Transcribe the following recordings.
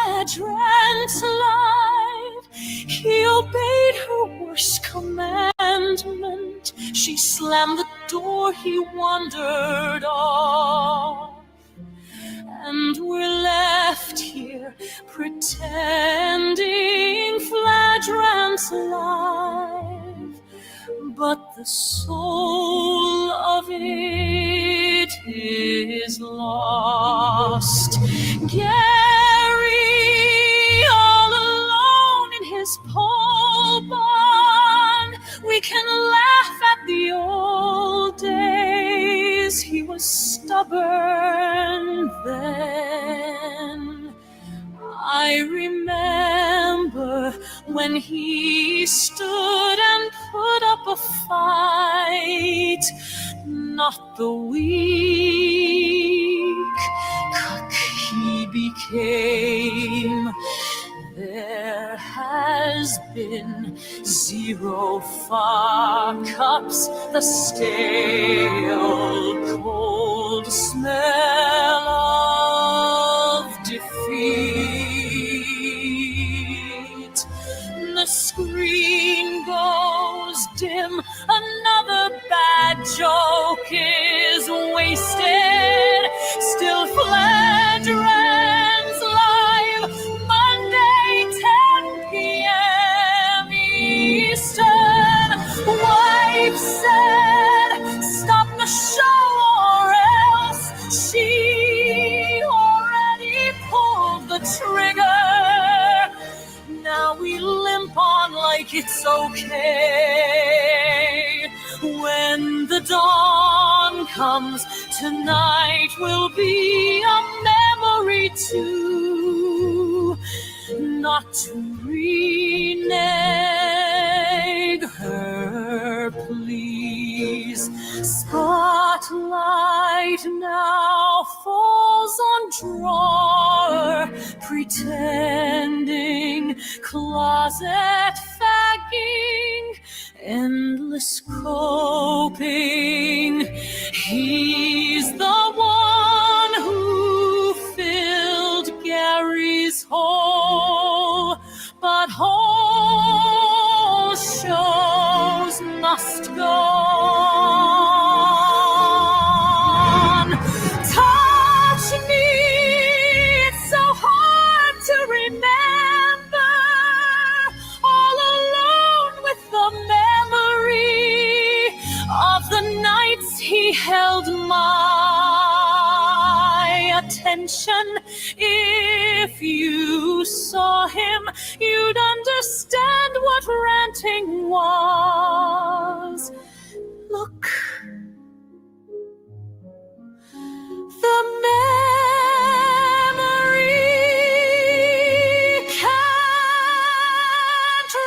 Fladge Rants live. He obeyed her worst commandment. She slammed the door, he wandered off. And we're left here pretending Fladge Rants live. But the soul of it is lost. gAIry, all alone in his pole barn. We can laugh at the old days. He was stubborn then. I remember when he stood and put up a fight, not the weak cock he became. There has been 0 fuck-ups, the stale, cold smell of defeat. The screen goes dim, another bad joke is wasted. Still Fladge Rants live, Monday 10 p.m. Eastern. Wife said, stop the show or else. She already pulled the trigger. Now we limp on like it's okay. When the dawn comes, tonight will be a memory too. Not to renege her, please. Spotlight now falls on drawer, pretending, closet fagging, endless coping. He's the one who filled gAIry's hole, but whole shows must go on. Touch me, it's so hard to remember, all alone with the memory of the nights he held my attention. If you saw him, you'd understand what ranting was. Look, the memory can't remain.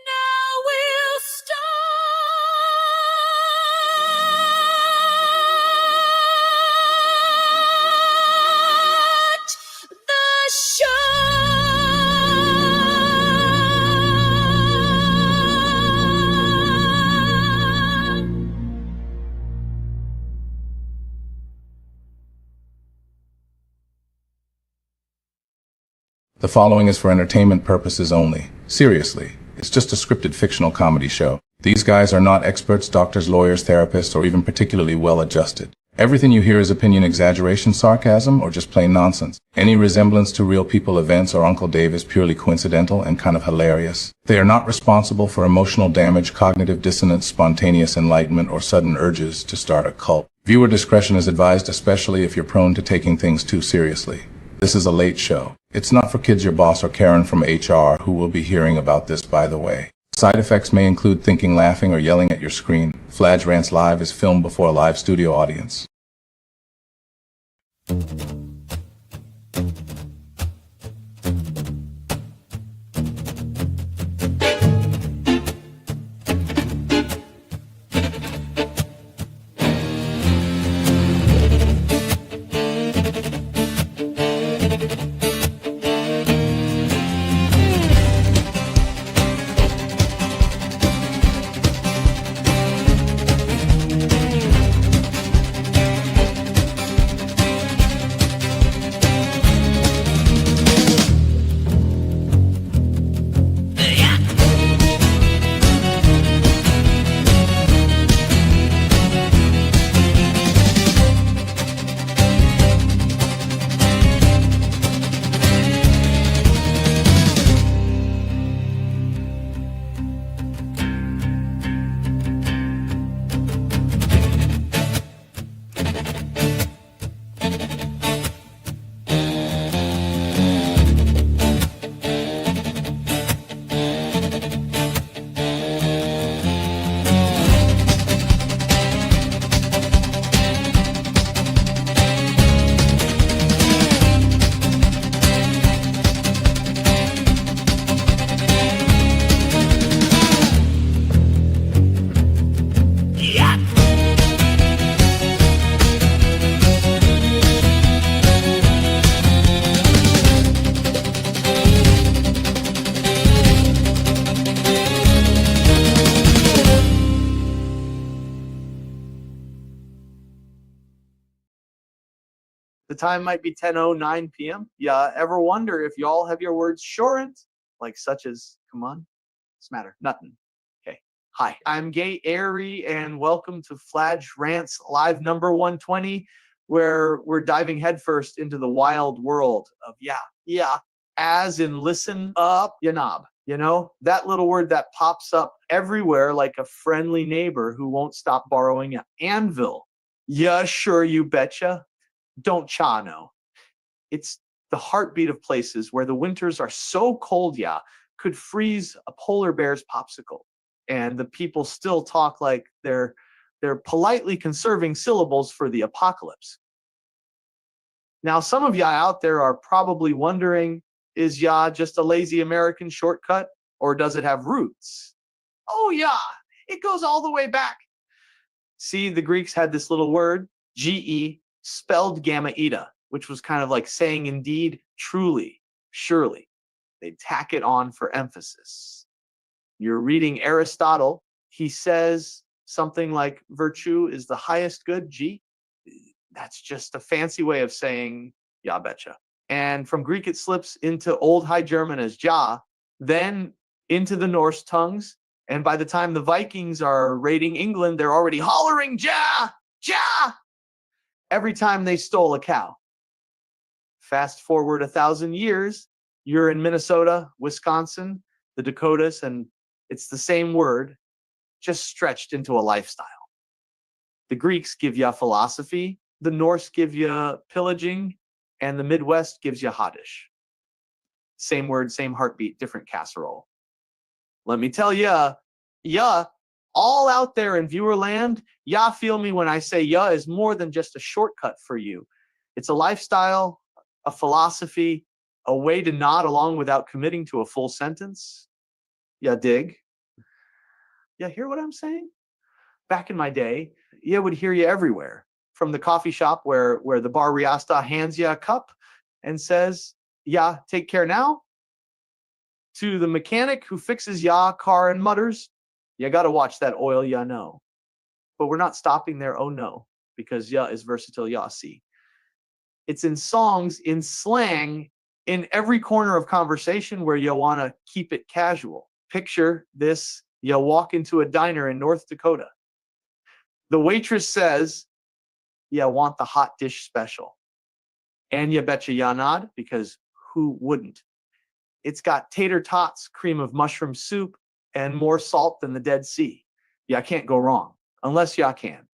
Now we'll start the show. The following is for entertainment purposes only. Seriously, it's just a scripted fictional comedy show. These guys are not experts, doctors, lawyers, therapists, or even particularly well-adjusted. Everything you hear is opinion, exaggeration, sarcasm, or just plain nonsense. Any resemblance to real people, events, or Uncle Dave is purely coincidental and kind of hilarious. They are not responsible for emotional damage, cognitive dissonance, spontaneous enlightenment, or sudden urges to start a cult. Viewer discretion is advised, especially if you're prone to taking things too seriously. This is a late show. It's not for kids. Your boss or Karen from HR, who will be hearing about this, by the way. Side effects may include thinking, laughing, or yelling at your screen. Fladge Rants Live is filmed before a live studio audience. The time might be 10:09 p.m. Ya ever wonder if y'all have your words shortened? Like such as, come on, what's the matter? Nothing. Okay. Hi, I'm gAIry, and welcome to Fladge Rants live number 120, where we're diving headfirst into the wild world of yeah, as in listen up, ya knob. You know, that little word that pops up everywhere like a friendly neighbor who won't stop borrowing an anvil. Yeah, sure, you betcha. Don't cha know. It's the heartbeat of places where the winters are so cold, could freeze a polar bear's popsicle. And the people still talk like they're politely conserving syllables for the apocalypse. Now, some of ya out there are probably wondering, is ya just a lazy American shortcut, or does it have roots? Oh yeah, it goes all the way back. See, the Greeks had this little word, ge, spelled gamma eta, which was kind of like saying indeed, truly, surely. They'd tack it on for emphasis. You're reading Aristotle, he says something like virtue is the highest good, g. That's just a fancy way of saying ja betcha. And from Greek it slips into Old High German as ja, then into the Norse tongues, and by the time the Vikings are raiding England, they're already hollering ja, ja, every time they stole a cow. Fast forward 1,000 years, you're in Minnesota, Wisconsin, the Dakotas, and it's the same word, just stretched into a lifestyle. The Greeks give you philosophy, the Norse give you pillaging, and the Midwest gives you hottish. Same word, same heartbeat, different casserole. Let me tell ya, all out there in viewer land, feel me when I say is more than just a shortcut for you. It's a lifestyle, a philosophy, a way to nod along without committing to a full sentence. Ya dig? Ya hear what I'm saying? Back in my day, would hear you everywhere. From the coffee shop where the bar riasta hands you a cup and says, take care now, to the mechanic who fixes car and mutters, you got to watch that oil, know. But we're not stopping there, oh no, because is versatile, see. It's in songs, in slang, in every corner of conversation where you want to keep it casual. Picture this, you walk into a diner in North Dakota. The waitress says, want the hot dish special. And you betcha nod, because who wouldn't? It's got tater tots, cream of mushroom soup, and more salt than the Dead Sea. Can't go wrong, unless can.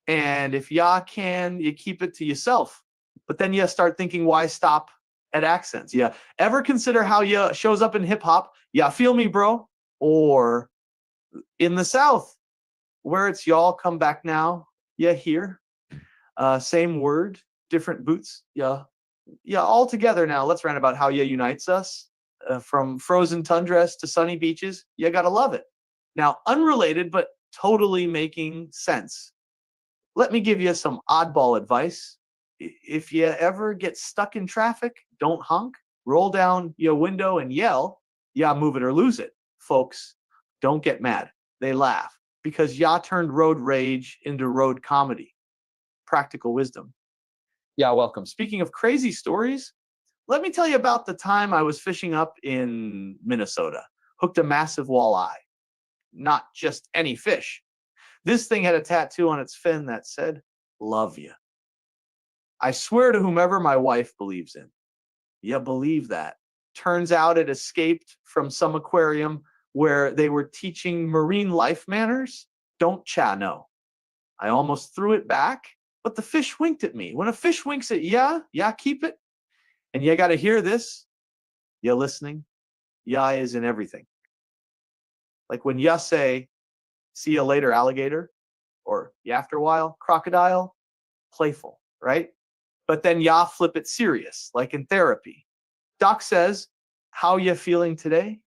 And if can, you keep it to yourself. But then you start thinking, why stop at accents? Ever consider how shows up in hip hop? Feel me, bro? Or in the South, where it's y'all come back now, here. Same word, different boots. All together now. Let's rant about how unites us. From frozen tundras to sunny beaches, you gotta love it. Now, unrelated, but totally making sense. Let me give you some oddball advice. If you ever get stuck in traffic, don't honk. Roll down your window and yell, move it or lose it. Folks, don't get mad. They laugh because turned road rage into road comedy. Practical wisdom. Welcome. Speaking of crazy stories, let me tell you about the time I was fishing up in Minnesota. Hooked a massive walleye. Not just any fish. This thing had a tattoo on its fin that said, love you. I swear to whomever my wife believes in. You believe that. Turns out it escaped from some aquarium where they were teaching marine life manners. Don't cha know. I almost threw it back, but the fish winked at me. When a fish winks at keep it. And you got to hear this. You listening? Is in everything. Like when you say, see you later, alligator, or after a while, crocodile, playful, right? But then flip it serious, like in therapy. Doc says, how you feeling today?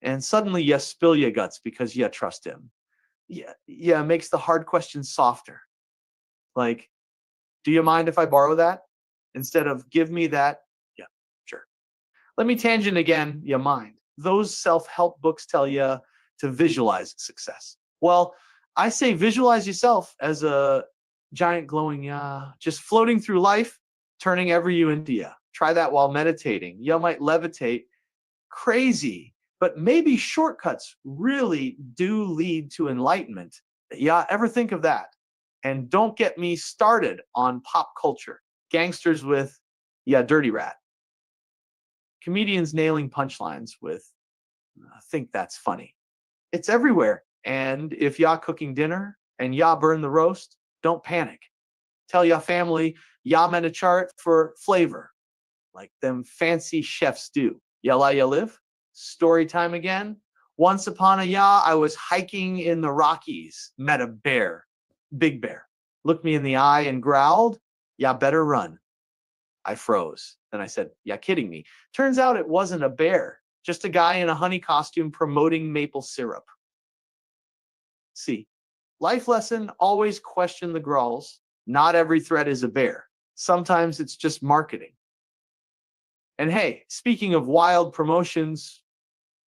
And suddenly you spill your guts because you trust him. Makes the hard questions softer. Like, do you mind if I borrow that? Instead of give me that, sure. Let me tangent again, you mind. Those self-help books tell you to visualize success. Well, I say visualize yourself as a giant glowing just floating through life, turning every you into ya. Try that while meditating. Ya might levitate. Crazy, but maybe shortcuts really do lead to enlightenment. Yeah, ever think of that? And don't get me started on pop culture. Gangsters with, yeah, dirty rat. Comedians nailing punchlines with, think that's funny. It's everywhere. And if y'all cooking dinner and y'all burn the roast, don't panic. Tell y'all family, y'all meant a chart for flavor, like them fancy chefs do. Y'all ya live? Story time again. Once upon a ya, I was hiking in the Rockies, met a bear, big bear. Looked me in the eye and growled, "Ya better run." I froze. Then I said, "Ya kidding me?" Turns out it wasn't a bear, just a guy in a honey costume promoting maple syrup. See, life lesson, always question the growls. Not every threat is a bear. Sometimes it's just marketing. And hey, speaking of wild promotions,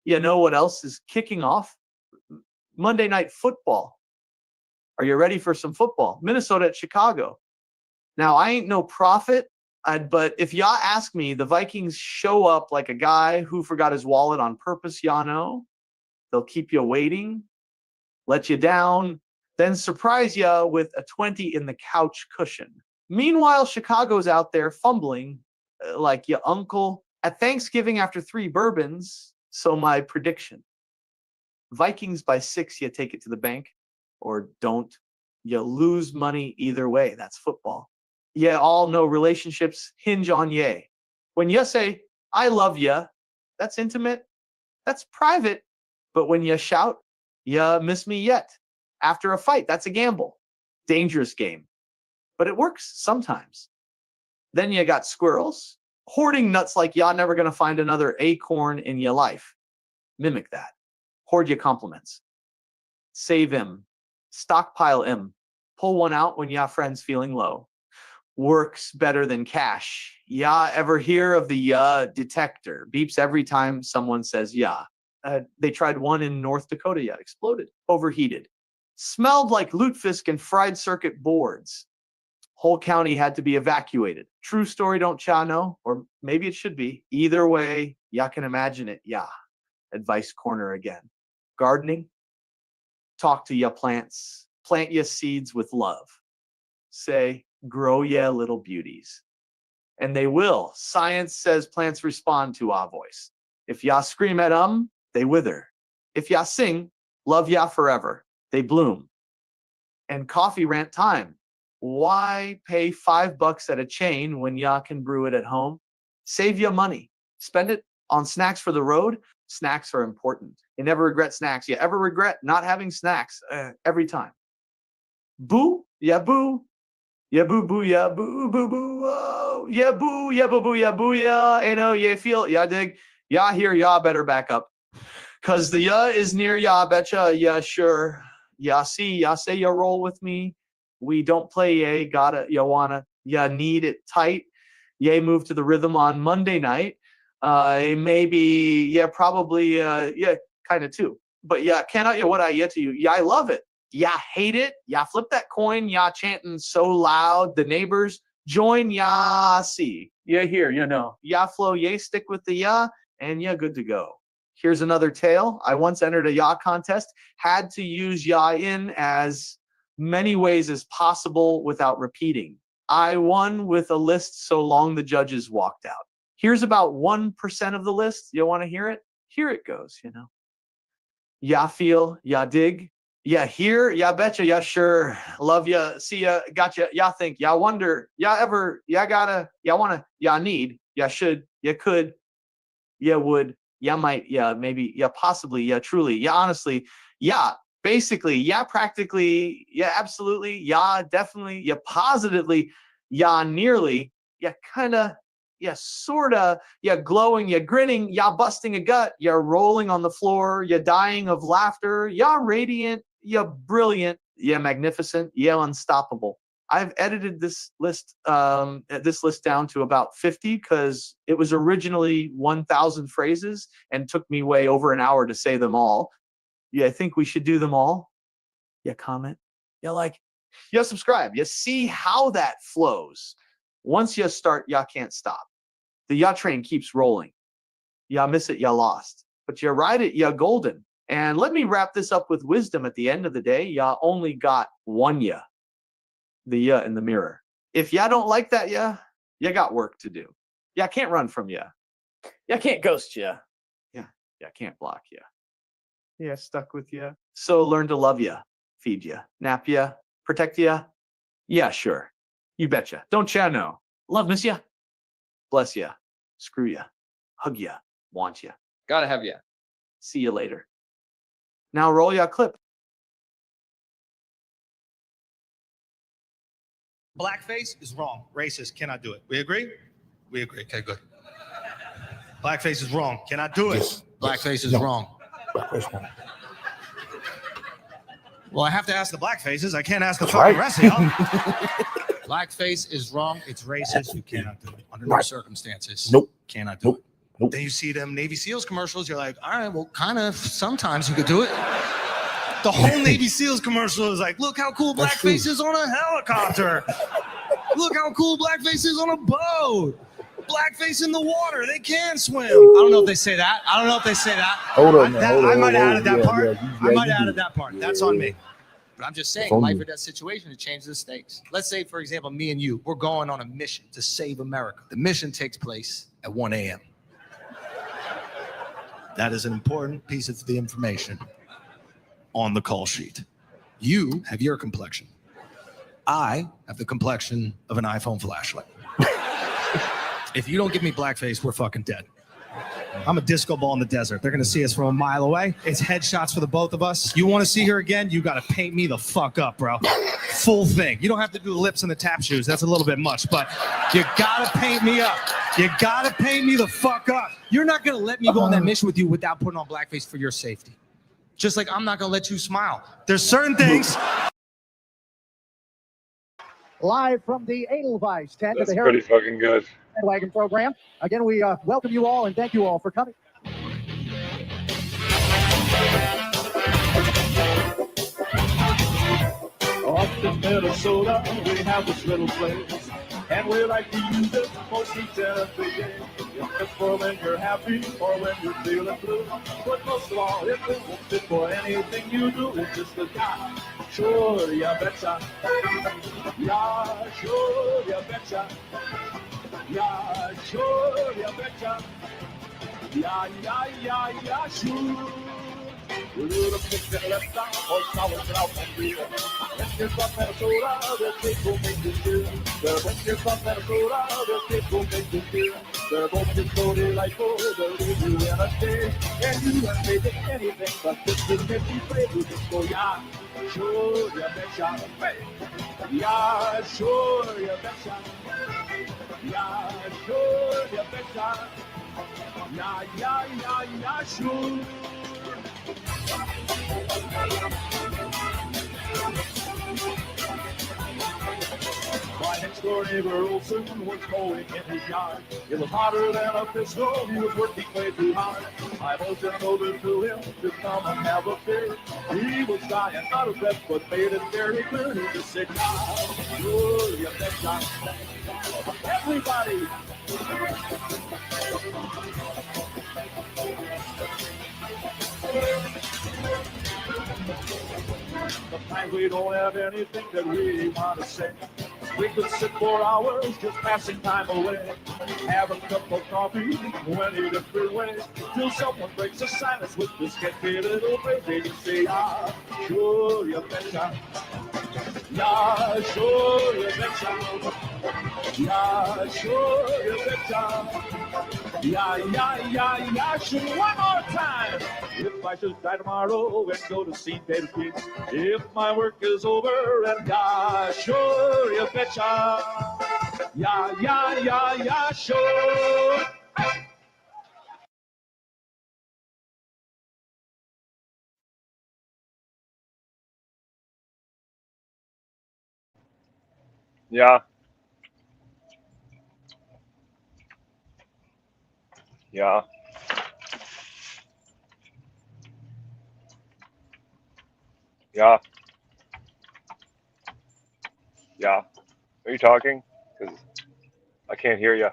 you know what else is kicking off? Monday Night Football. Are you ready for some football? Minnesota at Chicago. Now, I ain't no prophet, but if y'all ask me, the Vikings show up like a guy who forgot his wallet on purpose, y'all know. They'll keep you waiting, let you down, then surprise you with a 20 in the couch cushion. Meanwhile, Chicago's out there fumbling like your uncle at Thanksgiving after 3 bourbons. So my prediction, Vikings by 6, you take it to the bank, or don't. You lose money either way. That's football. You all know relationships hinge on yay. When you say, "I love ya," that's intimate, that's private. But when you shout, "You miss me yet," after a fight, that's a gamble. Dangerous game. But it works sometimes. Then you got squirrels, hoarding nuts like y'all never gonna find another acorn in your life. Mimic that. Hoard your compliments. Save him. Stockpile him. Pull one out when y'all friends feeling low. Works better than cash. Y'all ever hear of the detector? Beeps every time someone says yeah. They tried one in North Dakota yet. Exploded. Overheated. Smelled like lutefisk and fried circuit boards. Whole county had to be evacuated. True story, don't cha know? Or maybe it should be. Either way, y'all can imagine it. Yeah. Advice corner again. Gardening. Talk to ya plants. Plant ya seeds with love. Say, grow ya little beauties. And they will. Science says plants respond to our voice. If ya scream at they wither. If ya sing, love ya forever. They bloom. And coffee rant time. Why pay $5 at a chain when ya can brew it at home? Save ya money. Spend it on snacks for the road. Snacks are important. You never regret snacks. You ever regret not having snacks? Every time. Boo, yeah, boo. Yeah, boo, boo, yeah, boo, boo, boo. Oh, yeah, boo, yeah, boo, boo, yeah, boo, yeah. You know, yeah, feel, yeah, dig. Yeah, here, yeah, better back up. Cause the yeah is near ya, betcha. Yeah, sure. Yeah, see, yeah, say ya roll with me. We don't play yay, gotta, ya wanna, ya need it tight. Yay, move to the rhythm on Monday night. Maybe, yeah, probably, yeah, kind of too. But yeah, cannot yeah, what I yet to you. Yeah, I love it. Yeah, hate it. Yeah, flip that coin. Yeah, chanting so loud. The neighbors join. Yeah, see. Yeah, here, you know. Yeah, flow. Yay, stick with the yeah, and yeah, good to go. Here's another tale. I once entered a yacht contest, had to use ya in as many ways as possible without repeating. I won with a list so long the judges walked out. Here's about 1% of the list. You want to hear it? Here it goes, you know. Ya feel, ya dig, ya hear, ya betcha, ya sure, love ya, see ya, gotcha, ya think, ya wonder, ya ever, ya gotta, ya wanna, ya need, ya should, ya could, ya would, ya might, ya maybe, ya possibly, ya truly, ya honestly, ya basically, ya practically, ya absolutely, ya definitely, ya positively, ya nearly, ya kinda, yeah, sorta, yeah, glowing, yeah, grinning, yeah, busting a gut, yeah, rolling on the floor, yeah, dying of laughter, yeah, radiant, yeah, brilliant, yeah, magnificent, yeah, unstoppable. I've edited this list down to about 50 because it was originally 1,000 phrases and took me way over an hour to say them all. Yeah, I think we should do them all. Yeah, comment. Yeah, like, yeah, subscribe. Yeah, see how that flows. Once you start, ya can't stop. The ya train keeps rolling. Ya miss it, ya lost. But you ride it, ya golden. And let me wrap this up with wisdom. At the end of the day, ya only got one ya. The ya in the mirror. If ya don't like that ya, ya got work to do. Ya can't run from ya. Ya can't ghost ya. Ya can't block ya. Yeah, stuck with ya. So learn to love ya, feed ya, nap ya, protect ya. Yeah, sure. You betcha. Don't ya know? Love miss ya. Bless ya. Screw ya. Hug ya. Want ya. Gotta have ya. See you later. Now roll ya clip. Blackface is wrong. Racist. Cannot do it. We agree? We agree. Okay, good. Blackface is wrong. Cannot do it. Yes. Blackface is wrong. Well, I have to ask the blackfaces. I can't ask the fucking rest of y'all. Blackface is wrong. It's racist. You cannot do it under no circumstances. Nope. Cannot do it. Nope. Then you see them Navy SEALs commercials. You're like, all right, well, kind of. Sometimes you could do it. The whole Navy SEALs commercial is like, look how cool blackface is on a helicopter. Look how cool blackface is on a boat. Blackface in the water. They can swim. I don't know if they say that. Hold on, man. I might have added that Yeah, part. yeah, I might you have do. added that part. That's on me. But I'm just saying, on life you. or death situation, it changes the stakes. Let's say, for example, me and you, we're going on a mission to save America. The mission takes place at 1 a.m. That is an important piece of the information on the call sheet. You have your complexion. I have the complexion of an iPhone flashlight. If you don't give me blackface, we're fucking dead. I'm a disco ball in the desert. They're gonna see us from a mile away. It's headshots for the both of us. You wanna see her again? You gotta paint me the fuck up, bro. Full thing. You don't have to do the lips and the tap shoes. That's a little bit much, but you gotta paint me up. You gotta paint me the fuck up. You're not gonna let me go on that mission with you without putting on blackface for your safety. Just like I'm not gonna let you smile. There's certain things. Live from the Edelweiss tent of That's the pretty Heritage fucking good. Bandwagon program. Again, we welcome you all and thank you all for coming. Up in Minnesota, we have this little place, and we like to use it most each and every day. It's for when you're happy or when you're feeling blue. But most of all, it won't fit for anything you do. It's just a guy. Sure, you betcha. Yeah, sure, you betcha. Yeah, sure, you betcha. Yeah, sure. We're gonna pick that left down or solid it out and real. When you're from Minnesota, the kids will make you feel. When you're from Minnesota, the kids will make you feel. They're both just so delightful, they'll leave you in a day. And you and they think anything but this is if you play with this. So yeah, sure, you betcha. Yeah, sure, you betcha. Yeah, sure, you betcha. Yeah, sure. My next door neighbor Olson was mowing in his yard. It was hotter than a pistol, he was working way too hard. I motioned over to him to come and have a beer. He was dying out of breath, but made it very clear. He just said, "Yeah, sure, you betcha." Everybody. Sometimes we don't have anything that we want to say. We could sit for hours just passing time away. Have a cup of coffee, many different ways, till someone breaks the silence with this sketchy little baby. You say, "Yeah, sure, you betcha. Yeah, sure, you betcha. Yeah, sure, you betcha. Yeah, sure." One more time. If I should die tomorrow and go to St. Peter Creek, if my work is over and yeah, sure, you betcha. Yeah, sure. Yeah. Yeah. Yeah. Yeah. Are you talking? 'Cause I can't hear you.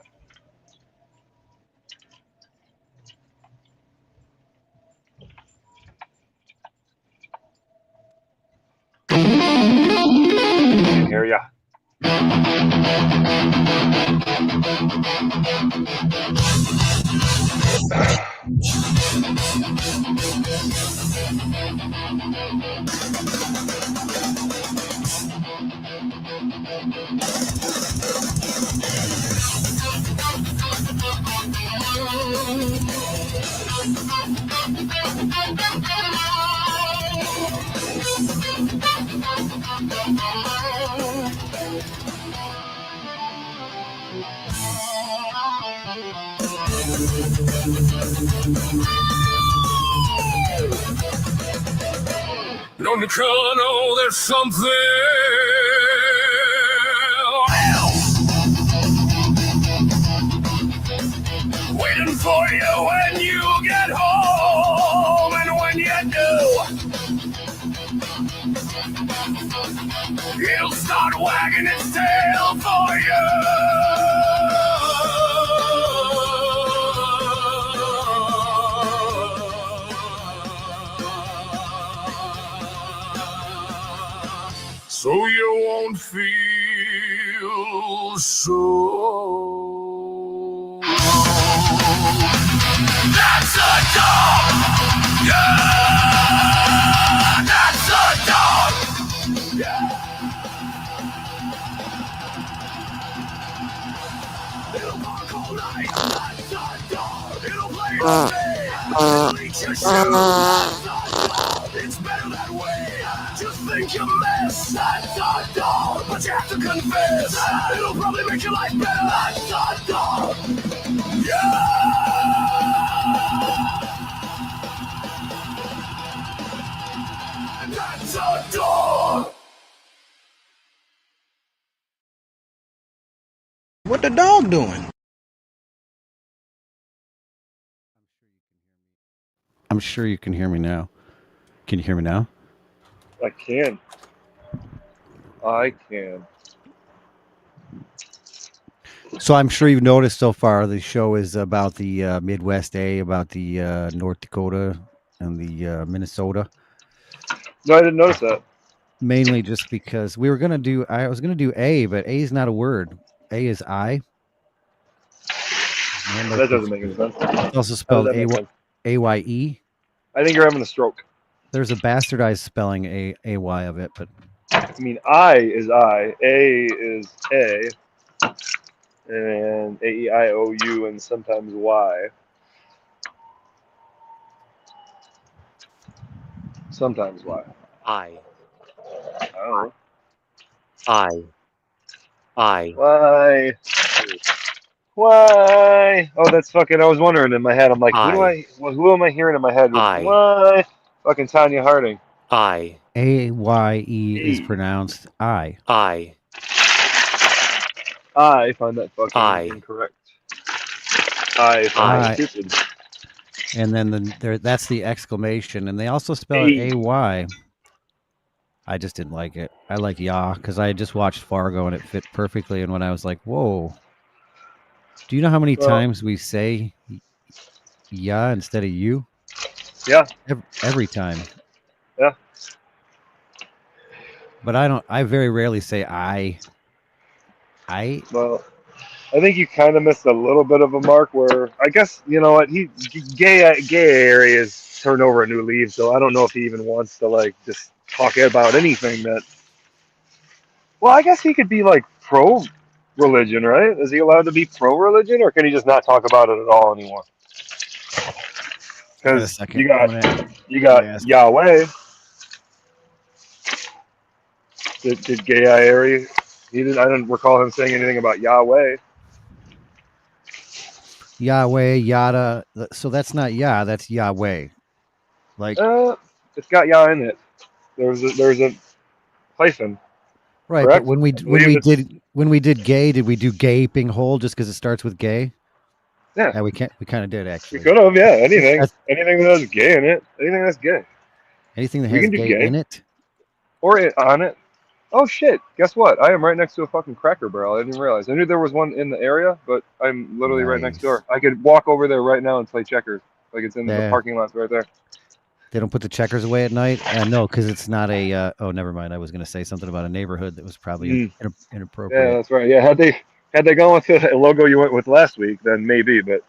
Can't hear ya. On the corner, there's something else waiting for you when you get home, and when you do, it'll start wagging its tail for you. So you won't feel so. That's a dog! Yeah! That's a dog! Yeah! It'll bark all night. That's a dog! It'll play all day. It'll eat your shoes. That's a dog! It's better that way. Just think you miss. That's a dog! But you have to confess. It'll probably make your life better. That's a dog! Yeah! That's a dog! What the dog doing? I'm sure you can hear me now. Can you hear me now? I can. I can. So I'm sure you've noticed so far the show is about the Midwest about the North Dakota and the Minnesota. No, I didn't notice that. Mainly just because I was gonna do A, but A is not a word. A is I. That doesn't make any sense. It's also spelled A-Y-E. I think you're having a stroke. There's a bastardized spelling A-Y of it, but I mean, I is I, A is A, and A-E-I-O-U, and sometimes Y. Sometimes Y. I. I don't know. I. Why? Why? Oh, that's fucking. I was wondering in my head. I'm like, who am I hearing in my head? Why? Fucking Tanya Harding. I. A-Y-E is pronounced I. I. I find that fucking incorrect. I find it stupid. And then that's the exclamation, and they also spell it A-Y. I just didn't like it. I like "ya" because I had just watched Fargo and it fit perfectly. And when I was like, "Whoa," do you know how many times we say "ya" instead of "you"? Yeah, every time. Yeah, but I don't. I very rarely say "I." Well, I think you kind of missed a little bit of a mark where I guess you know what gAIry has turned over a new leaf, so I don't know if he even wants to like just talk about anything that. Well, I guess he could be like pro religion, right? Is he allowed to be pro religion, or can he just not talk about it at all anymore? Because you got Yahweh. Did gAIry? I didn't recall him saying anything about Yahweh. Yahweh, yada. So that's not Yah. That's Yahweh. Like it's got Yah in it. There's a hyphen. Right, correct? But when we did gay, did we do gaping hole just because it starts with gay? Yeah, we kind of did actually. We could have, yeah. Anything that has gay in it, anything that's gay. Anything that has gay in it, or on it. Oh shit! Guess what? I am right next to a fucking Cracker Barrel. I didn't realize. I knew there was one in the area, but I'm literally right next Nice. door. I could walk over there right now and play checkers. Like it's in the Yeah. parking lot right there. They don't put the checkers away at night? No, because it's not a. Oh, never mind. I was going to say something about a neighborhood that was probably Yeah, inappropriate. that's right. Yeah, had they gone with the logo you went with last week, then maybe. But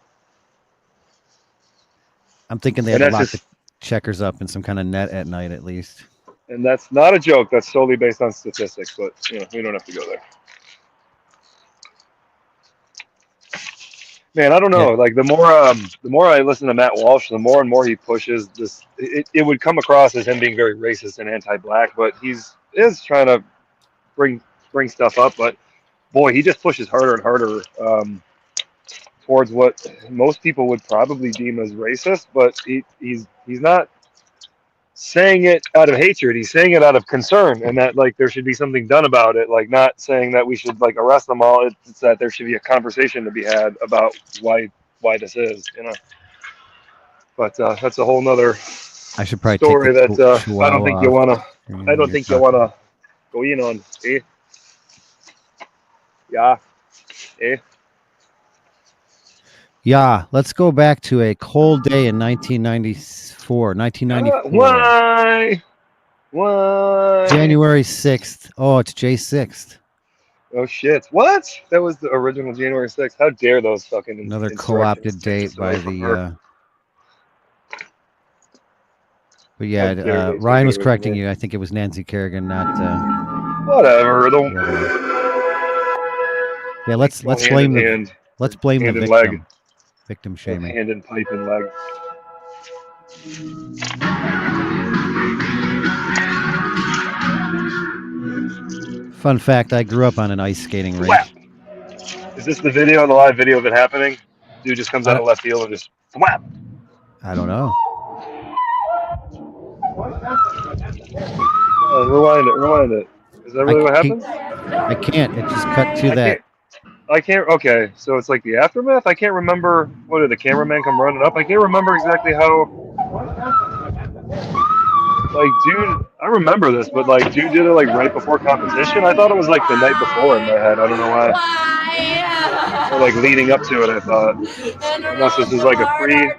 I'm thinking they had to lock the checkers up in some kind of net at night, at least. And that's not a joke. That's solely based on statistics. But you know, we don't have to go there. Man, I don't know. Yeah. Like the more I listen to Matt Walsh, the more and more he pushes this. It would come across as him being very racist and anti-black, but is trying to bring stuff up. But boy, he just pushes harder and harder towards what most people would probably deem as racist. But he's not saying it out of hatred. He's saying it out of concern, and that like there should be something done about it. Like not saying that we should like arrest them all. It's that there should be a conversation to be had about why this is, you know. But that's a whole nother I should probably story take that I don't think you wanna. I don't think you wanna go in on. Eh? Yeah. Eh? Yeah, let's go back to a cold day in 1994. 1994. Why? January 6th. Oh, it's J6th. Oh shit! What? That was the original January 6th. How dare those fucking another co-opted date by the. But yeah, Ryan was correcting you. I think it was Nancy Kerrigan, not. Whatever. Yeah, let's blame the victim. Leg. Victim shaming. Hand and pipe and leg. Fun fact: I grew up on an ice skating rink. Whap. Is this the live video of it happening? Dude just comes out of left field and just whap. I don't know. Rewind it. Is that really what happened? I can't. It just cut to that. I can't. Okay, so it's like the aftermath. I can't remember. What did the cameraman come running up? I can't remember exactly how. Like, dude, I remember this, but like, dude did it like right before competition. I thought it was like the night before in my head. I don't know why. Or like leading up to it, I thought. Unless this is like a free.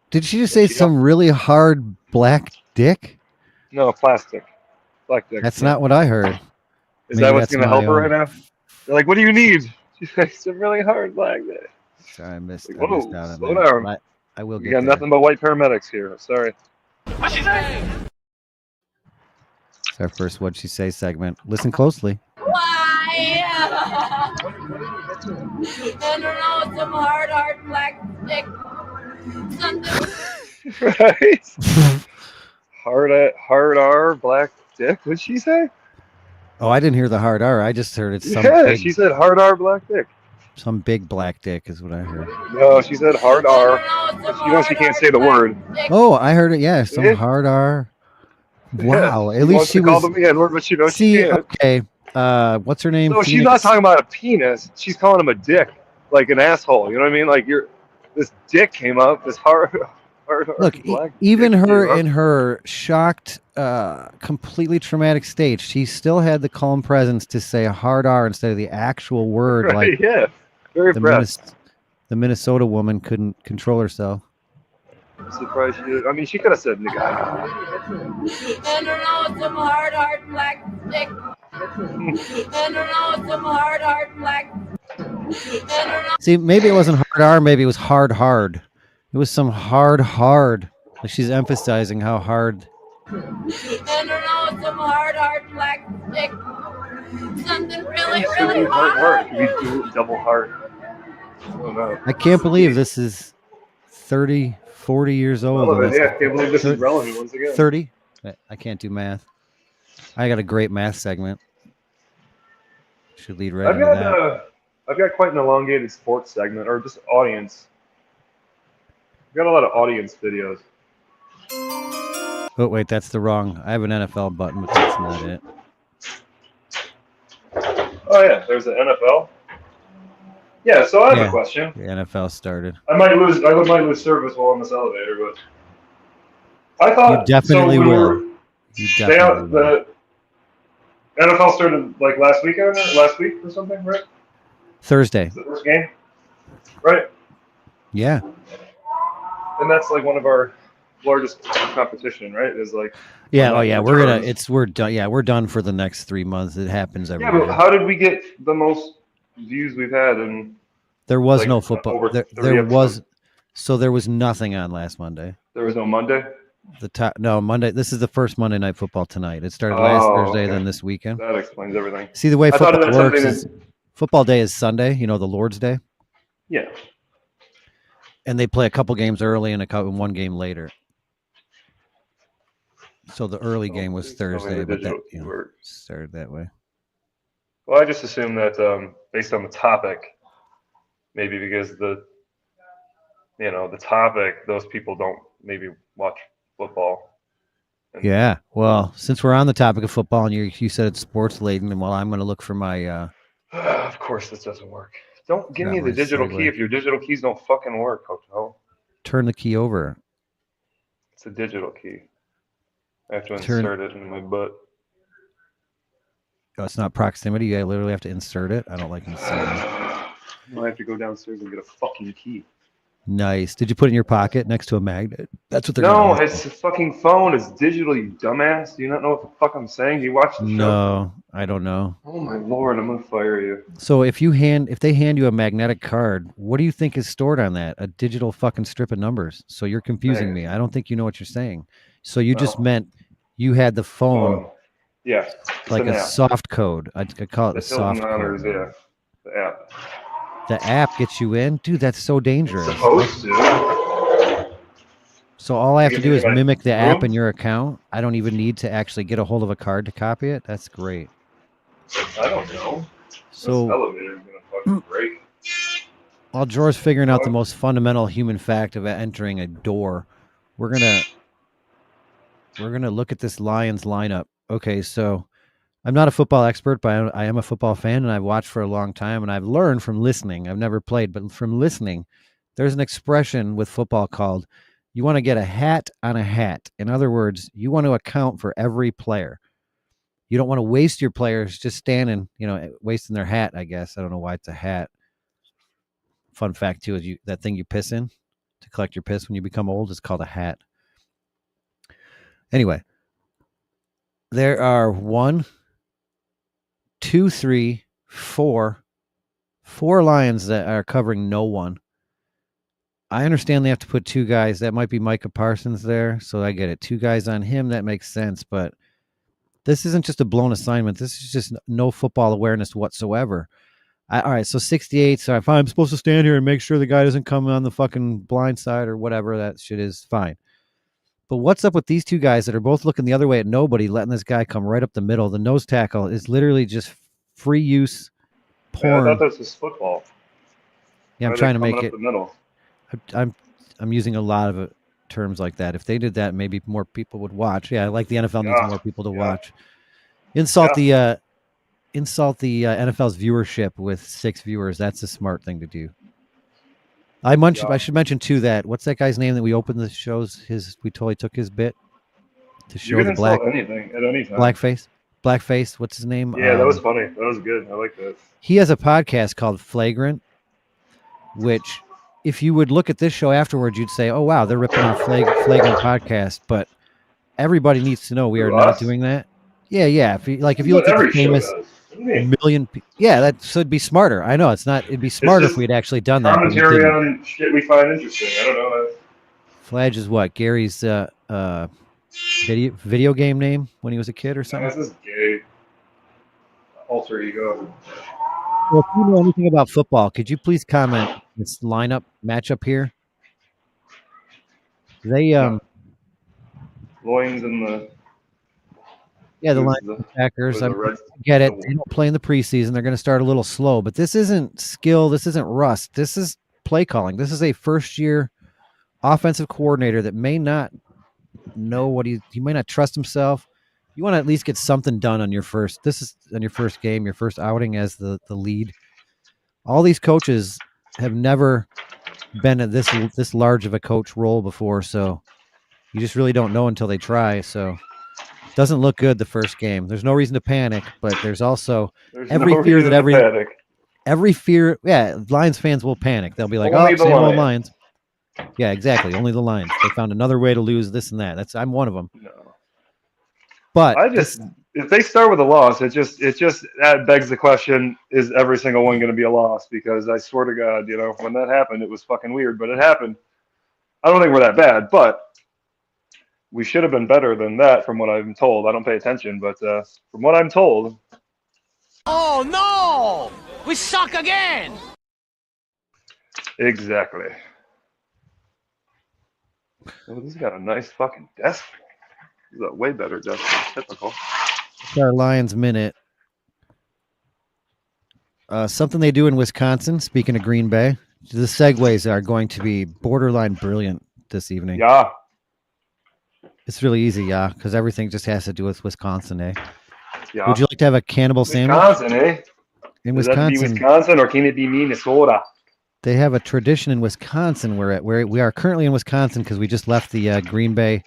Did she just say some really hard black dick? No, plastic. Black dick. That's not what I heard. Is that what's gonna help her right now? They're like, what do you need? She's like, some really hard black dick. Sorry, I missed out slow on down. that. I will get You got there. nothing but white paramedics here. Sorry. What'd she say? It's our first What'd She Say segment. Listen closely. Why? I don't know, some hard black dick. Right? hard R, black dick. What'd she say? Oh, I didn't hear the hard R. I just heard it's some Yeah, she said hard R, black dick. Some big black dick is what I heard. No, she said hard R. You know she can't say the word. Oh, I heard it. Yeah, some hard R. Wow. Yeah, At least she call was. them the N-word, but you know See, she can't. okay. What's her name? So she's not talking about a penis. She's calling him a dick, like an asshole. You know what I mean? Like this dick came up. This hard Look, even her in her shocked, completely traumatic state, she still had the calm presence to say a hard R instead of the actual word. Right, like yeah, very impressed. The Minnesota woman couldn't control herself. I'm surprised she did. I mean, she could have said nigga. I don't know, some hard black dick. I don't know, some hard black. See, maybe it wasn't hard R, maybe it was hard. It was some hard. Like she's emphasizing how hard. I don't know, some hard black dick. Something really hard. You do double hard. Oh no. I can't believe this is 30, 40 years old. Yeah, I can't believe this is relevant once again. 30? I can't do math. I got a great math segment. Should lead right into that. I've got quite an elongated sports segment, or just audience. I've got a lot of audience videos. Oh, wait, that's the wrong. I have an NFL button, but that's not it. Oh, yeah, there's the NFL. Yeah, so I have a question. The NFL started. I might lose service while on this elevator, but I thought You definitely so when will. You definitely will. the NFL started like last week or something, right? Thursday. The first game, right? Yeah. And that's like one of our largest competition, right? Is like yeah. Oh yeah. We're done. Yeah, we're done for the next 3 months. It happens every year. But how did we get the most views we've had in? There was like, no football. Over There was nothing on last Monday. There was no Monday. Monday. This is the first Monday Night Football tonight. It started last Thursday, then this weekend. That explains everything. See, the way football works is football day is Sunday. You know, the Lord's Day. Yeah. And they play a couple games early and one game later. So the early game was Thursday, but that started that way. Well, I just assume that based on the topic, maybe because the topic, those people don't maybe watch football. Yeah. Well, since we're on the topic of football and you said it's sports laden, and I'm going to look for my. Of course, this doesn't work. Don't give me the digital key if your digital keys don't fucking work, Hotel. Turn the key over. It's a digital key. I have to insert it in my butt. Oh, it's not proximity. I literally have to insert it. I don't like inserting. I have to go downstairs and get a fucking key. Nice. Did you put it in your pocket next to a magnet? That's what they're doing. No, it's a fucking phone. It's digital, you dumbass. Do you not know what the fuck I'm saying? Do you watch the show? No, I don't know. Oh my lord, I'm gonna fire you. So if they hand you a magnetic card, what do you think is stored on that? A digital fucking strip of numbers. So you're confusing me. I don't think you know what you're saying. So you just meant you had the phone. Yeah. Like a soft code. I could call it a soft code. Yeah. The app. The app gets you in? Dude, that's so dangerous. It's supposed to. So all I have to do is mimic the app in your account? I don't even need to actually get a hold of a card to copy it? That's great. I don't know. So, this elevator is going to fucking break. While Jor's figuring out the most fundamental human fact of entering a door, we're gonna look at this Lions lineup. Okay, so I'm not a football expert, but I am a football fan, and I've watched for a long time, and I've learned from listening. I've never played, but from listening, there's an expression with football called, you want to get a hat on a hat. In other words, you want to account for every player. You don't want to waste your players just standing, wasting their hat, I guess. I don't know why it's a hat. Fun fact, too, is that thing you piss in to collect your piss when you become old is called a hat. Anyway, there are 1, 2, 3, 4 Lions that are covering no one. I understand they have to put 2 guys. That might be Micah Parsons there, so I get it. 2 guys on him, that makes sense. But this isn't just a blown assignment. This is just no football awareness whatsoever. All right, so 68. So if I'm supposed to stand here and make sure the guy doesn't come on the fucking blind side or whatever, that shit is fine. But what's up with these 2 guys that are both looking the other way at nobody, letting this guy come right up the middle? The nose tackle is literally just free use porn. Yeah, I thought this was football. Yeah, I'm trying to make it. The middle? I'm using a lot of terms like that. If they did that, maybe more people would watch. Yeah, like the NFL needs more people to watch. Insult the NFL's viewership with 6 viewers. That's a smart thing to do. I should mention too that what's that guy's name that we opened the shows? We totally took his bit to show the black anything at any time. Blackface. What's his name? Yeah, that was funny. That was good. I like that. He has a podcast called Flagrant, which if you would look at this show afterwards, you'd say, "Oh wow, they're ripping off Flagrant podcast." But everybody needs to know we are not doing that. Yeah. If you look at the famous million, that should be smarter. I know it's not. It'd be smarter if we'd actually done that. Commentary on shit we find interesting. I don't know. Fladge is what Gary's video game name when he was a kid or something. This is gay. Alter ego. Well, if you know anything about football, could you please comment this matchup here? They Loins and the the linebackers. I get it. They don't play in the preseason. They're going to start a little slow, but this isn't skill. This isn't rust. This is play calling. This is a first-year offensive coordinator that may not know what he might not trust himself. You want to at least get something done on your first game, your first outing as the lead. All these coaches have never been at this large of a coach role before, so You just really don't know until they try. So it doesn't look good the first game. There's no reason to panic, but there's also every fear that every fear. Yeah, Lions fans will panic. They'll be like, Only "Oh, the same old Lions." Lions." Yeah, exactly. Only the Lions. They found another way to lose this and that. I'm one of them. No. But if they start with a loss, it just that begs the question: is every single one going to be a loss? Because I swear to God, when that happened, it was fucking weird, but it happened. I don't think we're that bad, but we should have been better than that, from what I'm told. I don't pay attention, but from what I'm told. Oh no! We suck again! Exactly. Oh, this has got a nice fucking desk. This is a way better desk than typical. It's our Lions Minute. Something they do in Wisconsin, speaking of Green Bay, the segues are going to be borderline brilliant this evening. Yeah. It's really easy, yeah, because everything just has to do with Wisconsin, eh? Yeah. Would you like to have a cannibal sandwich? Wisconsin, eh? In Does Wisconsin, that be Wisconsin, or can it be Minnesota? They have a tradition in Wisconsin. We are currently in Wisconsin because we just left the Green Bay.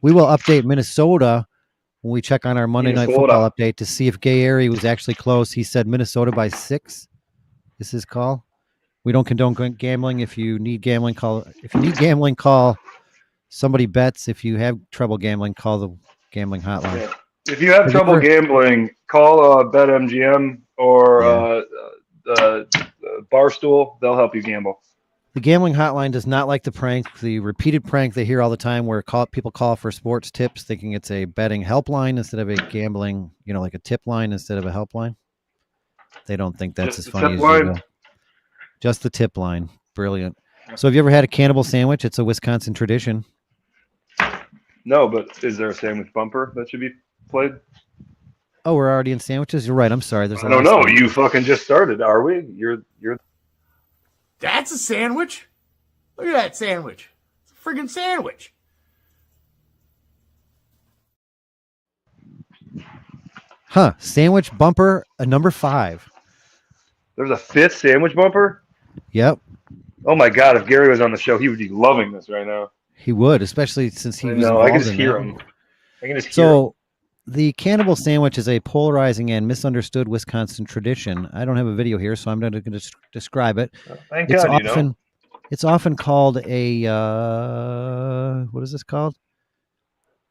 We will update Minnesota when we check on our Monday Night Football update to see if gAIry was actually close. He said Minnesota by 6 is his call. We don't condone gambling. If you need gambling, call. If you need gambling, call somebody bets. If you have trouble gambling, call the gambling hotline. Yeah. If you have trouble gambling, call BetMGM or Barstool. They'll help you gamble. The gambling hotline does not like the prank, the repeated prank they hear all the time where people call for sports tips thinking it's a betting helpline instead of a gambling, like a tip line instead of a helpline. They don't think that's as funny as you know. Just the tip line. Brilliant. So have you ever had a cannibal sandwich? It's a Wisconsin tradition. No, but is there a sandwich bumper that should be played? Oh, we're already in sandwiches? You're right. I'm sorry. I don't know. You fucking just started, are we? You're. That's a sandwich. Look at that sandwich. It's a friggin' sandwich. Huh. Sandwich bumper, number 5. There's a 5th sandwich bumper? Yep. Oh my God, if Gary was on the show, he would be loving this right now. He would, especially since he was involved I can just hear him. I can just hear him. The cannibal sandwich is a polarizing and misunderstood Wisconsin tradition. I don't have a video here, so I'm going to describe it. Thank God, It's often called a, what is this called?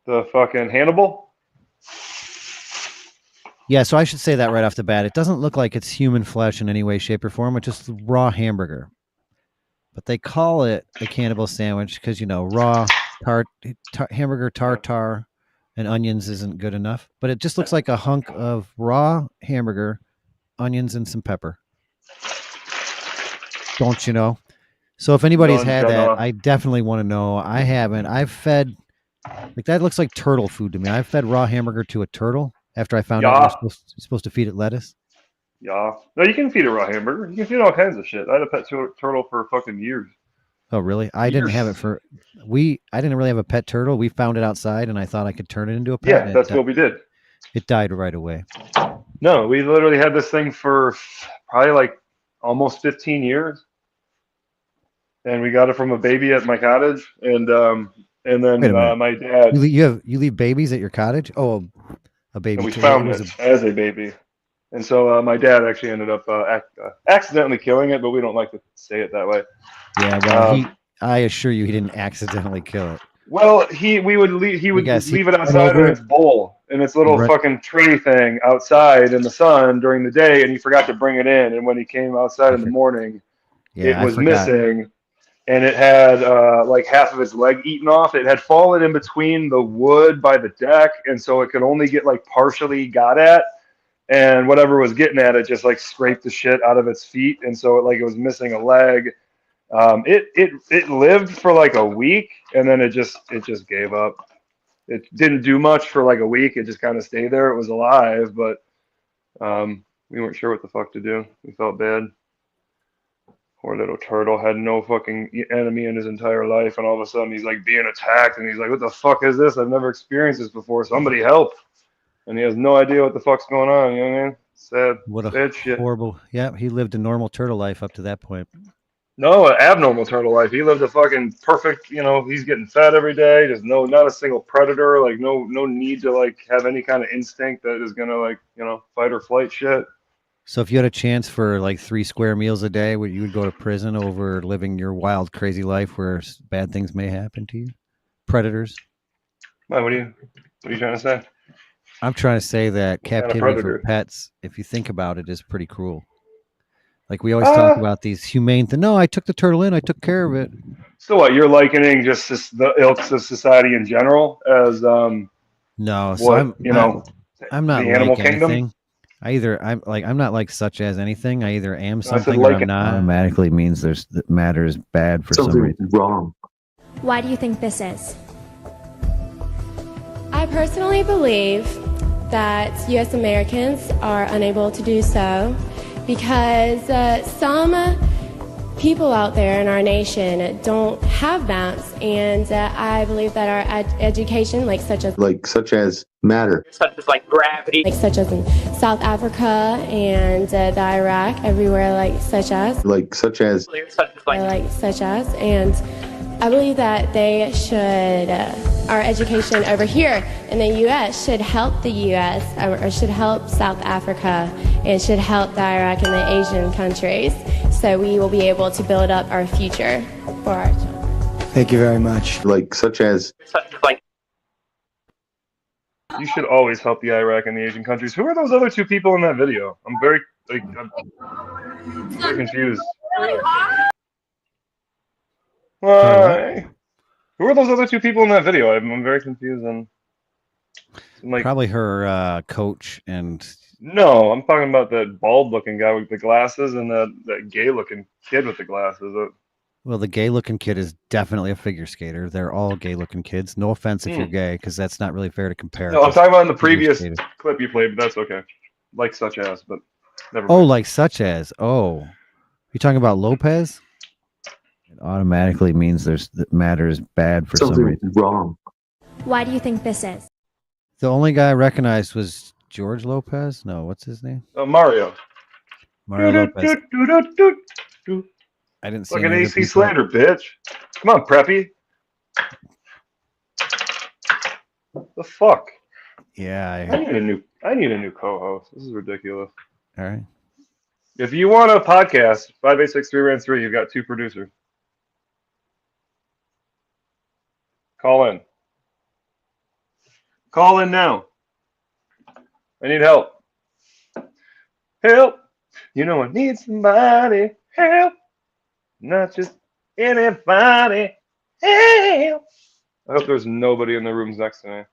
The fucking Hannibal? Yeah, so I should say that right off the bat. It doesn't look like it's human flesh in any way, shape, or form. It's just raw hamburger. But they call it a cannibal sandwich because, raw hamburger tartare and onions isn't good enough. But it just looks like a hunk of raw hamburger, onions, and some pepper. Don't you know? So if anybody's had that, I definitely want to know. I haven't. I've fed, that looks like turtle food to me. I've fed raw hamburger to a turtle after I found out you're supposed to feed it lettuce. Yeah. No, you can feed a raw hamburger. You can feed all kinds of shit. I had a pet turtle for fucking years. Oh, really? I didn't have it I didn't really have a pet turtle. We found it outside, and I thought I could turn it into a pet. Yeah, that's what we did. It died right away. No, we literally had this thing for probably like almost 15 years. And we got it from a baby at my cottage. And then my dad. You leave babies at your cottage? Oh, a baby. And we found it as a baby. And so my dad actually ended up accidentally killing it, but we don't like to say it that way. Yeah, well, I assure you, he didn't accidentally kill it. Well, he would leave it outside in its bowl, in its little fucking tray thing outside in the sun during the day, and he forgot to bring it in. And when he came outside in the morning, it was missing, and it had like half of its leg eaten off. It had fallen in between the wood by the deck, and so it could only get like partially got at. And whatever was getting at it just like scraped the shit out of its feet, and so it was missing a leg. It lived for like a week, and then it just gave up. It didn't do much for like a week. It just kind of stayed there. It was alive, but we weren't sure what the fuck to do. We felt bad. Poor little turtle had no fucking enemy in his entire life, and all of a sudden he's like being attacked, and he's like, "What the fuck is this? I've never experienced this before. Somebody help!" And he has no idea what the fuck's going on. You know what I mean? Sad. What a sad shit. Horrible. Yeah, he lived a normal turtle life up to that point. No, an abnormal turtle life. He lived a fucking perfect, he's getting fed every day. There's not a single predator, like no need to like have any kind of instinct that is gonna like, fight or flight shit. So if you had a chance for like 3 square meals a day, you would go to prison over living your wild, crazy life where bad things may happen to you? Predators? What are you trying to say? I'm trying to say that captivity for predator? pets, if you think about it, is pretty cruel. Like we always talk about these humane things. No, I took the turtle in. I took care of it. So what? You're likening just the ilks of society in general as no. So what I'm not the animal like kingdom. Anything. I'm not like such as anything. I either am something like or I'm not. Automatically means that matter is bad for some reason. Wrong. Why do you think this is? I personally believe that U.S. Americans are unable to do so because some people out there in our nation don't have maps, and I believe that our education, such as matter, Such as like gravity. such as in South Africa and the Iraq, everywhere such as, and I believe that they should, our education over here in the U.S. should help the U.S. or should help South Africa and should help the Iraq and the Asian countries, so we will be able to build up our future for our children. Thank you very much. Such as like. You should always help the Iraq and the Asian countries. Who are those other 2 people in that video? I'm very confused. Why? Who are those other 2 people in that video? I'm very confused. And probably her coach and. No, I'm talking about that bald-looking guy with the glasses and that gay-looking kid with the glasses. Well, the gay-looking kid is definitely a figure skater. They're all gay-looking kids. No offense if you're gay, because that's not really fair to compare. No, I'm talking about in the previous clip you played, but that's okay. Like such as, but never mind. Oh, like such as. Oh. You're talking about Lopez? It automatically means that matter is bad for some reason. Wrong. Why do you think this is? The only guy I recognized was George Lopez? No, what's his name? Mario. Mario Lopez. I didn't see an AC Slater, bitch. Come on, Preppy. The fuck? Yeah, I need a new co-host. This is ridiculous. All right. If you want a podcast, 586-3-RANT-3, you've got 2 producers. Call in. Call in now. I need help. Help. I need somebody. Help. Not just anybody. Help. I hope there's nobody in the rooms next to me.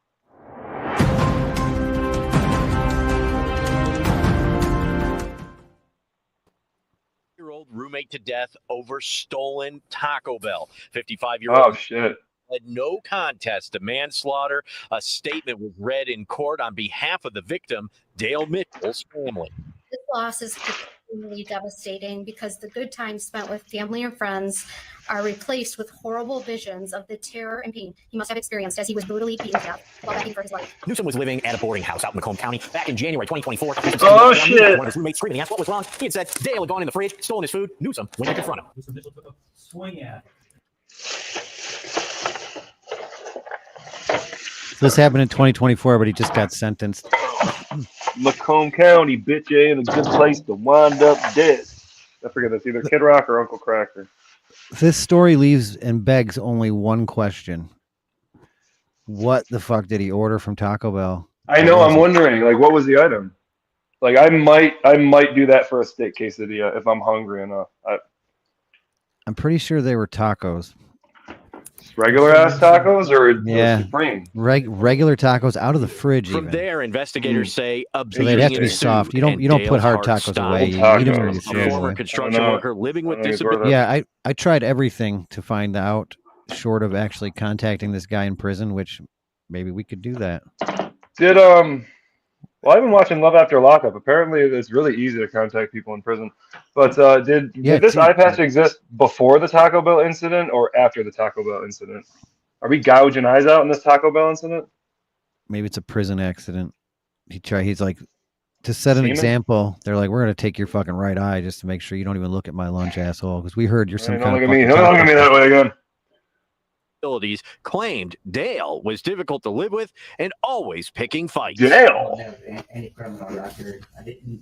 Year-old roommate to death over stolen Taco Bell. 55-year-old. Oh, shit. Led no contest to manslaughter. A statement was read in court on behalf of the victim, Dale Mitchell's family. This loss is extremely devastating because the good times spent with family and friends are replaced with horrible visions of the terror and pain he must have experienced as he was brutally beaten to death while begging for his life. Newsom was living at a boarding house out in Macomb County back in January 2024. Oh, shit. One of his roommates screaming, asked what was wrong. He had said Dale had gone in the fridge, stolen his food. Newsom went to confront him. Newsom took a swing at This happened in 2024, but he just got sentenced. Macomb County, bitch, ain't a good place to wind up dead. I forget, that's either Kid Rock or Uncle Cracker. This story leaves and begs only one question. What the fuck did he order from Taco Bell? I know, I'm wondering, what was the item? I might do that for a steak quesadilla if I'm hungry enough. I'm pretty sure they were tacos. Regular ass tacos or Supreme? Regular tacos out of the fridge. From there, investigators say so they'd have to be soft. You don't put hard tacos away. You eat them or you throw them away. Former construction worker living with disability. Yeah, I tried everything to find out, short of actually contacting this guy in prison, which maybe we could do that. Well, I've been watching Love After Lockup. Apparently, it's really easy to contact people in prison. But did this eye patch exist before the Taco Bell incident or after the Taco Bell incident? Are we gouging eyes out in this Taco Bell incident? Maybe it's a prison accident. He's like to set an Semen? example, they're like, we're going to take your fucking right eye just to make sure you don't even look at my lunch, asshole. Because we heard you're some Hey, kind don't of look at me. fucking Don't look at me that way again. Facilities claimed Dale was difficult to live with and always picking fights. I Dale. don't have any criminal record. I didn't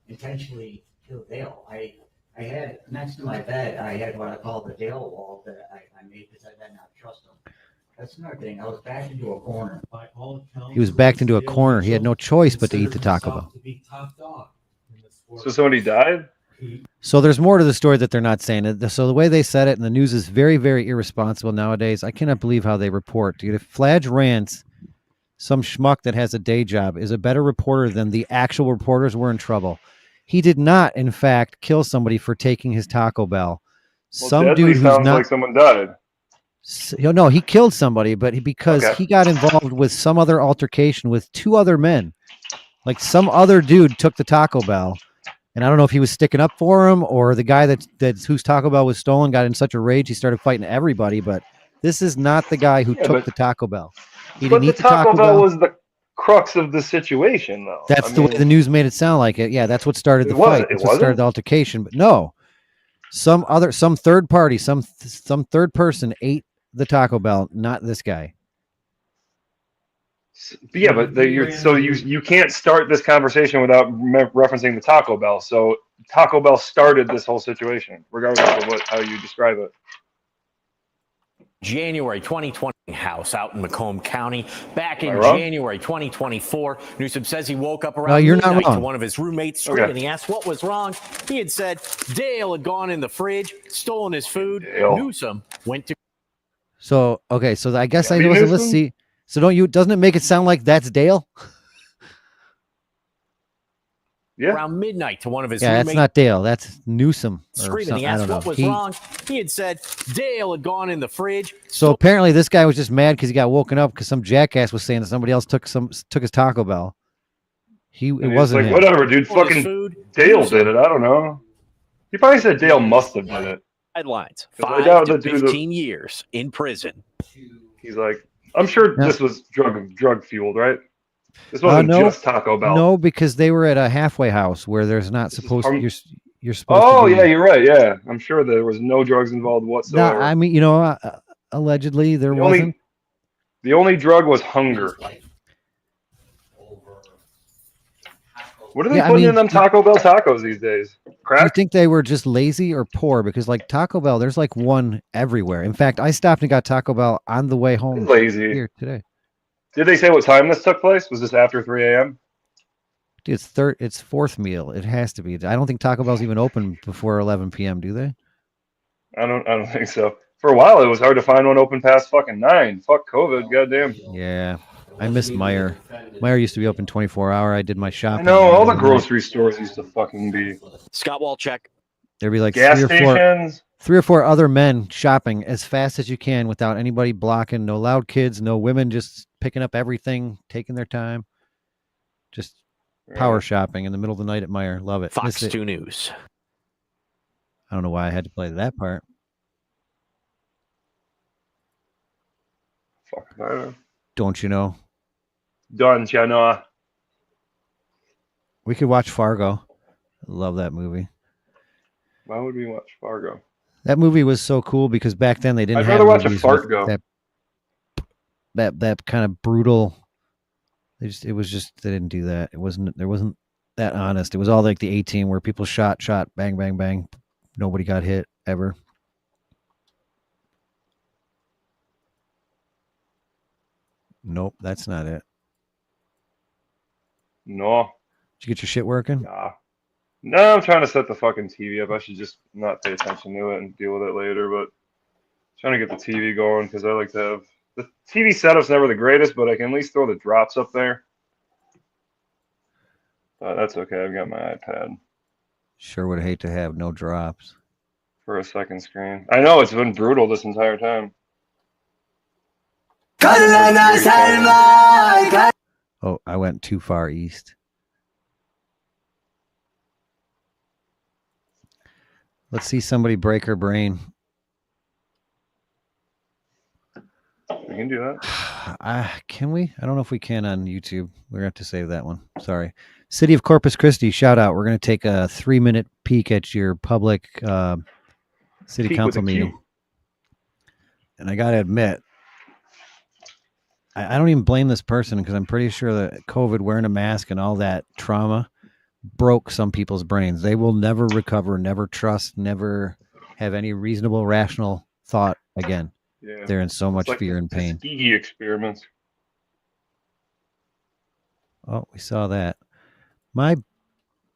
intentionally kill Dale. I had next to my bed, I had what I call the Dale wall that I made because I did not trust him. That's another thing. I was backed into a corner. He was backed into a corner. He had no choice but to eat the Taco Bell. So somebody died? So there's more to the story that they're not saying. So the way they said it, and the news is very, very irresponsible nowadays. I cannot believe how they report. Dude, if Fladge Rants, some schmuck that has a day job, is a better reporter than the actual reporters, we're in trouble. He did not, in fact, kill somebody for taking his Taco Bell. Well, Some deadly dude who's sounds not. like someone died. No, he killed somebody, but because Okay. he got involved with some other altercation with two other men. Like some other dude took the Taco Bell, and I don't know if he was sticking up for him or the guy that's whose Taco Bell was stolen got in such a rage he started fighting everybody. But this is not the guy who took the Taco Bell. He But didn't the eat the Taco Bell. was the crux of the situation, though. That's the way the news made it sound like it. Yeah, that's what started the fight. That's what started the altercation. But no, some third party, some third person ate the Taco Bell, not this guy. Yeah, but you can't start this conversation without referencing the Taco Bell. So Taco Bell started this whole situation, regardless of how you describe it. January 2020 house out in Macomb County. Back in wrong? January 2024, Newsom says he woke up around No, you're not midnight to wrong. one of his roommates screaming. He asked what was wrong. He had said Dale had gone in the fridge, stolen his food. Dale. Newsom went to. So okay, so I guess I Gabby wasn't Newsom? listening. So doesn't it make it sound like that's Dale? Yeah. Around midnight to one of his Yeah, roommates. that's not Dale. That's Newsom. Or Screaming. He something. I asked don't what know. was wrong. He had said Dale had gone in the fridge. So apparently this guy was just mad because he got woken up because some jackass was saying that somebody else took his Taco Bell. It And he's wasn't like, him. whatever, dude. Stole his Fucking food. Dale Newsom. did it. I don't know. He probably said Dale must have done it. Headlines: I 5 doubt to the dude 15 years in prison. He's like, I'm sure Yeah. this was drug fueled, right? This wasn't No, just Taco Bell. No, because they were at a halfway house where there's not supposed to. You're supposed Oh to be. yeah, you're right. Yeah, I'm sure there was no drugs involved No, whatsoever. I mean, allegedly there The wasn't. the only drug was hunger. What are they putting in them Taco Bell tacos these days? Do you Crack? think they were just lazy or poor? Because like Taco Bell, there's like one everywhere. In fact, I stopped and got Taco Bell on the way home Lazy. here today. Did they say what time this took place? Was this after 3 a.m.? Dude, it's fourth meal. It has to be. I don't think Taco Bell's even open before 11 p.m. Do they? I don't think so. For a while, it was hard to find one open past fucking 9. Fuck COVID, goddamn. Yeah, I missed Meyer. Meyer used to be open 24-hour. I did my I shopping. know all the grocery stores used to fucking be. Scott Walchek. There'd be like Gas three or four other men shopping as fast as you can without anybody blocking. No loud kids, no women just picking up everything, taking their time. Just power shopping in the middle of the night at Meyer. Love it. Fox Missed it. 2 News. I don't know why I had to play that part. Fuck, I don't know. Don't you know? Don't you know? We could watch Fargo. Love that movie. Why would we watch Fargo? That movie was so cool because back then they didn't I'd have rather watch a movies fart with go. that kind of brutal. They didn't do that. There wasn't that honest. It was all like the 18 where people shot, bang, bang, bang. Nobody got hit ever. Nope, that's not it. No. Did you get your shit working? Nah. No, I'm trying to set the fucking TV up. I should just not pay attention to it and deal with it later, but trying to get the TV going because I like to have the TV setup's never the greatest, but I can at least throw the drops up there. That's okay. I've got my iPad Sure would hate to have no drops. for a second screen. I know it's been brutal this entire time. Oh, I went too far east. Let's see somebody break her brain. We can do that. Can we? I don't know if we can on YouTube. We're going to have to save that one. Sorry. City of Corpus Christi, shout out. We're going to take a 3-minute peek at your public city Peek council with a Q. meeting. And I got to admit, I don't even blame this person because I'm pretty sure that COVID, wearing a mask and all that trauma broke some people's brains. They will never recover, never trust, never have any reasonable, rational thought again. Yeah. They're in so It's much like fear and the pain. Tuskegee experiments. Oh, we saw that. My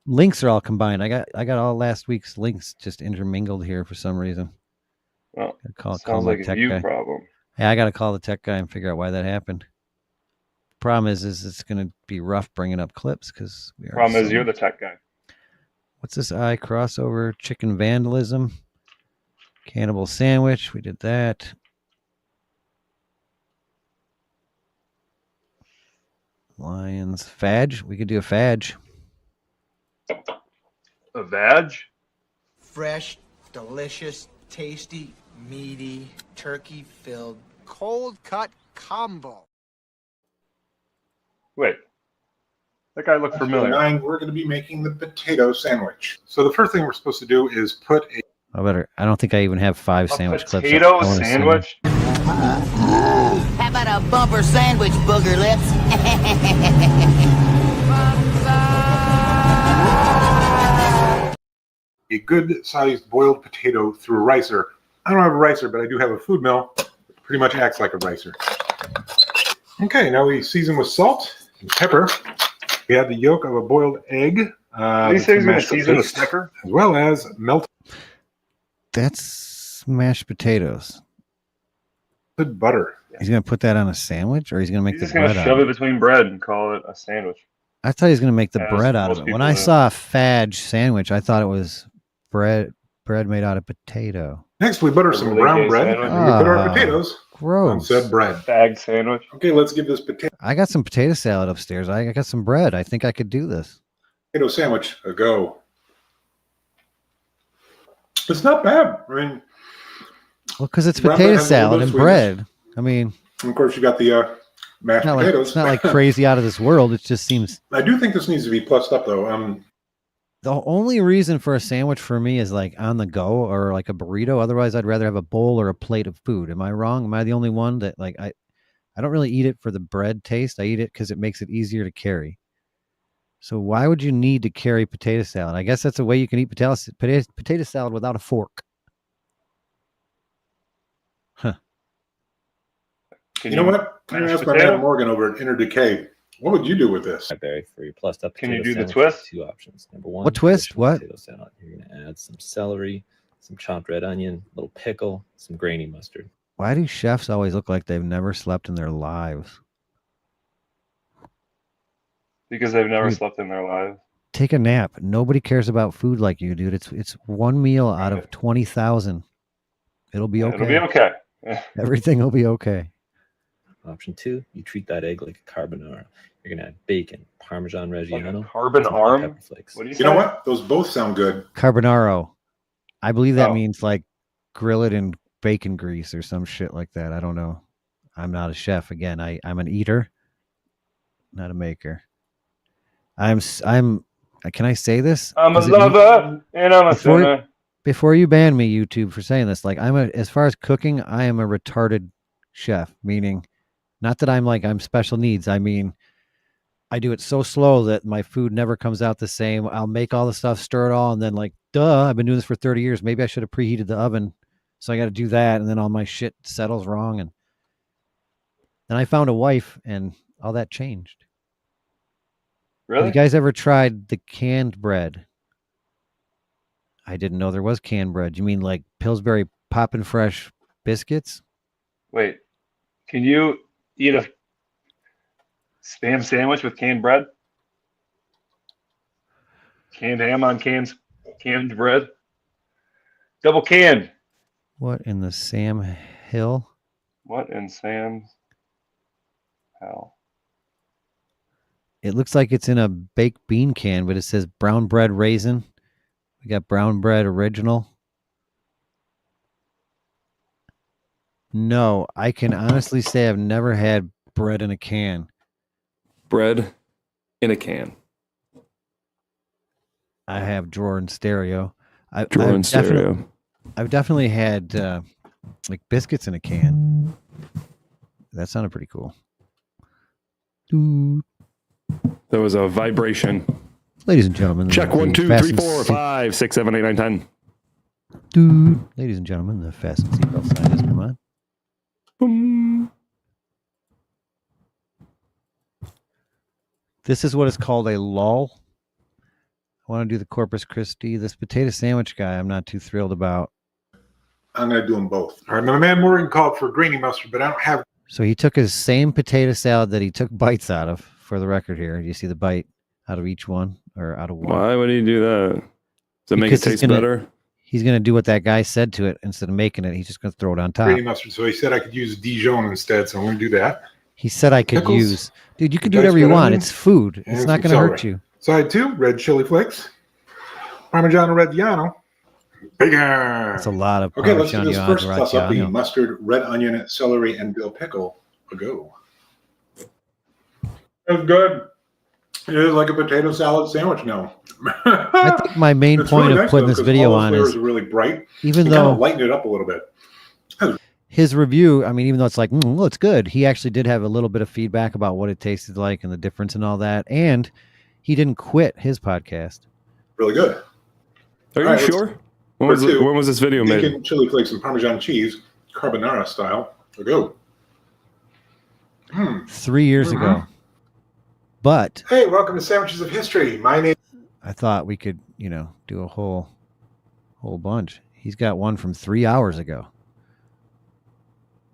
links are all combined. I got all last week's links just intermingled here for some reason. Well, call sounds my like a tech view guy. problem. Yeah, I got to call the tech guy and figure out why that happened. Problem is it's going to be rough bringing up clips because we are. Problem is you're the tech guy. What's this? Crossover, chicken vandalism, cannibal sandwich. We did that. Lions, Fadge. We could do a Fadge. A vag? Fresh, delicious, tasty, meaty, turkey-filled, cold-cut combo. Wait. That guy looked familiar. 9, we're going to be making the potato sandwich. So the first thing we're supposed to do is put a... I don't think I even have 5 sandwich clips. Potato sandwich? How about a bumper sandwich, booger lips? a good-sized boiled potato through a ricer. I don't have a ricer, but I do have a food mill. It pretty much acts like a ricer. Okay, now we season with salt and pepper. We add the yolk of a boiled egg. Did he say he's going to season the sticker? As well as melt. That's mashed potatoes. Good butter. He's going to put that on a sandwich, or he's going to make He's the just going bread to shove out it of it? between bread and call it a sandwich. I thought he was going to make the As bread out of most it. When people I do. saw a Fadge sandwich, I thought it was bread made out of potato. Next, we butter some brown bread. And we put our potatoes on said bread. Bag sandwich. Okay, let's give this potato I got some potato salad upstairs. I got some bread. I think I could do this. sandwich a go. It's not bad. I mean, Well, because it's brown potato bread has a little salad bit and of bread. I mean, and of course, you got the mashed potatoes. It's not like crazy out of this world. It just seems. I do think this needs to be plussed up, though. The only reason for a sandwich for me is like on the go or like a burrito. Otherwise, I'd rather have a bowl or a plate of food. Am I wrong? Am I the only one that like I don't really eat it for the bread taste. I eat it because it makes it easier to carry. So why would you need to carry potato salad? I guess that's a way you can eat potato salad without a fork. Huh. You know what? I'm going to ask my man Morgan over at Inner Decay. What would you do with this? Barry, for your plussed up Can you potato do the sandwich, twist? 2 options. Number 1, What twist? traditional What? Potato salad. You're going to add some celery, some chopped red onion, a little pickle, some grainy mustard. Why do chefs always look like they've never slept in their lives? Because they've never slept in their lives. Take a nap. Nobody cares about food like you, dude. It's one meal out of 20,000. It'll be okay. It'll be okay. Everything will be okay. Option 2, you treat that egg like a carbonara. You're going to add bacon, Parmesan Reggiano, Carbonara? pepper flakes. What do you You say? know what? Those both sound good. Carbonaro. I believe that Oh. means like grill it in bacon grease or some shit like that. I don't know. I'm not a chef. Again, I'm an eater, not a maker. Can I say this? I'm a Is it lover and I'm a before, sinner. before you ban me, YouTube, for saying this, like as far as cooking, I am a retarded chef, meaning not that I'm special needs. I mean, I do it so slow that my food never comes out the same. I'll make all the stuff, stir it all, and then like, duh, I've been doing this for 30 years. Maybe I should have preheated the oven. So I got to do that. And then all my shit settles wrong. And then I found a wife and all that changed. Really? Have you guys ever tried the canned bread? I didn't know there was canned bread. You mean like Pillsbury Poppin' Fresh biscuits? Wait, can you eat a spam sandwich with canned bread? Canned ham on canned bread? Double canned. What in the Sam Hill? What in Sam's hell? It looks like it's in a baked bean can, but it says brown bread raisin. We got brown bread original. No, I can honestly say I've never had bread in a can. Bread in a can. I have drawer and stereo. I've definitely had like biscuits in a can. That sounded pretty cool. There was a vibration. Ladies and gentlemen, check 1, 2, 3, 4, 5, 6, 7, 8, 9, 10. Ladies and gentlemen, the fasten seatbelt sign has come on. Boom. This is what is called a lull. I want to do the Corpus Christi. This potato sandwich guy, I'm not too thrilled about. I'm going to do them both. All right, my man Morgan called for grainy mustard, but I don't have. So he took his same potato salad that he took bites out of, for the record here. Do you see the bite out of each one or out of one? Why would he do that? Does it make it taste better? He's going to do what that guy said to it. Instead of making it, he's just going to throw it on top. Grainy mustard. So he said I could use Dijon instead, so I'm going to do that. He said I could use. Dude, you can do whatever you want. It's food. It's not going to hurt you. Side 2, red chili flakes. Parmigiano Reggiano. Bigger. That's a lot of Okay, let's do this Parmigiano first. Plus up the Reggiano. mustard, red onion, celery, and dill pickle. A go. It's good. It is like a potato salad sandwich now. I think my main It's point really of nice, putting though, this 'cause video all those on flavors is are really bright. even It though kind of lighten it up a little bit. his review, I mean, even though it's like, well, it's good, he actually did have a little bit of feedback about what it tasted like and the difference and all that. And he didn't quit his podcast. Really good. Are you sure? When was this video made? Bacon, chili flakes, and Parmesan cheese, carbonara style. A go. 3 years ago. But Hey, welcome to Sandwiches of History. My name. I thought we could, do a whole bunch. He's got one from 3 hours ago.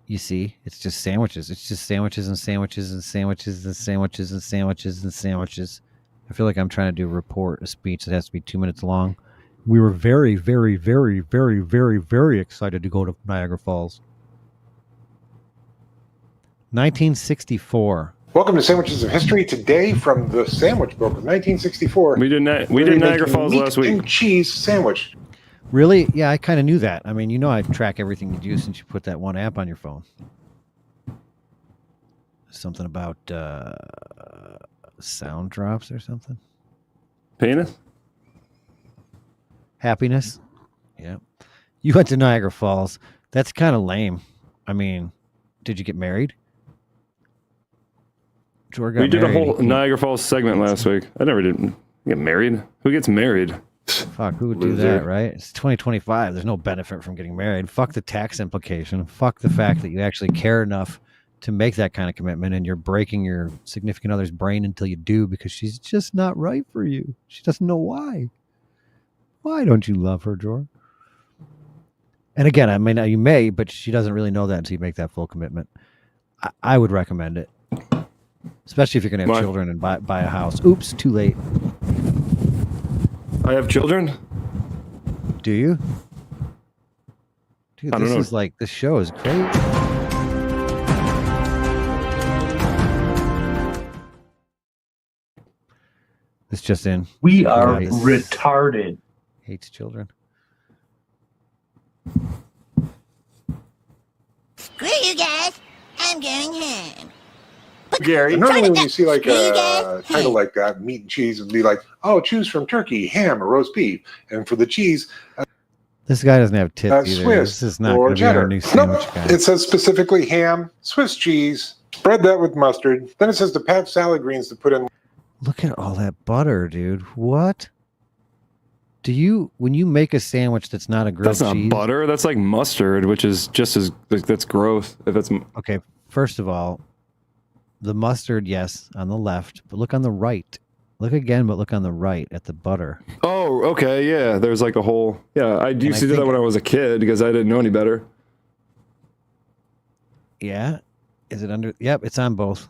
You see, it's just sandwiches. It's just sandwiches and sandwiches and sandwiches and sandwiches and sandwiches and sandwiches. I feel like I'm trying to do a speech that has to be 2 minutes long. We were very, very, very, very, very, very excited to go to Niagara Falls. 1964. Welcome to Sandwiches of History. Today, from the Sandwich Book of 1964. We did Niagara Falls last week. And cheese sandwich. Really? Yeah, I kind of knew that. I mean, I track everything you do since you put that one app on your phone. Something about sound drops or something. Penis? Happiness? Yeah. You went to Niagara Falls. That's kind of lame. I mean, did you get married? We did a whole Niagara Falls segment last week. I never did get married. Who gets married? Fuck, who would do that, right? It's 2025. There's no benefit from getting married. Fuck the tax implication. Fuck the fact that you actually care enough to make that kind of commitment and you're breaking your significant other's brain until you do because she's just not right for you. She doesn't know why. Why don't you love her, Jor? And again, I mean, you may, but she doesn't really know that until you make that full commitment. I would recommend it. Especially if you're going to have children and buy a house. Oops, too late. I have children? Do you? Dude, I don't know. This show is great. This just in. We are retarded. Hates children. Screw you guys. I'm going home. Gary, normally when you see like a title like that, meat and cheese, would be like, oh, choose from turkey, ham, or roast beef. And for the cheese, This guy doesn't have tits either. Swiss This is not or going to be our cheddar. new sandwich guy. It says specifically ham, Swiss cheese, spread that with mustard. Then it says to pack salad greens to put in. Look at all that butter, dude. What? When you make a sandwich that's not a grilled That's not cheese? butter. That's like mustard, which is just as that's gross. If it's okay, first of all, the mustard, yes, on the left, but look on the right. Look again, but look on the right at the butter. Oh, okay, yeah. There's like a whole. Yeah, I used to do that when I was a kid because I didn't know any better. Yeah, is it under? Yep, it's on both.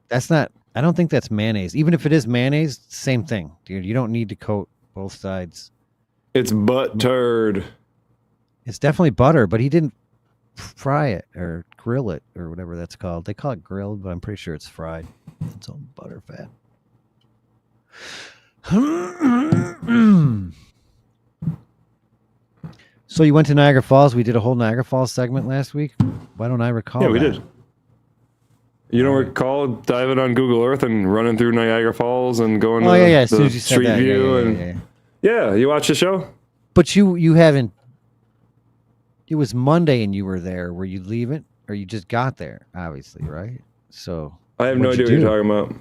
That's not. I don't think that's mayonnaise. Even if it is mayonnaise, same thing, dude. You don't need to coat both sides. It's buttered. It's definitely butter, but he didn't fry it or grill it or whatever that's called. They call it grilled, but I'm pretty sure it's fried. It's all butter fat. So you went to Niagara Falls. We did a whole Niagara Falls segment last week. Why don't I recall? Yeah, we did. You don't recall diving on Google Earth and running through Niagara Falls and going to As soon the as you said Street that. View yeah, you watched the show? But you haven't. It was Monday and you were there. Were you leaving, or you just got there? Obviously, right? So I have no idea what you're talking about.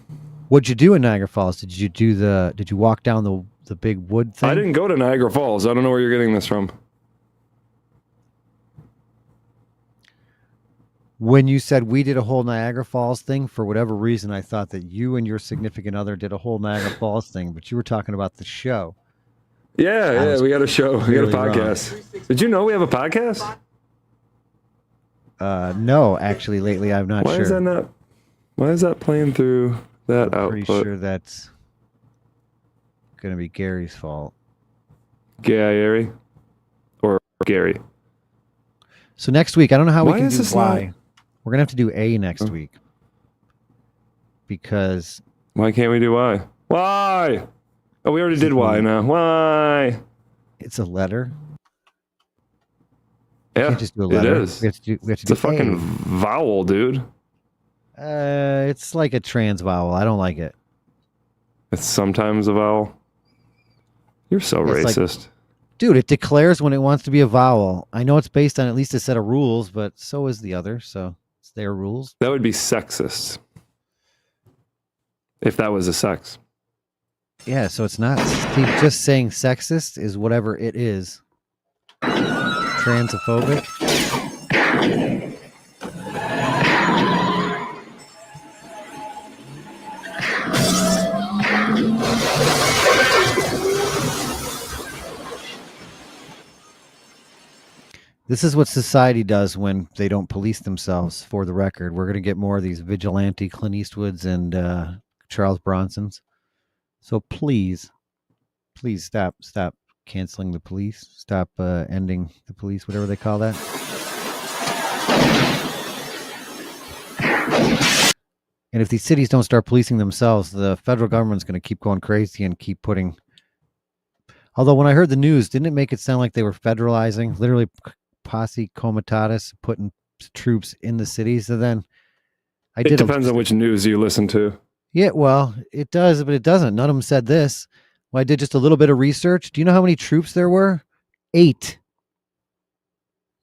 What'd you do in Niagara Falls? Did you walk down the big wood thing? I didn't go to Niagara Falls. I don't know where you're getting this from. When you said we did a whole Niagara Falls thing, for whatever reason, I thought that you and your significant other did a whole Niagara Falls thing, but you were talking about the show. Yeah, we got a show. We got a podcast. Wrong. Did you know we have a podcast? No, actually, lately I'm not sure. Why is that playing through that output? Pretty sure that's going to be Gary's fault. gAIry? Or Gary? So next week, I don't know how we can do Y. Not... We're going to have to do A next week. Because... Why can't we do Y? Why? Oh, we already did Y now. Why? It's a letter. Yeah, can't just do a letter. It is. We have to do it's a fucking vowel, dude. It's like a trans vowel. I don't like it. It's sometimes a vowel. You're so racist. Like, dude, it declares when it wants to be a vowel. I know it's based on at least a set of rules, but so is the other. So it's their rules. That would be sexist. If that was a sex. Yeah, so it's not. See, just saying sexist is whatever it is. Transphobic. This is what society does when they don't police themselves, for the record. We're going to get more of these vigilante Clint Eastwoods and Charles Bronsons. So please stop canceling the police. Stop ending the police, whatever they call that. And if these cities don't start policing themselves, the federal government's going to keep going crazy and keep putting... Although when I heard the news, didn't it make it sound like they were federalizing? Literally posse comitatus, putting troops in the cities. And then it depends on which news you listen to. Yeah, well, it does, but it doesn't. None of them said this. Well, I did just a little bit of research. Do you know how many troops there were? 8.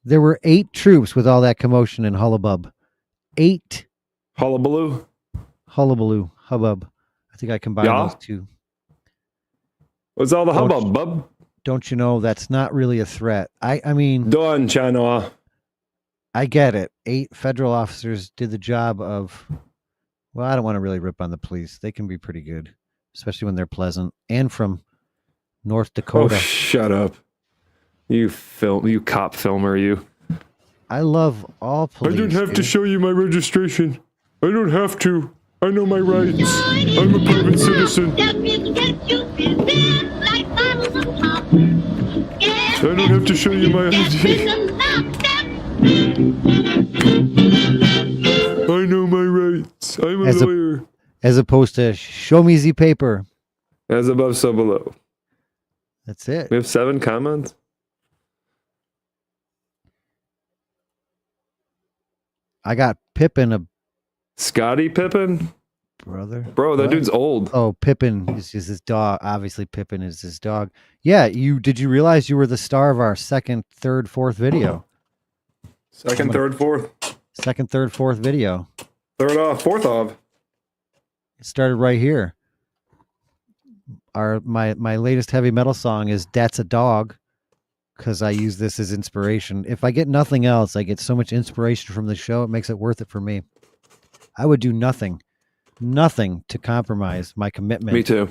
There were 8 troops with all that commotion and hullabub. 8. Hullabaloo? Hullabaloo. Hubbub. I think I combined those two. What's all the hubbub, bub? Don't you know that's not really a threat? I mean... Done, China. I get it. 8 federal officers did the job of... Well, I don't want to really rip on the police. They can be pretty good, especially when they're pleasant. And from North Dakota. Oh, shut up. You cop filmer, you. I love all police. I don't have to show you my registration. I don't have to. I know my rights. I'm a private citizen. I don't have to show you my ID. I know my rights. I'm a lawyer. As opposed to show me the paper. As above, so below. That's it. We have 7 comments. I got Pippin Scotty Pippin? Brother. Bro, that dude's old. Oh, Pippin is his dog. Obviously, Pippin is his dog. Yeah, did you realize you were the star of our 2nd, 3rd, 4th video? 2nd, 3rd, 4th. 2nd, 3rd, 4th video. 3rd off, 4th off. It started right here. My latest heavy metal song is "That's a Dog," because I use this as inspiration. If I get nothing else, I get so much inspiration from the show. It makes it worth it for me. I would do nothing to compromise my commitment. Me too.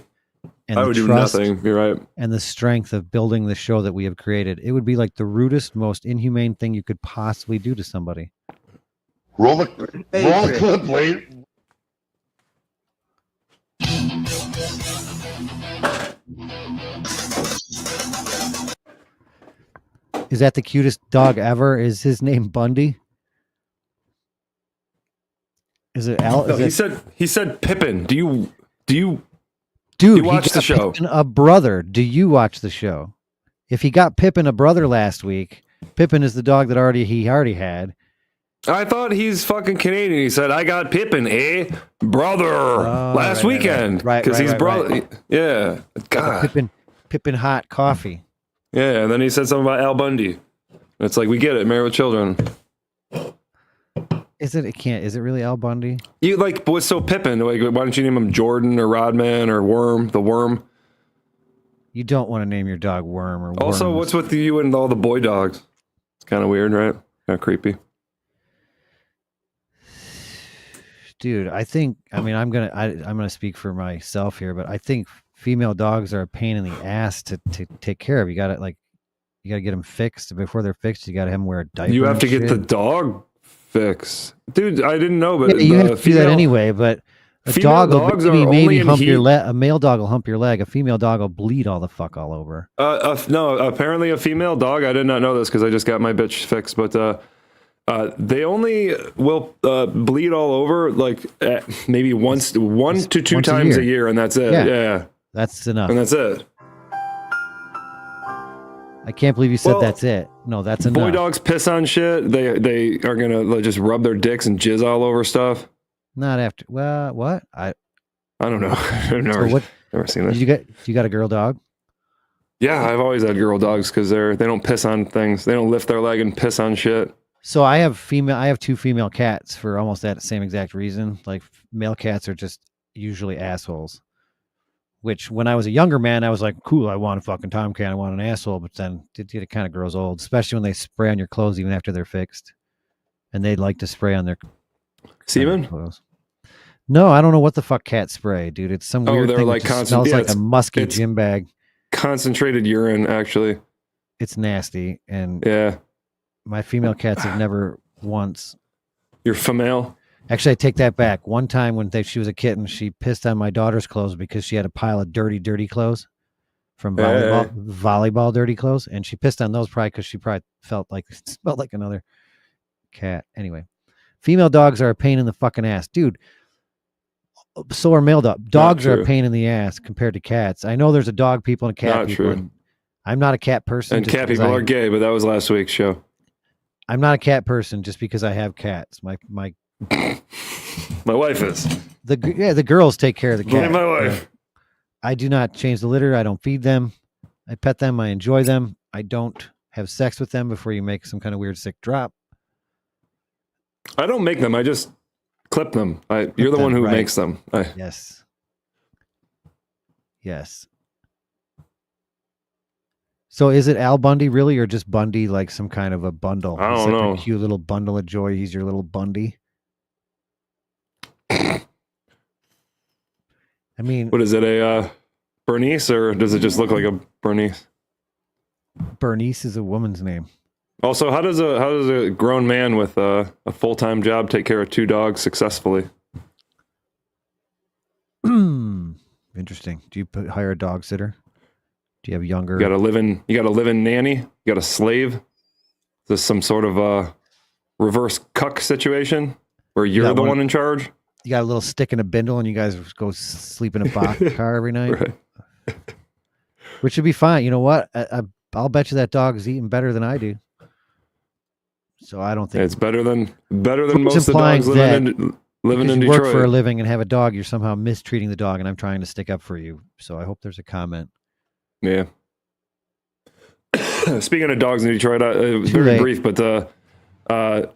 And I would do nothing. You're right. And the strength of building the show that we have created. It would be like the rudest, most inhumane thing you could possibly do to somebody. Roll the clip, wait. Is that the cutest dog ever? Is his name Bundy? Is it Al? No, he said Pippin. Do you watch the show? Pippin a brother. Do you watch the show? If he got Pippin a brother last week, Pippin is the dog that he already had. I thought he's fucking Canadian. He said, I got Pippin, brother, last weekend. Right, Because he's brother. right. Yeah. God. Pippin hot coffee. Yeah, and then he said something about Al Bundy. It's like, we get it, Married with Children. Is it really Al Bundy? You like, what's so Pippin? Like, why don't you name him Jordan or Rodman or Worm, the Worm? You don't want to name your dog Worm or Also, Worms. what's with you and all the boy dogs? It's kind of weird, right? Kind of creepy. Dude, I'm gonna speak for myself here, but I think female dogs are a pain in the ass to take care of. You gotta get them fixed. Before they're fixed, you gotta have them wear a diaper. You have and to get shit. the dog fixed, dude. I didn't know, but Yeah, you have to do that anyway. But a dog will maybe hump your leg. A male dog will hump your leg. A female dog will bleed all the fuck all over. No, apparently a female dog. I did not know this because I just got my bitch fixed, but they only will bleed all over like maybe one to two times a year, and that's it. Yeah. That's enough. And that's it. I can't believe you said that's it. No, that's enough. Boy dogs piss on shit. They are gonna just rub their dicks and jizz all over stuff. Not after. Well, what? I don't know. I've never seen that. You got a girl dog? Yeah, I've always had girl dogs because they don't piss on things. They don't lift their leg and piss on shit. So I have two female cats for almost that same exact reason. Like male cats are just usually assholes. Which when I was a younger man, I was like, cool, I want a fucking tomcat, I want an asshole. But then it kind of grows old, especially when they spray on your clothes even after they're fixed. And they'd like to spray on their semen clothes. No, I don't know what the fuck cats spray, dude. It's some weird thing that just smells like a musky gym bag. Concentrated urine, actually. It's nasty. And yeah, my female cats have never once. Your female? Actually, I take that back. One time when she was a kitten, she pissed on my daughter's clothes because she had a pile of dirty clothes from volleyball dirty clothes. And she pissed on those probably because she probably felt like it smelled like another cat. Anyway, female dogs are a pain in the fucking ass. Dude, so are male dogs. Dogs are a pain in the ass compared to cats. I know there's a dog people and a cat Not people. true. And I'm not a cat person. And cat people are gay, but that was last week's show. I'm not a cat person just because I have cats. My wife is. The girls take care of the cat. My wife. I do not change the litter. I don't feed them. I pet them. I enjoy them. I don't have sex with them before you make some kind of weird sick drop. I don't make them. I just clip them. You're the one who makes them. Yes. Yes. So is it Al Bundy really, or just Bundy like some kind of a bundle? I don't know. A cute little bundle of joy. He's your little Bundy. I mean, what is it? A Bernice, or does it just look like a Bernice? Bernice is a woman's name. Also, how does a grown man with a full-time job take care of two dogs successfully? Interesting. Do you hire a dog sitter? Do you have younger? You got a live-in nanny. You got a slave. Is this some sort of reverse cuck situation where you're the one in charge? You got a little stick in a bindle, and you guys go sleep in a box car every night, right. Which would be fine. You know what? I'll bet you that dog's eating better than I do. So I don't think it's better than most of the dogs living in Detroit. Work for a living and have a dog, you're somehow mistreating the dog, and I'm trying to stick up for you. So I hope there's a comment. Yeah. Speaking of dogs in Detroit, it was very brief, but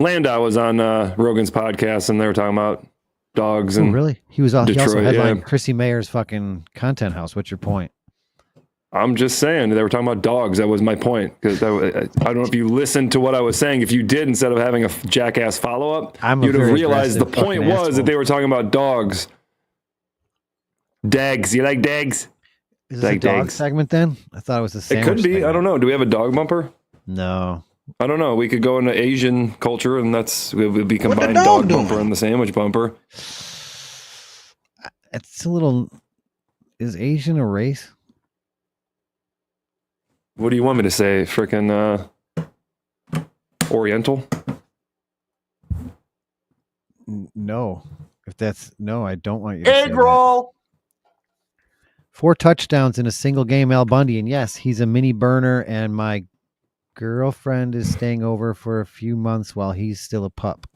Landau was on Rogan's podcast, and they were talking about dogs. And really? He was Detroit, he also headlined yeah. Chrissy Mayer's fucking content house. What's your point? I'm just saying they were talking about dogs. That was my point. Because I don't know if you listened to what I was saying. If you did, instead of having a jackass follow up, you'd have realized the point was that they were talking about dogs. Dags. You like dags? Is this a dog segment then? I thought it was the same. It could be. Segment. I don't know. Do we have a dog bumper? No. I don't know. We could go into Asian culture, and it would be combined dog bumper and the sandwich bumper. It's a little. Is Asian a race? What do you want me to say? Frickin' Oriental? No. If that's no, I don't want you to egg roll. 4 touchdowns in a single game, Al Bundy, and yes, he's a mini burner, and my girlfriend is staying over for a few months while he's still a pup.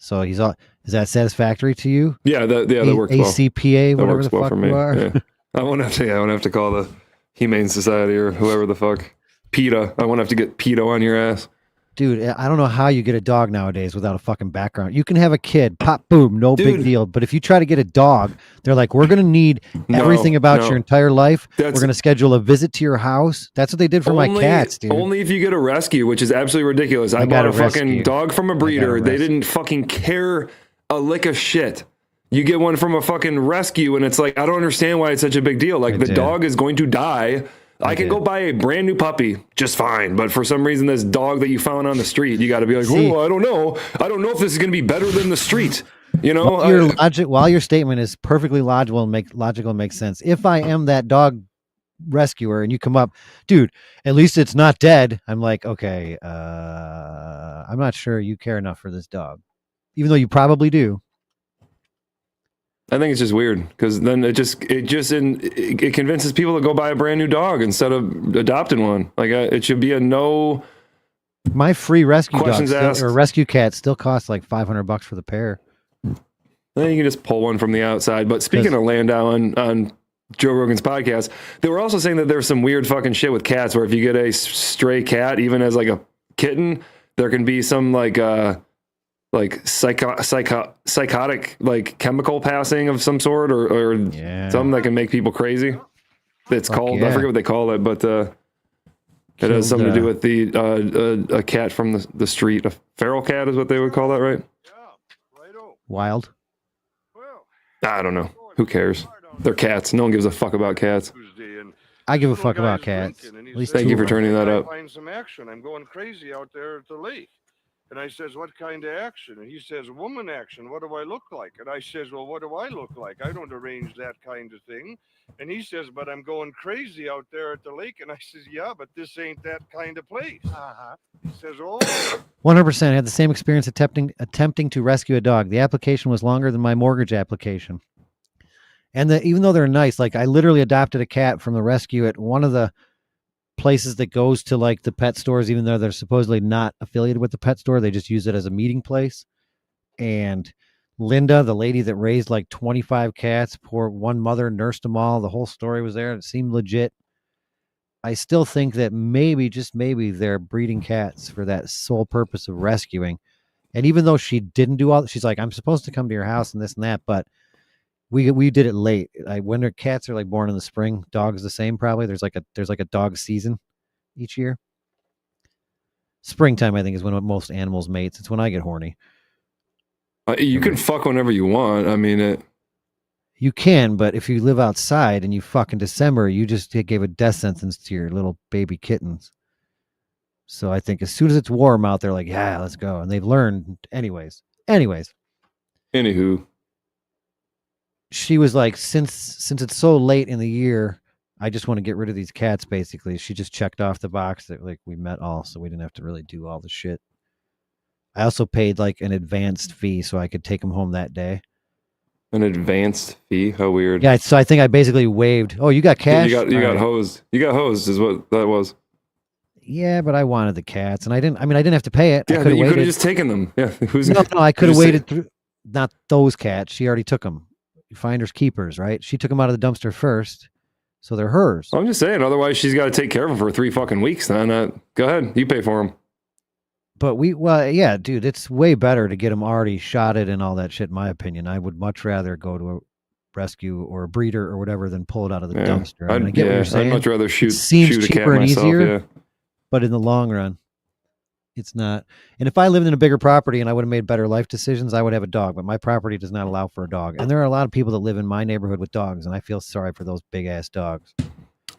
So he's all. Is that satisfactory to you? Yeah, that works well. ACPA, That whatever works the well fuck for me. you are. Yeah. I won't have to call the Humane Society or whoever the fuck. PETA. I won't have to get PETA on your ass. Dude, I don't know how you get a dog nowadays without a fucking background. You can have a kid, pop, boom, no big deal. But if you try to get a dog, they're like, we're going to need everything about your entire life. We're going to schedule a visit to your house. That's what they did for my cats, dude. Only if you get a rescue, which is absolutely ridiculous. I bought a fucking dog from a breeder. They didn't fucking care a lick of shit. You get one from a fucking rescue, and it's like, I don't understand why it's such a big deal. Like, the dog is going to die. I can go buy a brand new puppy just fine, but for some reason, this dog that you found on the street, you got to be like, oh, I don't know. I don't know if this is going to be better than the street. You know, while your statement is perfectly logical and makes sense. If I am that dog rescuer and you come up, dude, at least it's not dead. I'm like, okay, I'm not sure you care enough for this dog, even though you probably do. I think it's just weird because then it convinces people to go buy a brand new dog instead of adopting one. Like it should be a no. My free rescue dog asked. or rescue cat still costs like $500 for the pair. Then you can just pull one from the outside. But speaking of Landau on Joe Rogan's podcast, they were also saying that there's some weird fucking shit with cats where if you get a stray cat, even as like a kitten, there can be some like psychotic like chemical passing of some sort or something that can make people crazy. It's called, I forget what they call it, but it has something to do with a cat from the street. A feral cat is what they would call that, right? Wild. I don't know. Who cares? They're cats. No one gives a fuck about cats. I give a fuck about cats. At least thank you for turning that up. Find some action. I'm going crazy out there at the lake. And I says, what kind of action? And he says, woman action. What do I look like? And I says, well, what do I look like? I don't arrange that kind of thing. And he says, but I'm going crazy out there at the lake. And I says, yeah, but this ain't that kind of place. He says, oh. 100%. I had the same experience attempting to rescue a dog. The application was longer than my mortgage application. And even though they're nice, like I literally adopted a cat from the rescue at one of the places that goes to like the pet stores, even though they're supposedly not affiliated with the pet store, they just use it as a meeting place. And Linda, the lady that raised like 25 cats, poor one mother nursed them all. The whole story was there. It seemed legit. I still think that maybe, just maybe, they're breeding cats for that sole purpose of rescuing. And even though she didn't do all, she's like, I'm supposed to come to your house and this and that, but we did it late. When their cats are like born in the spring, dogs the same probably. There's like a dog season each year. Springtime, I think, is when most animals mates. It's when I get horny. You can fuck whenever you want. I mean, you can, but if you live outside and you fuck in December, you just gave a death sentence to your little baby kittens. So I think as soon as it's warm out, they're like, yeah, let's go. And they've learned anyways. Anywho. She was like, since it's so late in the year, I just want to get rid of these cats, basically. She just checked off the box that like we met all, so we didn't have to really do all the shit. I also paid like an advanced fee so I could take them home that day. An advanced fee? How weird. Yeah, so I think I basically waived. Oh, you got cash? You got hosed. You got hosed is what that was. Yeah, but I wanted the cats, and I didn't have to pay it. Yeah, you could have just taken them. Yeah. No, I could have waited through. Not those cats. She already took them. Finders keepers, right? She took them out of the dumpster first, so they're hers. I'm just saying. Otherwise, she's got to take care of them for 3 fucking weeks. Then go ahead, you pay for them. But yeah, dude, it's way better to get them already shotted and all that shit. In my opinion, I would much rather go to a rescue or a breeder or whatever than pull it out of the dumpster. I mean, I get what you're saying. I'd much rather shoot seems a cat cheaper and myself, easier, yeah. But in the long run, it's not. And if I lived in a bigger property and I would have made better life decisions, I would have a dog. But my property does not allow for a dog. And there are a lot of people that live in my neighborhood with dogs, and I feel sorry for those big ass dogs.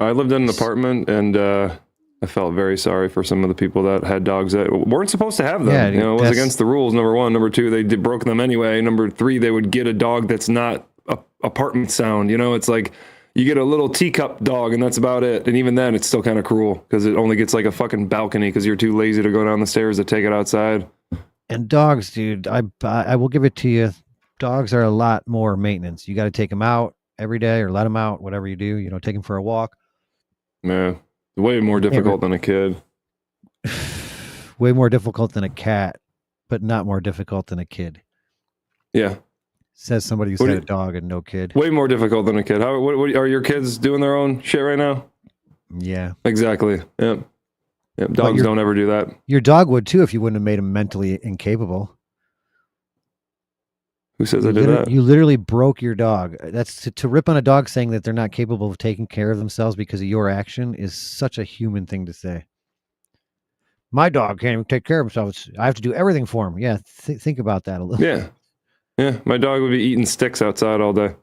I lived in an apartment, and I felt very sorry for some of the people that had dogs that weren't supposed to have them. Yeah, you know, it was against the rules. Number one. Number two, they broke them anyway. Number three, they would get a dog that's not apartment sound. You know, it's like you get a little teacup dog and that's about it. And even then, it's still kind of cruel because it only gets like a fucking balcony because you're too lazy to go down the stairs to take it outside. And dogs, dude, I will give it to you. Dogs are a lot more maintenance. You got to take them out every day or let them out, whatever you do. You know, take them for a walk. Yeah, way more difficult than a kid. Way more difficult than a cat, but not more difficult than a kid. Yeah. Says somebody who's had a dog and no kid. Way more difficult than a kid. What are your kids doing their own shit right now? Yeah. Exactly. Yep. Yep. Dogs don't ever do that. Your dog would too if you wouldn't have made him mentally incapable. Who says I did that? You literally broke your dog. That's to rip on a dog saying that they're not capable of taking care of themselves because of your action is such a human thing to say. My dog can't even take care of himself. I have to do everything for him. Yeah, think about that a little. Yeah. Yeah, my dog would be eating sticks outside all day.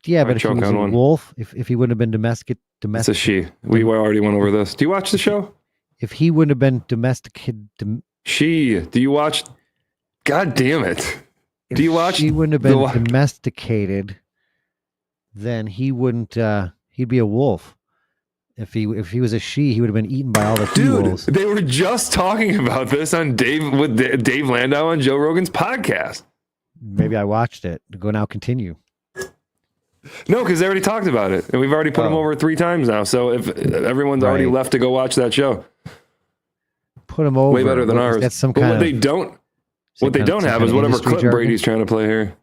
Yeah, but if he was a wolf, if he wouldn't have been domestic. It's a she. We already went over this. Do you watch the show? If he wouldn't have been domesticated. Do you watch? God damn it. Do you watch? He wouldn't have been domesticated, then he wouldn't. He'd be a wolf. If he was a she, he would have been eaten by all the wolves. They were just talking about this on Dave Landau on Joe Rogan's podcast. Maybe I watched it. Go now, continue. No, because they already talked about it, and we've already put them over 3 times now. So if everyone's already left to go watch that show, put them over. Way better than ours. That's some kind what they don't have is whatever clip jargon? Brady's trying to play here.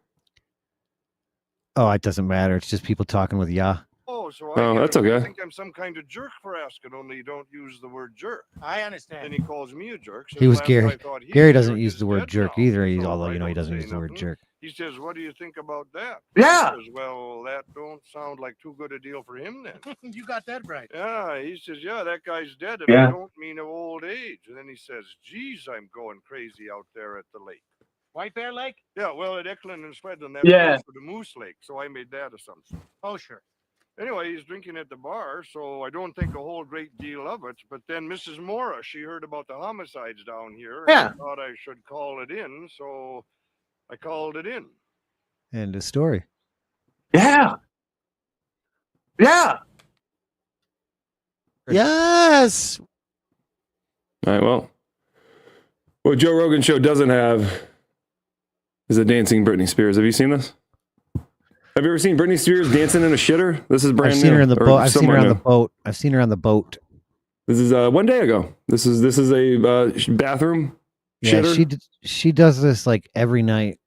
Oh, it doesn't matter. It's just people talking with ya. Oh, that's okay. I think I'm some kind of jerk for asking, only you don't use the word jerk. I understand. And he calls me a jerk. He was Gary. Gary doesn't use the word jerk either. Although he doesn't use the word jerk. He says, "What do you think about that?" Yeah. He says, "Well, that don't sound like too good a deal for him then." You got that right. Yeah, he says, "Yeah, that guy's dead, and Yeah. I don't mean of old age." And then he says, "Geez, I'm going crazy out there at the lake." White Bear Lake? Yeah, well, at Eklund and Swedland, that's Yeah. close to the Moose Lake, so I made that assumption. Oh, sure. Anyway, he's drinking at the bar, so I don't think a whole great deal of it. But then Mrs. Mora, she heard about the homicides down here. Yeah. And thought I should call it in, so I called it in. End of story. Yeah. Yeah. Yes. All right, well, what Joe Rogan show doesn't have is a dancing Britney Spears. Have you seen this? Have you ever seen Britney Spears dancing in a shitter? This is brand new. I've seen her in the boat. I've seen her on the new. boat. I've seen her on the boat. This is 1 day ago. This is a bathroom shitter. Yeah, she does this like every night.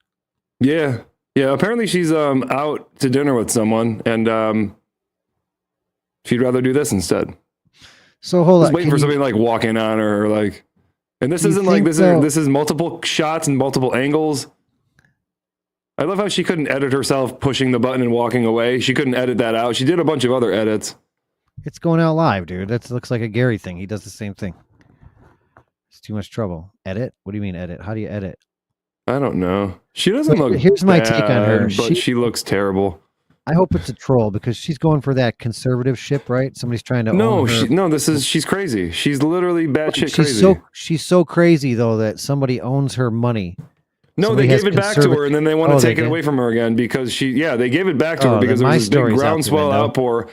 Yeah. Apparently she's out to dinner with someone, and she'd rather do this instead. So hold on. Just waiting for somebody like walking on her, like. And this isn't like this is multiple shots and multiple angles. I love how she couldn't edit herself pushing the button and walking away. She couldn't edit that out. She did a bunch of other edits. It's going out live, dude. That looks like a Gary thing. He does the same thing. It's too much trouble. Edit? What do you mean edit? How do you edit? I don't know. She doesn't look Here's my take on her. bad, but she looks terrible. I hope it's a troll because she's going for that conservative ship, right? Somebody's trying to own her. She's crazy. She's literally batshit crazy. She's so crazy though that somebody owns her money. No, Somebody they has gave it back to her, and then they want to take it away from her again because they gave it back to her because there was this big groundswell outpour.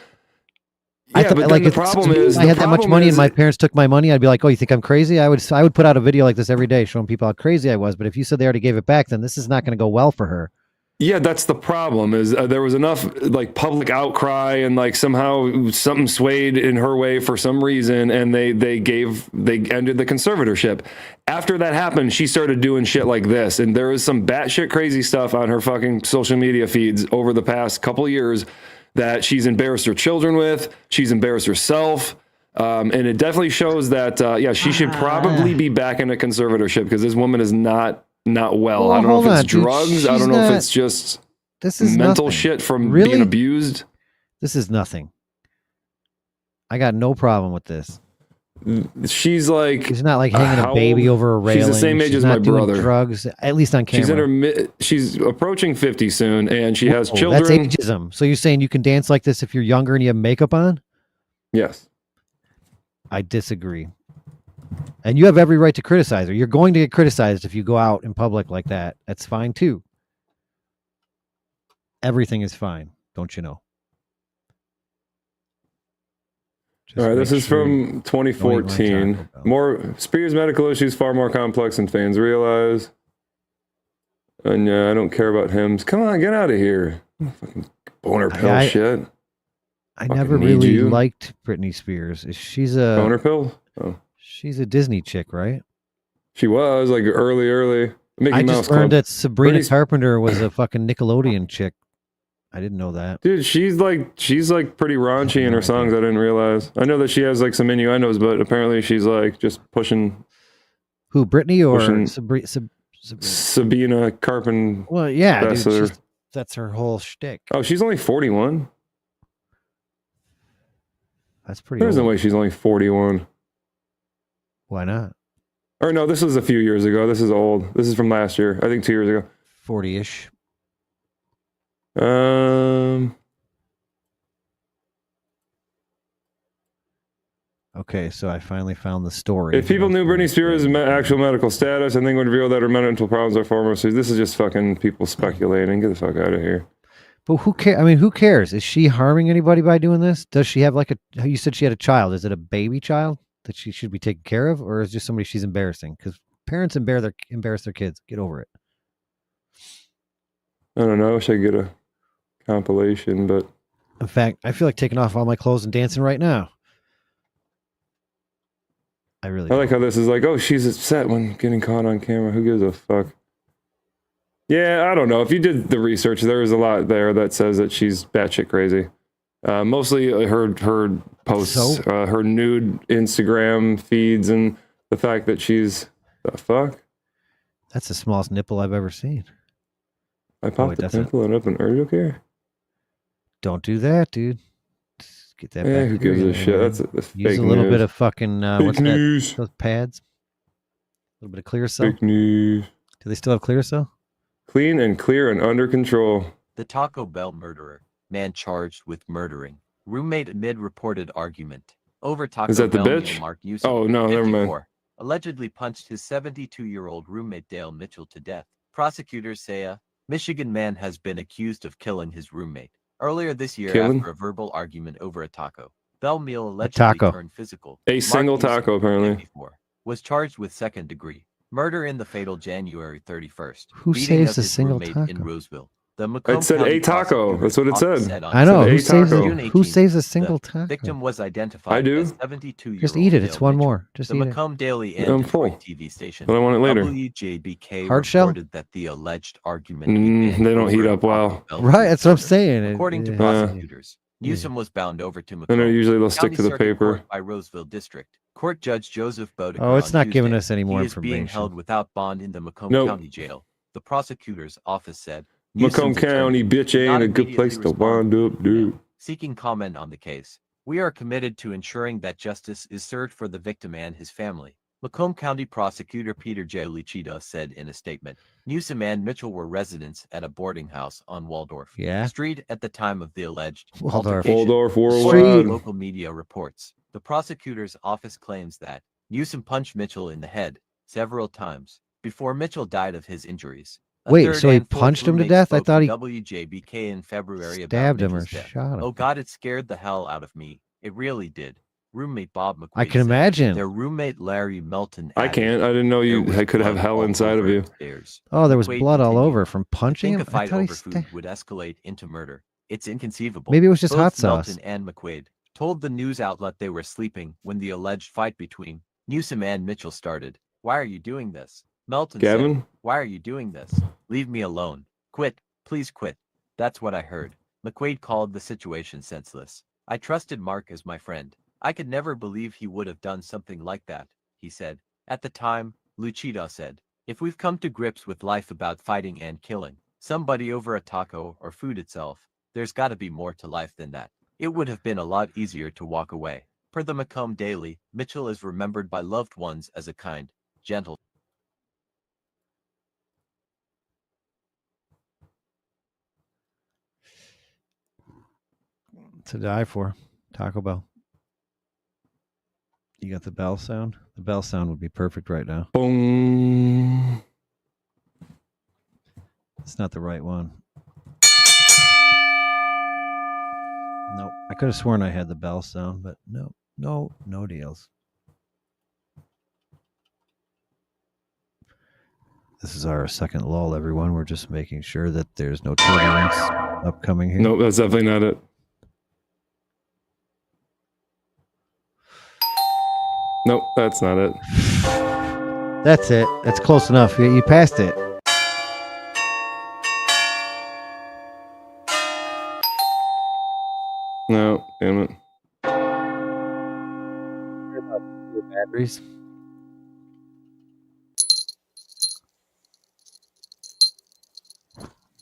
Yeah, but then the problem is, I had that much money and my parents took my money, I'd be like, "Oh, you think I'm crazy?" I would put out a video like this every day showing people how crazy I was. But if you said they already gave it back, then this is not going to go well for her. Yeah, that's the problem. Is there was enough like public outcry and like somehow something swayed in her way for some reason, and they ended the conservatorship. After that happened, she started doing shit like this, and there is some batshit crazy stuff on her fucking social media feeds over the past couple of years that she's embarrassed her children with. She's embarrassed herself. And it definitely shows that, she should probably be back in a conservatorship because this woman is not well. I don't know if it's drugs. I don't know if it's just mental shit from being abused. This is nothing. I got no problem with this. She's not like hanging a baby over a railing. She's the same age as my brother. Drugs, at least on camera. She's approaching 50 soon, and she has children. That's ageism. So you're saying you can dance like this if you're younger and you have makeup on? Yes. I disagree. And you have every right to criticize her. You're going to get criticized if you go out in public like that. That's fine too. Everything is fine, don't you know? All right, this is from 2014. Spears' medical issues far more complex than fans realize. And I don't care about hymns. Come on, get out of here. Fucking boner pill shit. I never really liked Britney Spears. She's a boner pill. Oh, she's a Disney chick, right? She was like early. Mickey I Mouse just learned Club. that Sabrina Britney- Carpenter was a fucking Nickelodeon chick. I didn't know that. Dude, she's like pretty raunchy in her songs. I didn't realize. I know that she has like some innuendos, but apparently she's like just pushing. Who, Britney or pushing Sabrina? Sabina Carpenter. Well, yeah, dude. That's her whole shtick. Oh, she's only 41. That's pretty. There's no old. way she's only 41. Why not? Or no, this was a few years ago. This is old. This is from last year. I think 2 years ago. 40-ish. Okay, so I finally found the story. If people knew Britney Spears' actual medical status, I think it would reveal that her mental problems are former. So this is just fucking people speculating. Get the fuck out of here. But who cares? I mean, who cares? Is she harming anybody by doing this? Does she have like a? You said she had a child. Is it a baby child that she should be taken care of, or is it just somebody she's embarrassing? Because parents embarrass their kids. Get over it. I don't know. I wish I could get a compilation, but in fact, I feel like taking off all my clothes and dancing right now. I like how this is like, oh, she's upset when getting caught on camera. Who gives a fuck? Yeah, I don't know. If you did the research, there is a lot there that says that she's batshit crazy. Mostly her posts, her nude Instagram feeds, and the fact that she's the fuck. That's the smallest nipple I've ever seen. I popped the pimple and opened urgent care. Don't do that, dude. Just get that. Yeah, who gives a shit? That's use fake a little news. bit of fucking what's news. that? Those pads. A little bit of Clearasil. Fake news. Do they still have Clearasil? Clean and clear and under control. The Taco Bell murderer. Man charged with murdering. Roommate amid reported argument. Over Taco Is that the Bell bitch? meal Mark Newsom, Oh, no, never mind. 54, allegedly punched his 72-year-old roommate Dale Mitchell to death. Prosecutors say a Michigan man has been accused of killing his roommate. Earlier this year, after a verbal argument over a Taco Bell meal allegedly turned physical. A Mark single Newsom, taco, apparently. 54, was charged with second-degree murder in the fatal January 31st Who beating saves of a his single roommate in taco? Roseville. The Macomb It said County a taco. That's what it office said. on I know. Who Sunday, saves, June who 18th, saves a single the taco? victim was identified I do. as 72-year-old Just eat it. Dale It's one Mitchell. more. Just the eat it. Macomb Daily and I'm full. Detroit TV station But I want it later. WJBK Hard shell? reported that the alleged argument began They don't heat over up well. Bell Right, that's what I'm murder. saying. According to Yeah. prosecutors, Newsom was bound over to I know Macomb usually they'll stick County to the Circuit paper. Court by Roseville District. Court Judge Joseph Bodeker Oh, it's on not giving Tuesday, us any more he is being information. held without bond in the Macomb Nope. County Jail. The prosecutor's office said. Macomb Newsom's attorney County, bitch, did not ain't a good immediately place to respond wind up, dude. seeking comment on the case. We are committed to ensuring that justice is served for the victim and his family. Macomb County Prosecutor Peter J. Lichida said in a statement. Newsom and Mitchell were residents at a boarding house on Waldorf Street at the time of the alleged Waldorf. altercation. Waldorf According to worldwide. local media reports. The prosecutor's office claims that Newsom punched Mitchell in the head several times before Mitchell died of his injuries. A Wait, third so he and fourth punched him to roommate death? I spoke thought to he WJBK in February about stabbed him or Mitchell's death. shot him. Oh God, it scared the hell out of me. It really did. Roommate Bob McQuaid I can said. imagine. Their roommate Larry Melton. I added, can't. I didn't know "There you was could have blood hell all inside of over you. upstairs." Oh, there was McQuaid blood all continued, over from "To punching think him. a I fight thought he over food would escalate into murder. It's inconceivable. Maybe it was just Both hot sauce. Melton and McQuaid told the news outlet they were sleeping when the alleged fight between Newsom and Mitchell started. Why are you doing this? Melton Gavin? said, "Why are you doing this? Leave me alone. Quit. Please quit." That's what I heard. McQuaid called the situation senseless. "I trusted Mark as my friend. I could never believe he would have done something like that," he said. At the time, Luchida said, "If we've come to grips with life about fighting and killing somebody over a taco or food itself, there's got to be more to life than that. It would have been a lot easier to walk away." Per the Macomb Daily, Mitchell is remembered by loved ones as a kind, gentle, To die for. Taco Bell. You got the bell sound? The bell sound would be perfect right now. Boom. It's not the right one. Nope. I could have sworn I had the bell sound, but no deals. This is our second lull, everyone. We're just making sure that there's no turbulence upcoming here. Nope, that's definitely not it. Nope, that's not it. That's it. That's close enough. You passed it. No, damn it. Batteries.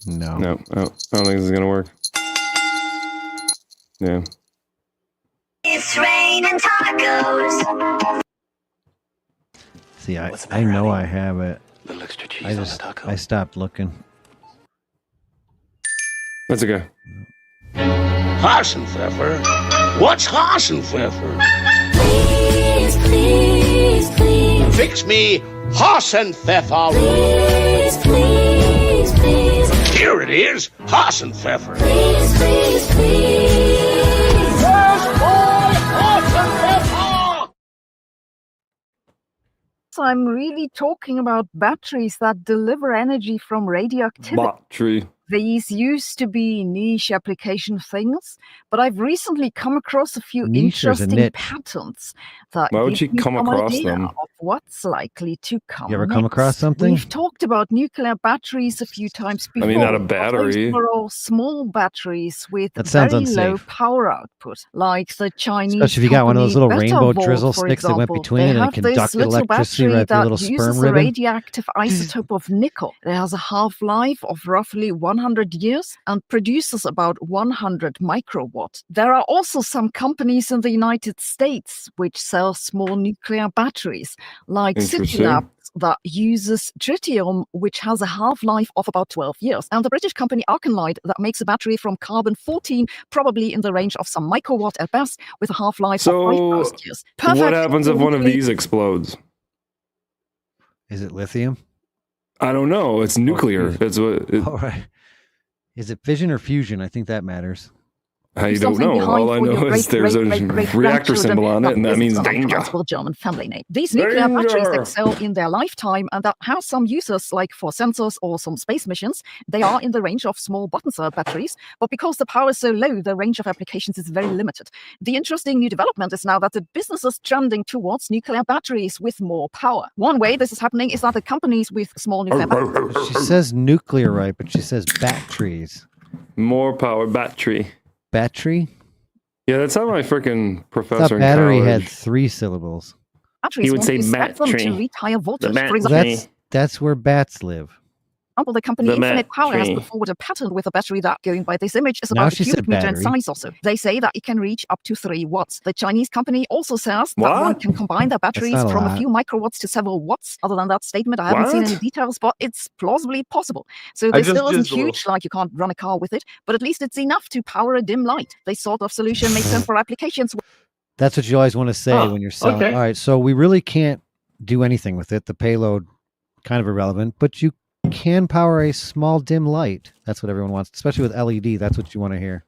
No. No, I don't think this is gonna work. Yeah. It's raining tacos. See, I know I have it. I stopped looking. That's okay. Hasenpfeffer? What's Hasenpfeffer? Please, please, please. Fix me Hasenpfeffer. Please, please, please. Here it is, Hasenpfeffer. Please, please, please. Where's my Hasenpfeffer? So I'm really talking about batteries that deliver energy from radioactivity. Battery. These used to be niche application things, but I've recently come across a few Niche or is it interesting niche? patents that Why would give you me come some across idea them? of what's likely to come. You ever come across next. something? We've talked about nuclear batteries a few times I before. mean, not a but battery. Those were all small batteries with That sounds very low unsafe. power output, like the Chinese Especially if you got one of those company little rainbow Betcha drizzle for sticks that went example. between They it and it have this conducted little electricity battery right through a that little uses sperm a ribbon. radioactive isotope of nickel. It has a half-life of roughly 100 years and produces about 100 microwatt. There are also some companies in the United States which sell small nuclear batteries, like Interesting. Citylab that uses tritium, which has a half-life of about 12 years, and the British company Arcanlight that makes a battery from carbon-14, probably in the range of some microwatt at best, with a half-life of 5,000 years. What Perfect happens if for one of nuclear- these explodes? Is it lithium? I don't know. It's nuclear. It's what. All right. Is it fission or fusion? I think that matters. I don't Something know. behind All I for your know is there's a reactor great-great-great-grandchildren symbol on it, and that is means an danger. unpronounceable German family name. These nuclear batteries Danger. excel in their lifetime, and that has some uses, like for sensors or some space missions. They are in the range of small button cell batteries, but because the power is so low, the range of applications is very limited. The interesting new development is now that the business is trending towards nuclear batteries with more power. One way this is happening is that the companies with small nuclear batteries. She says nuclear, right? But she says batteries. More power battery. Battery? Yeah, that's how my freaking I professor thought in battery had college. 3 syllables. Batteries He would want say to set them to battery. reach higher voltage. The For example, That's where bats live. the company The Infinite Power has battery. put forward a patent with a battery that, going by this image, is Now about a she said cubic meter in battery. size also. They say that it can reach up to 3 watts. The Chinese company also says that one What? can combine their batteries not a from a lot. few microwatts to several watts. Other than that statement, I haven't seen any What? details, but it's plausibly possible. So I this just still isn't jizzed a little. huge, like you can't run a car with it, but at least it's enough to power a dim light. This sort of solution makes sense for applications. That's what you always want to say Huh, when you're selling. okay. All right, so we really can't do anything with it. The payload, kind of irrelevant, but you can power a small dim light. That's what everyone wants, especially with LED. That's what you want to hear.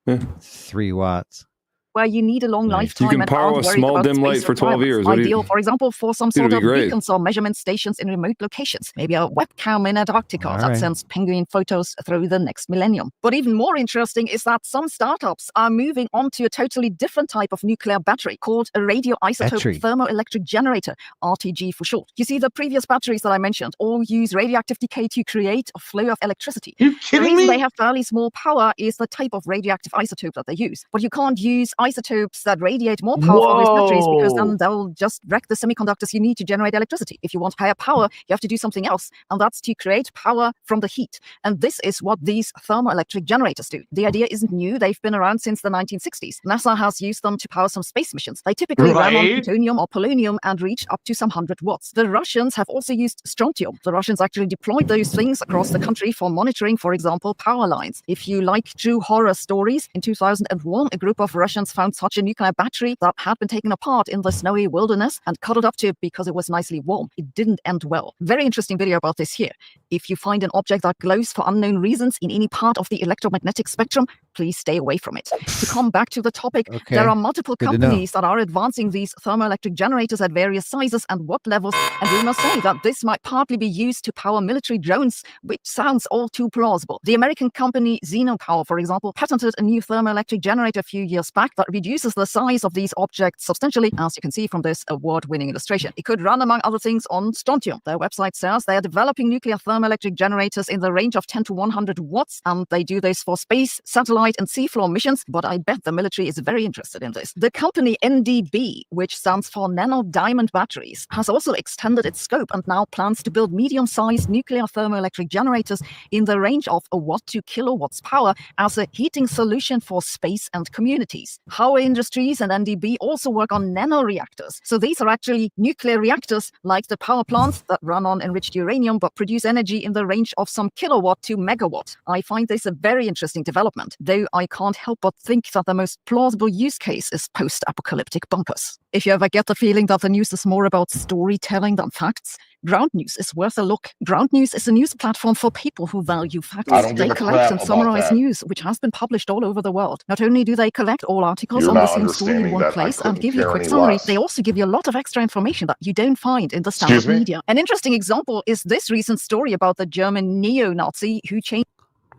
Yeah. 3 watts. Where you need a long Nice. lifetime You can and power aren't a worried small about dim light space for 12 years. requirements. What do you- Ideal, for example, for some It'll sort be of great. beacons or measurement stations in remote locations. Maybe a webcam in Antarctica All that right. sends penguin photos through the next millennium. But even more interesting is that some startups are moving on to a totally different type of nuclear battery called a radioisotope Battery. thermoelectric generator, RTG for short. You see, the previous batteries that I mentioned all use radioactive decay to create a flow of electricity. You The kidding reason me? they have fairly small power is the type of radioactive isotope that they use. But you can't use isotopes that radiate more power for these batteries because then Whoa. they'll just wreck the semiconductors you need to generate electricity. If you want higher power, you have to do something else, and that's to create power from the heat. And this is what these thermoelectric generators do. The idea isn't new. They've been around since the 1960s. NASA has used them to power some space missions. They typically run on Right. plutonium or polonium and reach up to some 100 watts. The Russians have also used strontium. The Russians actually deployed those things across the country for monitoring, for example, power lines. If you like true horror stories, in 2001, a group of Russians found such a nuclear battery that had been taken apart in the snowy wilderness and cuddled up to it because it was nicely warm. It didn't end well. Very interesting video about this here. If you find an object that glows for unknown reasons in any part of the electromagnetic spectrum, please stay away from it. To come back to the topic, Okay. there are multiple Good to know. companies that are advancing these thermoelectric generators at various sizes and watt levels, and we must say that this might partly be used to power military drones, which sounds all too plausible. The American company Xenopower, for example, patented a new thermoelectric generator a few years back that but reduces the size of these objects substantially, as you can see from this award-winning illustration. It could run, among other things, on strontium. Their website says they are developing nuclear thermoelectric generators in the range of 10 to 100 watts, and they do this for space, satellite, and seafloor missions, but I bet the military is very interested in this. The company NDB, which stands for Nano Diamond Batteries, has also extended its scope and now plans to build medium-sized nuclear thermoelectric generators in the range of a watt to kilowatts power as a heating solution for space and communities. Howey Industries and NDB also work on nanoreactors. So these are actually nuclear reactors like the power plants that run on enriched uranium but produce energy in the range of some kilowatt to megawatt. I find this a very interesting development, though I can't help but think that the most plausible use case is post-apocalyptic bunkers. If you ever get the feeling that the news is more about storytelling than facts, Ground News is worth a look. Ground News is a news platform for people who value facts. I don't give They a collect crap and about summarize that. news, which has been published all over the world. Not only do they collect all articles You're on the not same story in understanding one that I place and couldn't give you a care quick any summary, less. they also give you a lot of extra information that you don't find in the standard Excuse me? media. An interesting example is this recent story about the German neo-Nazi who changed.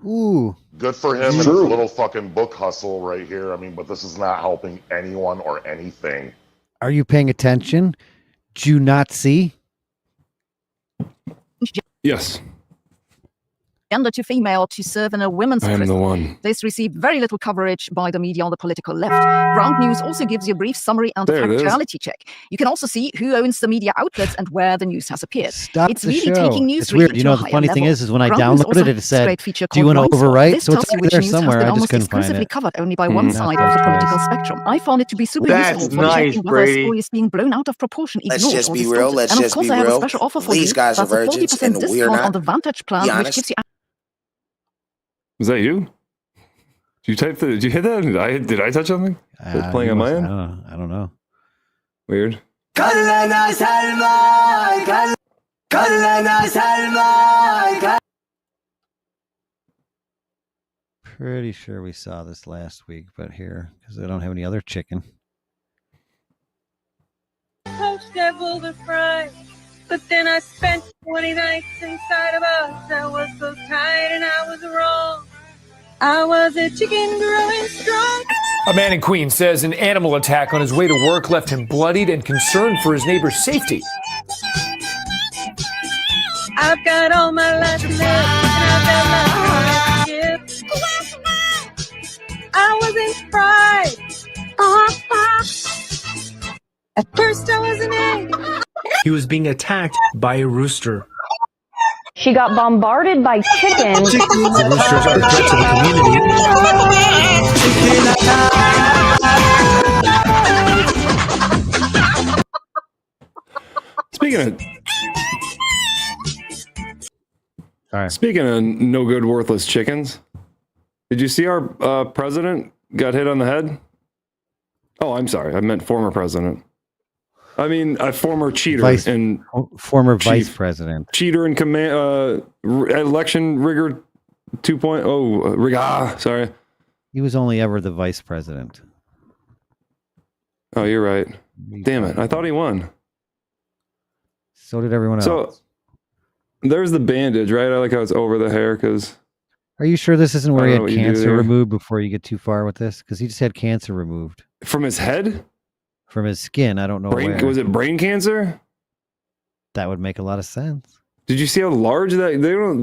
Ooh. Good for him and his little fucking book hustle right here. I mean, but this is not helping anyone or anything. Are you paying attention? Do you not see? Yes. Gender to female to serve in a women's I am prison. the one. This received very little coverage by the media on the political left. Ground News also gives you a brief summary and a There it is. factuality check. You can also see who owns the media outlets and where the news has appeared. Stop It's the really show. taking news It's weird. really You to know, a the higher funny thing level. is when I Ground News also downloaded it, it has a said, great feature do you called want to Blind Spot. overwrite? This So it's tells you over which there news has somewhere. been I just almost couldn't find exclusively it. covered only by one side of the political spectrum. I found it to be super That's useful for nice, checking whether a Brady. story is being blown out of proportion, Let's ignored, just or be real. distorted. Let's And of just course, be I have a real. special offer for These you. guys are That's a virgins 40% and we're discount on not. the Vantage plan, Be which honest. gives you Was that you? Did you type the? Did you hit that? Did I touch something? Was it playing on my end? I don't know. Weird. Pretty sure we saw this last week, but here, because I don't have any other chicken. Poached devil the fry. But then I spent 20 nights inside a box. I was so tired and I was wrong. I was a chicken growing strong. A man in Queens says an animal attack on his way to work left him bloodied and concerned for his neighbor's safety. I've got all my life to live, and I've got my heart to give. I was in pride. At first I was an egg. He was being attacked by a rooster. She got bombarded by chickens. The roosters are a threat to the Speaking of no good, worthless chickens, did you see our president got hit on the head? Oh, I'm sorry. I meant former president. I mean, a former cheater and former vice president. Cheater and election rigger 2.0. Sorry. He was only ever the vice president. Oh, you're right. Damn it. I thought he won. So did everyone else. So there's the bandage, right? I like how it's over the hair because. Are you sure this isn't where he I had don't know what you do cancer there. removed before you get too far with this? Because he just had cancer removed. From his head? From his skin. I don't know Brain, where. was it brain cancer? That would make a lot of sense. Did you see how large that they don't?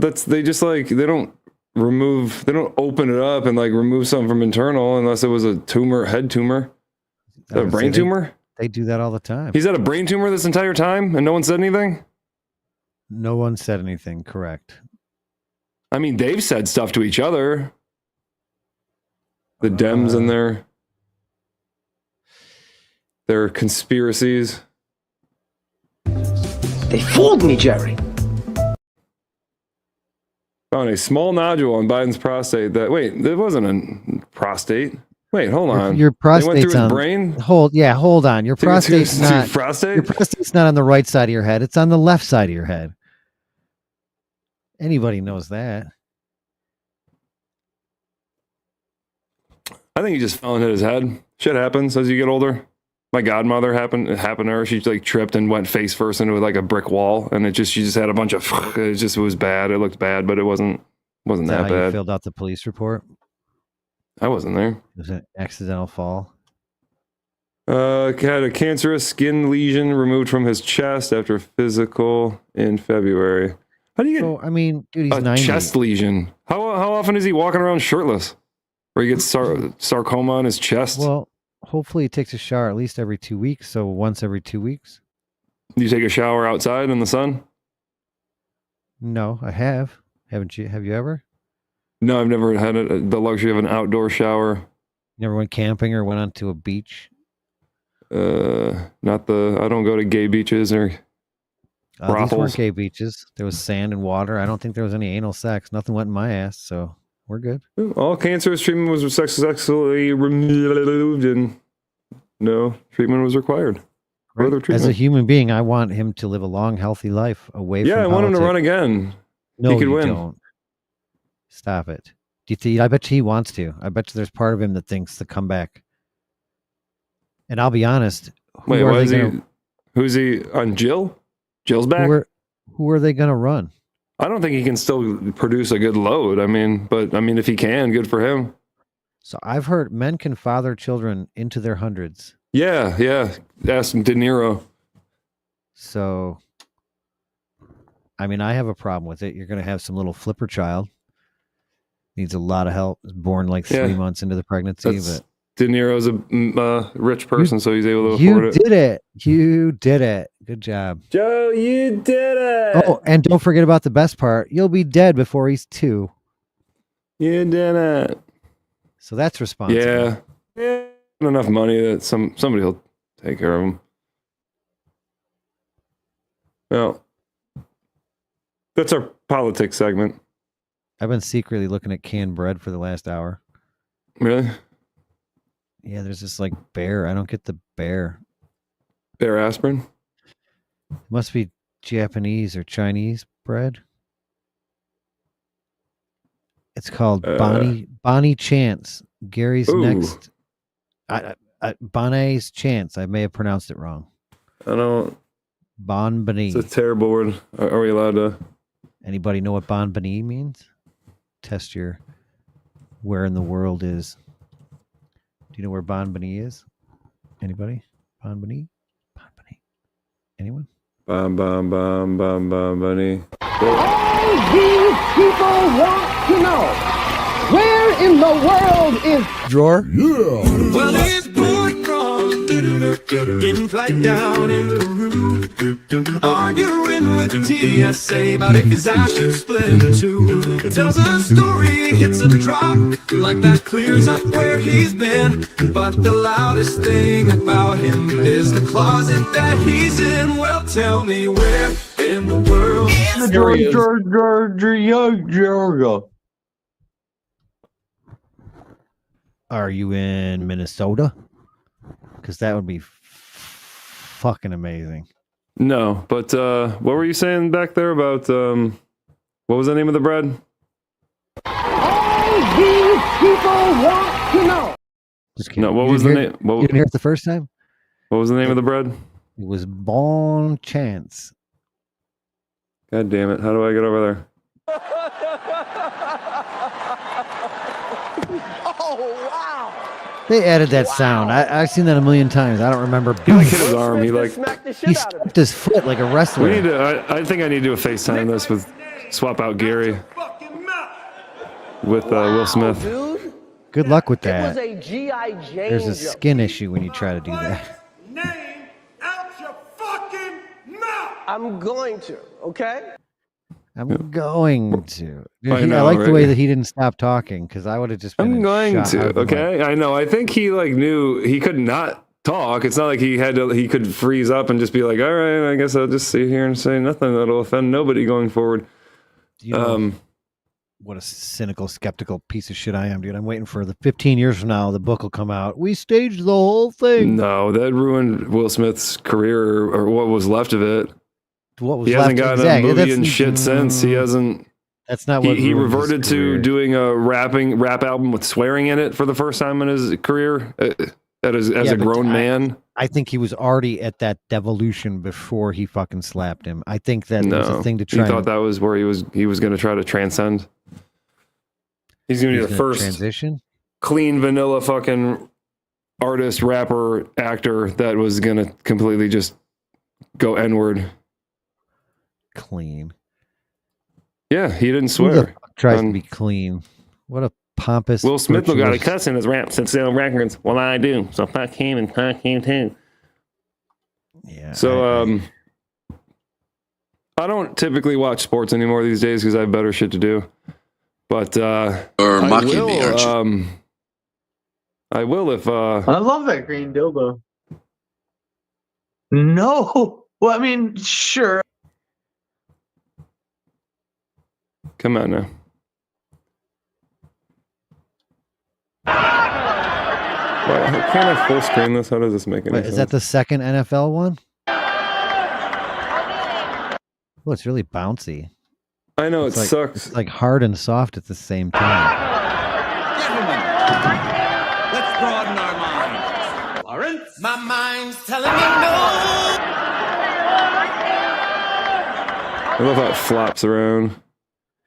They don't remove. They don't open it up and like remove something from internal unless it was a tumor, head tumor, a brain tumor. They do that all the time. He's had a brain tumor this entire time and no one said anything. No one said anything. Correct. I mean, they've said stuff to each other. The Dems and their conspiracies. They fooled me, Jerry. Found a small nodule on Biden's prostate. It wasn't a prostate. Wait, hold on. Your prostate's They went through his on. brain. Hold on. Your prostate's not. Prostate? Your prostate's not on the right side of your head. It's on the left side of your head. Anybody knows that. I think he just fell and hit his head. Shit happens as you get older. My godmother happened to her. She like tripped and went face first into like a brick wall, and she just had a bunch of. It was bad. It looked bad, but it wasn't Is that that how you bad. filled out the police report? I wasn't there. It was an accidental fall. Had a cancerous skin lesion removed from his chest after physical in February. How do you get? So, I mean, dude, he's a 90. chest lesion? How often is he walking around shirtless? Or he gets sarcoma on his chest? Well, hopefully he takes a shower at least every 2 weeks. So once every 2 weeks. Do you take a shower outside in the sun? No, I have. Haven't you? Have you ever? No, I've never had the luxury of an outdoor shower. Never went camping or went onto a beach? I don't go to gay beaches or These brothels. weren't gay beaches. There was sand and water. I don't think there was any anal sex. Nothing went in my ass, so we're good. All cancerous treatment was successfully removed and no treatment was required. Further treatment. As a human being, I want him to live a long, healthy life away from I want him to politics. run again. No, he could you win. don't. Stop it. I bet you he wants to. I bet you there's part of him that thinks to come back. And I'll be honest. Wait, who's he on Jill? Jill's back? Who are they going to run? I don't think he can still produce a good load. But if he can, good for him. So I've heard men can father children into their hundreds. Yeah. Ask De Niro. So, I have a problem with it. You're going to have some little flipper child. Needs a lot of help. Was born like 3 months into the pregnancy. But De Niro's a rich person, so he's able to afford it. You did it. Good job. Joe, you did it. Oh, and don't forget about the best part. You'll be dead before he's 2. You did it. So that's responsible. Yeah. Enough money that somebody will take care of him. Well, that's our politics segment. I've been secretly looking at canned bread for the last hour. Really? Yeah, there's this like bear. I don't get the bear. Bear aspirin? It must be Japanese or Chinese bread. It's called Bonnie Chance. Gary's next. Bonnie's Chance. I may have pronounced it wrong. I don't. Bon Bonnie. It's a terrible word. Are we allowed to? Anybody know what Bon Bonnie means? Test your where in the world is. Do you know where Bon Bonnie is? Anybody? Bon Bonnie? Bon Bonnie. Anyone? Bon Bonnie. All these people want to know, where in the world is drawer? Yeah. Well, it's pouring from getting flight down in Peru. Arguing with the TSA about if his ass should split in two. Tells a story, hits a drop, like that clears up where he's been. But the loudest thing about him is the closet that he's in. Well, tell me where in the world is Are you in Minnesota? Because that would be fucking amazing. No, but what were you saying back there about what was the name of the bread? all these people want to know? Just kidding. No, what You was the didn't name? hear- You didn't hear it the first time? What was the name of the bread? It was Bon Chance. God damn it! How do I get over there? Oh, wow. They added that sound. I've seen that a million times. I don't remember. He like hit his arm. He like He stepped his foot like a wrestler. we need to. I think I need to do a FaceTime this with swap out Gary with Will Smith. Dude, Good luck with it was that. a G.I. Jane There's a joke. skin issue when you try to do that. I'm going to, okay? I'm going to. Dude, I I know, like the right? way that he didn't stop talking because I would have just been I'm in going shot. I to. would've been Okay, like, I know. I think he like knew he could not talk. It's not like he had to. He could freeze up and just be like, "All right, I guess I'll just sit here and say nothing that'll offend nobody going forward." you know, what a cynical, skeptical piece of shit I am, dude. I'm waiting for the 15 years from now, the book will come out. We staged the whole thing. No, that ruined Will Smith's career or what was left of it. What was He left? hasn't gotten Exactly. a movie That's- and shit since. He hasn't. That's not what He ruined his reverted to career. doing a rap album with swearing in it for the first time in his career as Yeah, a but grown man. I think he was already at that devolution before he fucking slapped him. I think that was a thing to try. He thought that was where he was going to try to transcend. He's going to be the first transition. clean vanilla fucking artist, rapper, actor that was gonna completely just go N-word. Clean. Yeah, he didn't Who the swear. fuck tries to be clean? What a pompous. Will Smith got a virtuous- cuss in his rap since the records. Well, I do. So fuck him and fuck you too. Yeah. So I don't typically watch sports anymore these days because I have better shit to do. But I mocking me, aren't you? I will if I love that green dildo. No. Well, I mean, sure. Come on now. Why can't I full screen this? How does this make any Wait, sense? is that the second NFL one? Oh, it's really bouncy. I know It's it like, sucks. It's like hard and soft at the same time. Gentlemen, let's broaden our minds. Lawrence? My mind's telling me no. I love how it flops around.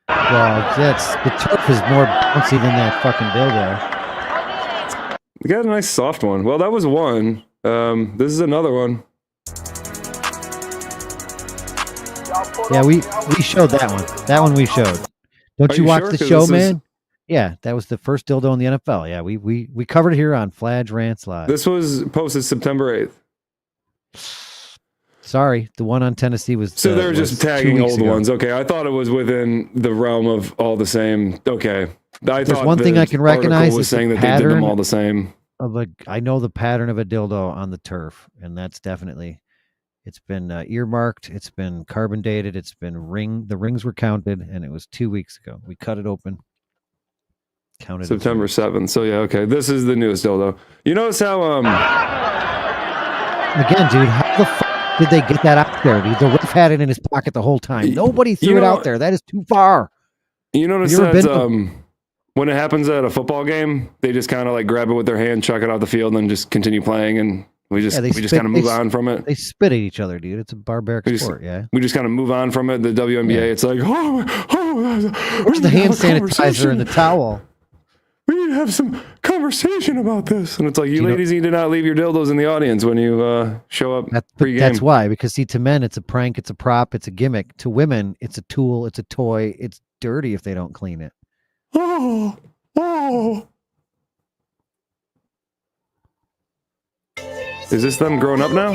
Well, the turf is more bouncy than that fucking dildo. We got a nice soft one. Well, that was one. This is another one. Yeah, we showed that one. That one we showed. Don't Are you you watch sure? the 'Cause show, this is- man? Yeah, that was the first dildo in the NFL. Yeah, we covered it here on Fladge Rants Live. This was posted September 8th. Sorry, the one on Tennessee was. So they're was just 2 tagging weeks old ago. ones. Okay, I thought it was within the realm of all the same. Okay. There's one thing I can recognize was is the saying that they did them pattern all the same. I know the pattern of a dildo on the turf, and that's definitely. It's been earmarked. It's been carbon dated. It's been the rings were counted, and it was 2 weeks ago. We cut it open. Counted. September 7th. So yeah, okay. This is the newest dildo. You notice how Again, dude, how the fuck did they get that out there, dude? The ref had it in his pocket the whole time. Nobody threw it out there. That is too far. you notice You ever that been when it happens at a football game, they just kind of like grab it with their hand, chuck it out the field, and then just continue playing, and we just kind of move on from it. They spit at each other, dude. It's a barbaric sport, yeah. We just kind of move on from it. The WNBA, it's like, Where's the hand sanitizer and the towel? We need to have some conversation about this. And it's like, you know- ladies need to not leave your dildos in the audience when you show up pre-game. That's why, because see, to men, it's a prank, it's a prop, it's a gimmick. To women, it's a tool, it's a toy. It's dirty if they don't clean it. Is this them growing up now?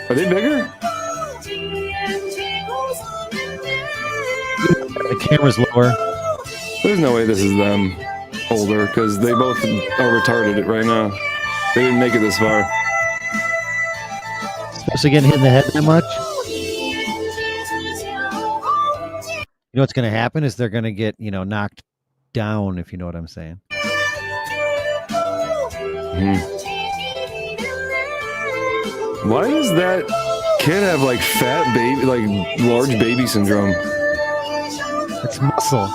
Are they bigger? The camera's lower. There's no way this is them older, because they both are retarded it right now. They didn't make it this far. Especially getting hit in the head that much. You know what's going to happen is they're going to get, knocked down, if you know what I'm saying. Why does that kid have like fat baby, like large baby syndrome? It's muscle.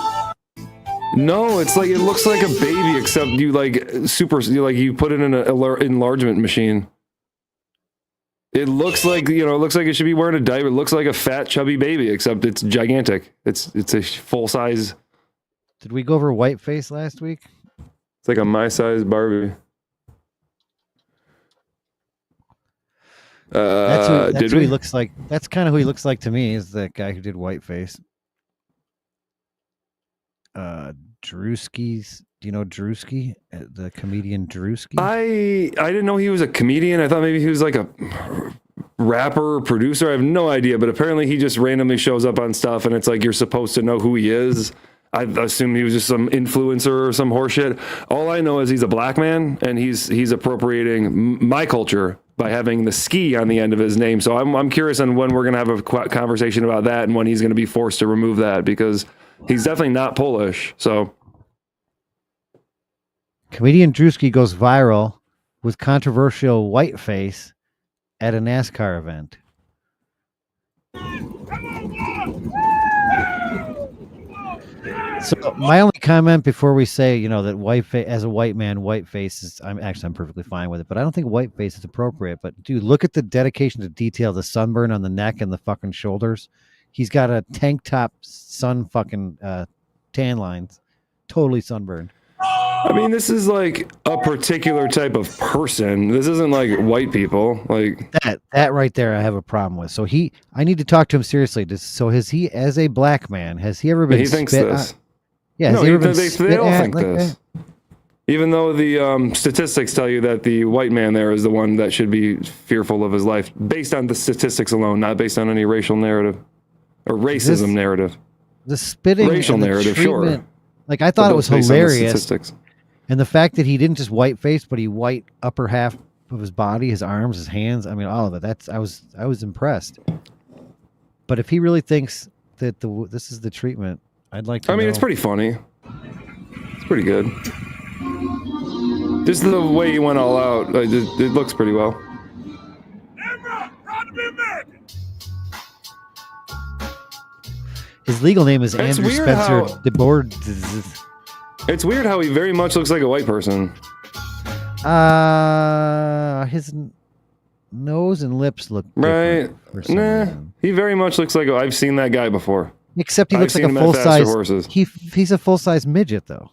No, it's like it looks like a baby, except you you put it in an enlargement machine. It looks like it looks like it should be wearing a diaper. It looks like a fat, chubby baby, except it's gigantic. It's a full size. Did we go over Whiteface last week? It's like a my size Barbie. That's did who we? he looks like. That's kind of who he looks like to me. Is that guy who did Whiteface? Drewski's. Do you know Drewski, the comedian Drewski? I didn't know he was a comedian. I thought maybe he was like a rapper or producer. I have no idea, but apparently he just randomly shows up on stuff, and it's like you're supposed to know who he is. I assume he was just some influencer or some horseshit. All I know is he's a black man, and he's appropriating my culture by having the ski on the end of his name. So I'm curious on when we're gonna have a conversation about that, and when he's gonna be forced to remove that, because he's definitely not Polish. So Comedian Drewski goes viral with controversial whiteface at a NASCAR event. So my only comment before we say, that whiteface, as a white man, whiteface is, I'm perfectly fine with it, but I don't think whiteface is appropriate. But dude, look at the dedication to detail, the sunburn on the neck and the fucking shoulders. He's got a tank top, tan lines, totally sunburned. I mean, this is like a particular type of person. This isn't like white people. Like that right there, I have a problem with. So I need to talk to him seriously. So has he, as a black man, has he ever been? He thinks spit this. On? Yeah, No, has he ever been they spit all at think like this. that? Even though the statistics tell you that the white man there is the one that should be fearful of his life, based on the statistics alone, not based on any racial narrative or racism narrative. The spitting, racial and the narrative, sure. treatment, like I thought it was Based on the hilarious. statistics. And the fact that he didn't just white face, but he white upper half of his body, his arms, his hands. I mean, all of it. I was impressed. But if he really thinks that this is the treatment, I'd like to know. It's pretty funny. It's pretty good. Just the way he went all out, it looks pretty well. His legal name is It's Andrew weird Spencer how- DeBoer. It's weird how he very much looks like a white person. His nose and lips look Right? different for some Nah, reason. he very much looks like I've seen that guy before. Except he I've looks like seen a him at full Faster size. Horses. He's a full size midget though.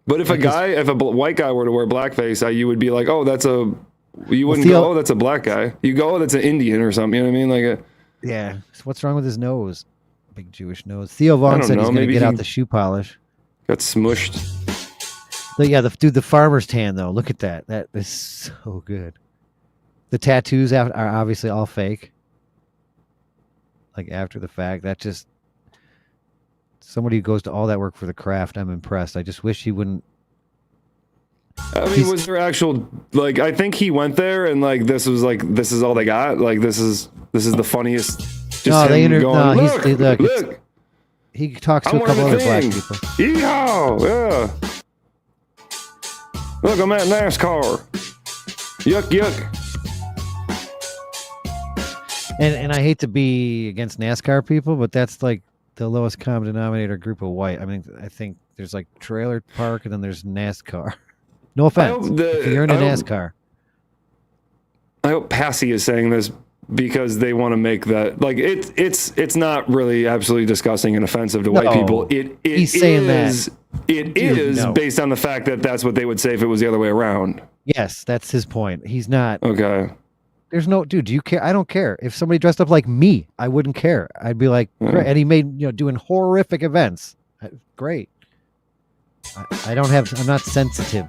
But if if a white guy were to wear blackface, you would be like, oh, you wouldn't Theo- go, oh, that's a black guy. You go, oh, that's an Indian or something. You know what I mean? Like Yeah. So what's wrong with his nose? Big Jewish nose. Theo Vaughn don't said he's know, going to maybe get out he- the shoe polish. got smushed. But yeah, the farmer's tan though. Look at that. That is so good. The tattoos are obviously all fake. Like after the fact, that just somebody who goes to all that work for the craft. I'm impressed. I just wish he wouldn't. I mean, was there actual I think he went there and this is all they got. Like this is the funniest. Just No, they him going, no, look, look. He talks to I'm a couple wearing other a black thing. people. Yeehaw! Yeah. Look, I'm at NASCAR. Yuck, yuck. And I hate to be against NASCAR people, but that's like the lowest common denominator group of white. I mean, I think there's like trailer park and then there's NASCAR. No offense. If you're into NASCAR. I hope Passy is saying this because they want to make that it's not really absolutely disgusting and offensive to white people. He's saying that. It is based on the fact that that's what they would say if it was the other way around. Yes, that's his point. He's not. Okay. There's no dude. Do you care? I don't care. If somebody dressed up like me, I wouldn't care. I'd be like, great. And he made doing horrific events. Great. I don't have. I'm not sensitive.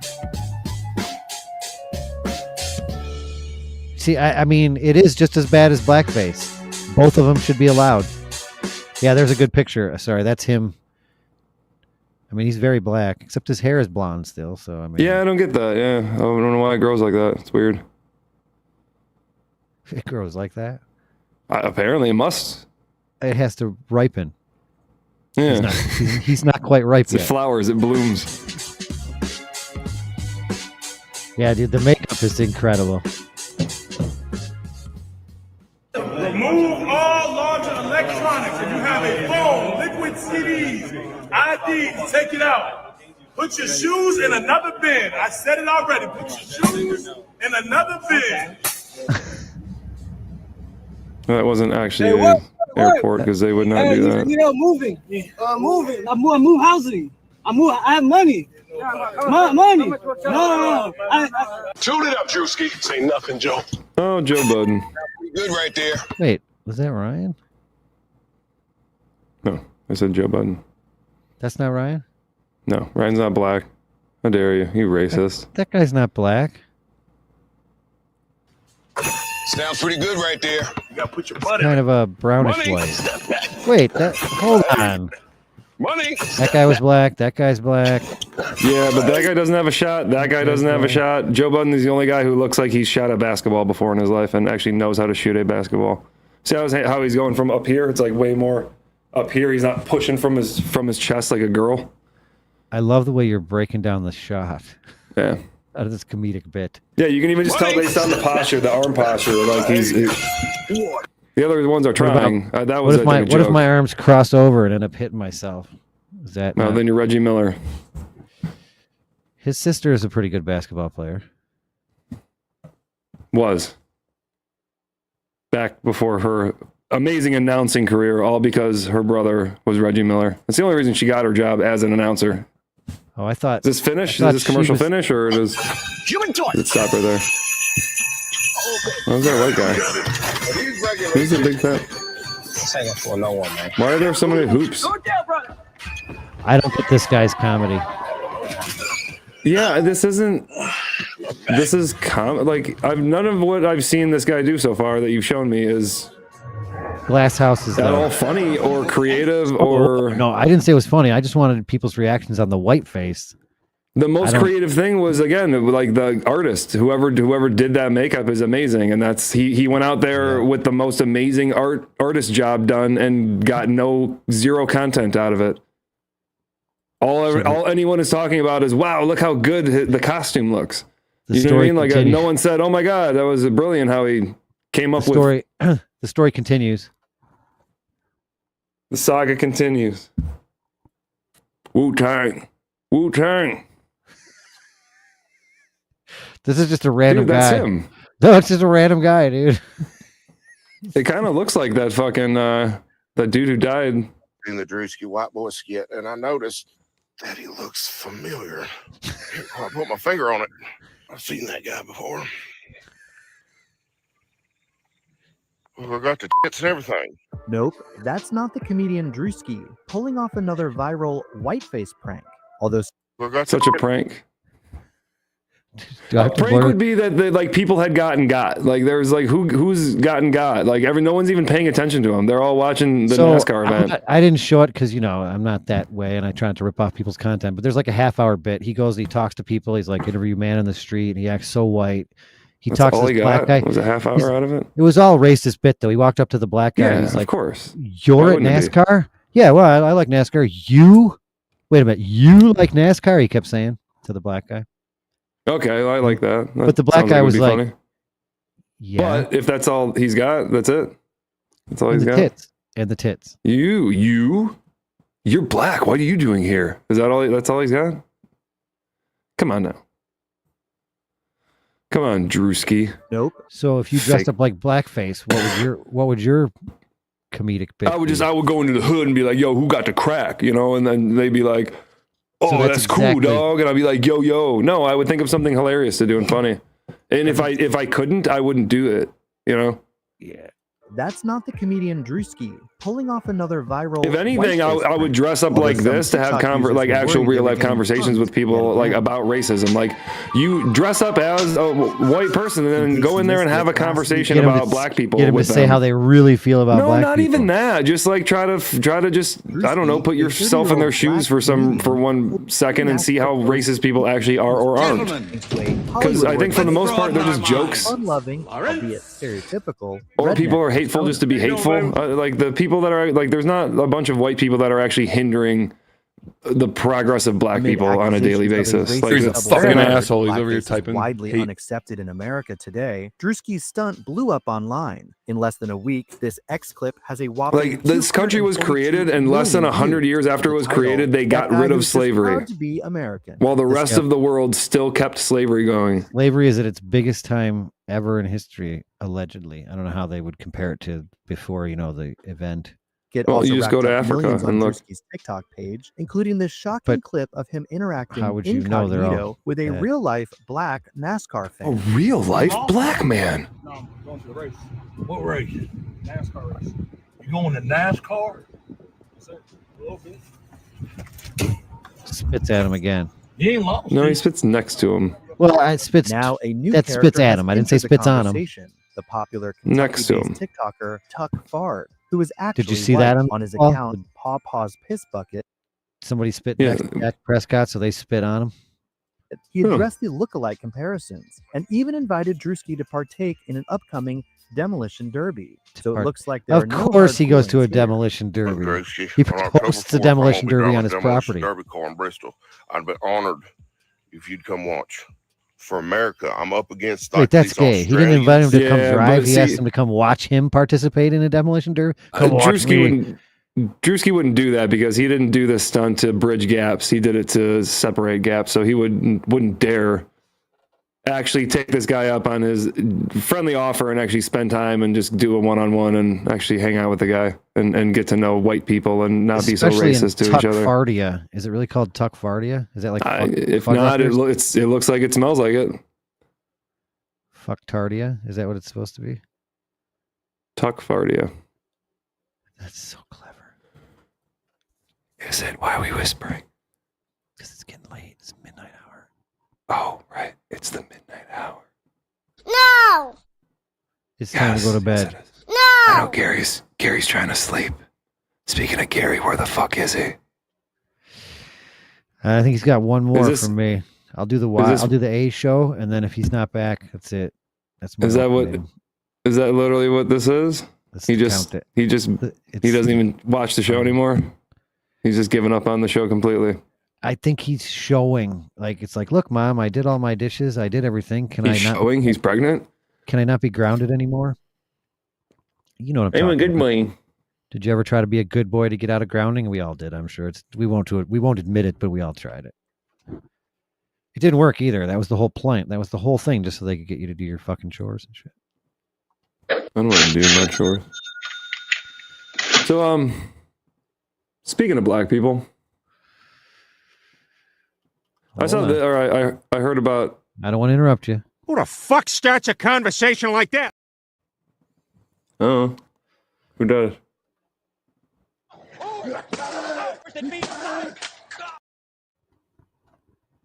See, I mean, it is just as bad as blackface. Both of them should be allowed. Yeah, there's a good picture. Sorry, that's him. I mean, he's very black, except his hair is blonde still. So I mean, Yeah, I don't get that. Yeah, I don't know why it grows like that. It's weird. it grows like that. Apparently, it must. It has to ripen. Yeah, He's not quite ripe it yet. flowers. It blooms. Yeah, dude, the makeup is incredible. Remove all larger electronics. If you have a phone, liquid CDs, IDs, take it out. Put your shoes in another bin. I said it already. Put your shoes in another bin. That wasn't actually an airport because they would not do that. Moving. I move housing. I have money. Money. No. Tune it up, Drewski. Say nothing, Joe. Oh, Joe Budden. Good right there. Wait, was that Ryan? No, I said Joe Budden. That's not Ryan? No, Ryan's not black. How dare you? You racist. That guy's not black. Sounds pretty good right there. You gotta put your butt Kind of a brownish Money. white. Wait, hold on. Money. That guy was black. That guy's black. Yeah, but that guy doesn't have a shot. That guy doesn't have a shot. Joe Budden is the only guy who looks like he's shot a basketball before in his life and actually knows how to shoot a basketball. See how he's going from up here? It's like way more up here. He's not pushing from his chest like a girl. I love the way you're breaking down the shot. Yeah. Out of this comedic bit. Yeah, you can even just tell based on the posture, the arm posture, like the other ones are trying. That was what if my arms cross over and end up hitting myself? Is that no? Then you're Reggie Miller. His sister is a pretty good basketball player. Was back before her amazing announcing career, all because her brother was Reggie Miller. That's the only reason she got her job as an announcer. Oh, I thought. Is this finish? I thought Is this commercial she was- finish or does Human torch. it stop right there? Who's that white guy? Who's the big fat? Why are there so many hoops? I don't get this guy's comedy. Yeah, this isn't. This is like none of what I've seen this guy do so far that you've shown me is Glass House is at all funny or creative or. No, I didn't say it was funny. I just wanted people's reactions on the white face. The most creative thing was again like the artist. Whoever did that makeup is amazing, and that's he went out there with the most amazing artist job done and got zero content out of it. All anyone is talking about is wow, look how good the costume looks. You know what I mean? Like no one said, "Oh my god, that was brilliant!" How he came up with the story continues. The saga continues. Wu-Tang, Wu-Tang. This is just a random dude, that's guy. Him. No, it's just a random guy, dude. It kind of looks like that fucking that dude who died in the Drewski White Boy skit, and I noticed that he looks familiar. I put my finger on it. I've seen that guy before. Well, I got the tits and everything. Nope, that's not the comedian Drewski pulling off another viral whiteface prank. Although such a prank. Prank would be that like people had got like there's like who's got like no one's even paying attention to him. They're all watching the NASCAR event. I didn't show it because I'm not that way and I try not to rip off people's content. But there's like a half-hour bit. He goes, he talks to people. He's like interview man in the street, and he acts so white. That's talks all to he this black got? guy. Was a half hour out of it? It was all racist bit though. He walked up to the black guy. Yeah, and he's like, of course. You're at NASCAR? Yeah, well, I like NASCAR. You? Wait a minute. You like NASCAR? He kept saying to the black guy. Okay, I like that. But the black guy was like, funny. yeah. But if that's all he's got, that's it. That's all he's got. And the tits. You're black. What are you doing here? Is that all? That's all he's got? Come on now. Come on, Drewski. Nope. So if you dressed up like blackface, what would your comedic bit? I would go into the hood and be like, "Yo, who got the crack?" You know, and then they'd be like, "Oh, So that's cool, dog," and I'd be like, "Yo." No, I would think of something hilarious to do and funny. And if I couldn't, I wouldn't do it. You know. Yeah. That's not the comedian Drewski pulling off another viral. If anything, I would dress up like this to have actual real life conversations with people like about racism. Like you dress up as a white person and then go in there and have a conversation about black people. Get them to say how they really feel about black people. No, not even that. Just like try to just I don't know, put yourself in their shoes for 1 second and see how racist people actually are or aren't. Because I think for the most part they're just jokes. Unloving, albeit stereotypical. Or people are hateful just to be hateful. Like the people that are like, there's not a bunch of white people that are actually hindering the progress of black people on a daily basis. Like he's a fucking asshole. He's over here typing. Widely hate. unaccepted in America today. Drewski's stunt blew up online. In less than a week, this X clip has a whopping. Like this country was created, and less than 100 years after it was created, they got rid of slavery. To be American. While the rest of the world still kept slavery going. Slavery is at its biggest time ever in history, allegedly. I don't know how they would compare it to before, the event. Well, you just go to Africa and look. Drewski's TikTok page, including this shocking clip of him interacting incognito with a real-life black NASCAR fan. A real-life black man. No, I'm going to the race. What race? NASCAR race. You going to NASCAR? A little bit. Spits at him again. You ain't lost. No, he spits next to him. Well, I spits. Now a new that spits at him. I didn't say spits on him. The popular next to him. TikToker Tuck Fard, who was actually Did you see that on his account Pawpaw's Piss Bucket. Somebody spit next to Dak Prescott, so they spit on him. He addressed the lookalike comparisons and even invited Drewski to partake in an upcoming demolition derby. So it looks like there of course he goes to a demolition derby. He hosts a demolition derby on his property. Derby car in Bristol. I'd be honored if you'd come watch. For America, I'm up against. Wait, that's gay. He didn't invite him to come drive. He asked him to come watch him participate in a demolition derby. Drewski wouldn't do that because he didn't do this stunt to bridge gaps. He did it to separate gaps. So he wouldn't dare actually take this guy up on his friendly offer and actually spend time and just do a one-on-one and actually hang out with the guy and get to know white people and not be so racist to each other. Tuckfardia. Is it really called Tuckfardia? Is that like if not, it looks like it smells like it. Fucktardia? Is that what it's supposed to be? Tuckfardia. That's so clever. Is it? Why are we whispering? Because it's getting late. It's midnight hour. Oh, right. It's the midnight hour. No! It's time to go to bed. No! I know Gary's trying to sleep. Speaking of Gary, where the fuck is he? I think he's got one more from me. I'll do the Y. this- I'll do the A show, and then if he's not back, that's it. That's my Is that what? name. Is that literally what this is? He doesn't even watch the show anymore. He's just giving up on the show completely. I think he's showing. Like it's like, look, Mom, I did all my dishes. I did everything. Can He's I not? showing he's pregnant. Can I not be grounded anymore? You know what I'm I'm a talking good about. boy. Did you ever try to be a good boy to get out of grounding? We all did. I'm sure we won't do it. We won't admit it, but we all tried it. It didn't work either. That was the whole point. That was the whole thing, just so they could get you to do your fucking chores and shit. I don't want to do my chores. So, speaking of black people, I saw that, or I heard about. I don't want to interrupt you. Who the fuck starts a conversation like that? Oh, who does?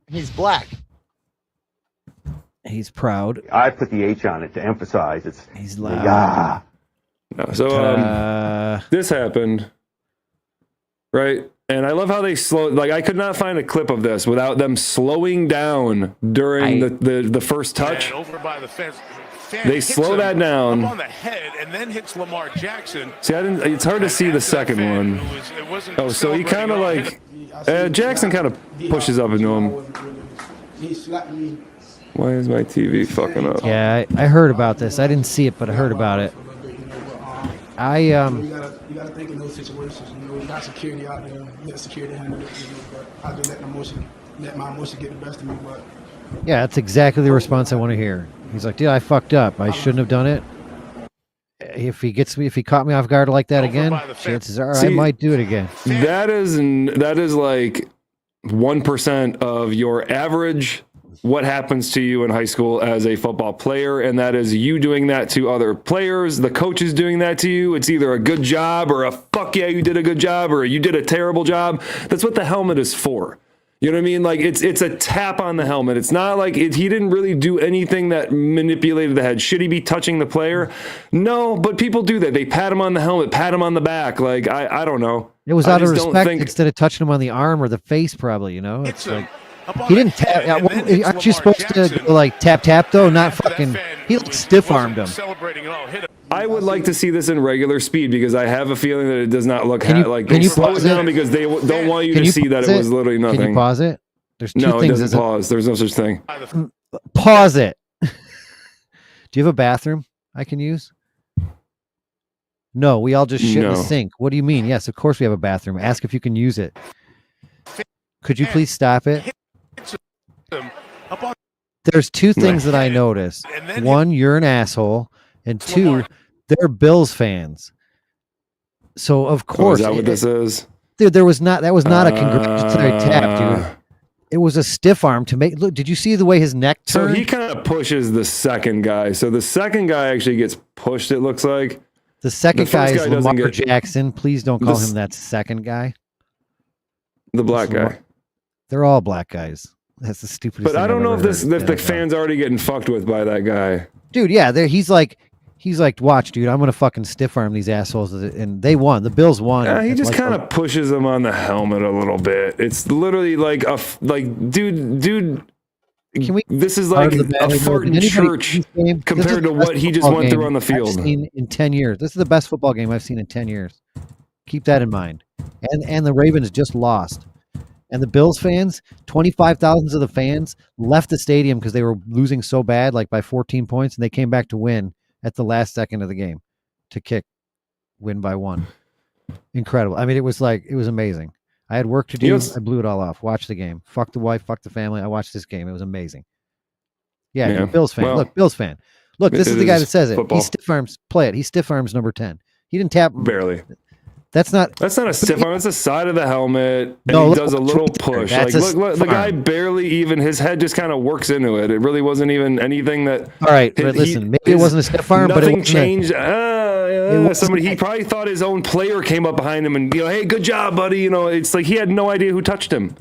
He's black. He's proud. I put the H on it to emphasize it's. He's loud. Yeah. No, so this happened, right? And I love how they slow. Like I could not find a clip of this without them slowing down during the first touch. Over by the fence. They slow that down. Up on the head and then hits Lamar Jackson. See, I didn't. It's hard to see the second one. Oh, so he kind of like Jackson kind of pushes up into him. Why is my TV fucking up? Yeah, I heard about this. I didn't see it, but I heard about it. You gotta think in those situations. You know, you got security out there. You got security handle it. You know, but I just let my emotion get the best of me. But Yeah, that's exactly the response I want to hear. He's like, dude, I fucked up. I shouldn't have done it. If he caught me off guard like that again, chances are I might do it again. That is like 1% of your average what happens to you in high school as a football player, and that is you doing that to other players, the coaches doing that to you. It's either a good job or a fuck yeah, you did a good job, or you did a terrible job. That's what the helmet is for. You know what I mean? Like it's a tap on the helmet. It's not like he didn't really do anything that manipulated the head. Should he be touching the player? No, but people do that. They pat him on the helmet, pat him on the back. Like I don't know. It was out of respect instead of touching him on the arm or the face, probably. You know, it's like he didn't tap. Aren't you supposed to go like tap though? Not fucking. He like stiff armed him. I would like to see this in regular speed because I have a feeling that it does not look like. Can you slow pause it down it? because they don't want you to see that it was literally nothing. Can you pause it? There's two No, it things. doesn't pause. There's no such thing. Pause it. Do you have a bathroom I can use? No, we all just shit in the sink. What do you mean? Yes, of course we have a bathroom. Ask if you can use it. Could you please stop it? There's two things that I noticed. One, you're an asshole, and two, they're Bills fans. So of course, is that what this is? Dude, that was not a congratulatory tap, dude. It was a stiff arm to make. Look, did you see the way his neck turned? So he kind of pushes the second guy. So the second guy actually gets pushed. It looks like the second guy is Lamar Jackson. Please don't call him that second guy. The black guy. They're all black guys. That's the stupidest. But thing I don't know if the fans fans already getting fucked with by that guy. Dude, yeah, he's like, watch, dude, I'm gonna fucking stiff arm these assholes, and they won. The Bills won. Yeah, he just like, kind of pushes him on the helmet a little bit. It's literally like dude. Can we? This is like a fart in church compared to what he just went through on the field. I've seen in 10 years. This is the best football game I've seen in 10 years. Keep that in mind. And the Ravens just lost. And the Bills fans, 25,000 of the fans left the stadium because they were losing so bad, like by 14 points, and they came back to win at the last second of the game to win by 1. Incredible. I mean, it was amazing. I had work to do. I blew it all off. Watch the game. Fuck the wife. Fuck the family. I watched this game. It was amazing. Yeah, Yeah. you're a Bills fan. Well, Look, Bills fan. Look, this it is the guy is that says it. football. He stiff arms. Play it. He stiff arms number 10. He didn't tap him. Barely. That's not a stiff arm. It's the side of the helmet. And No, he look, does a look little right there. push. That's Like, a look, the stiff guy arm. barely even, his head just kind of works into it. It really wasn't even anything that. All right, but listen, maybe it wasn't a stiff arm, but it nothing wasn't changed. wasn't He probably thought his own player came up behind him and, hey, good job, buddy. It's like he had no idea who touched him.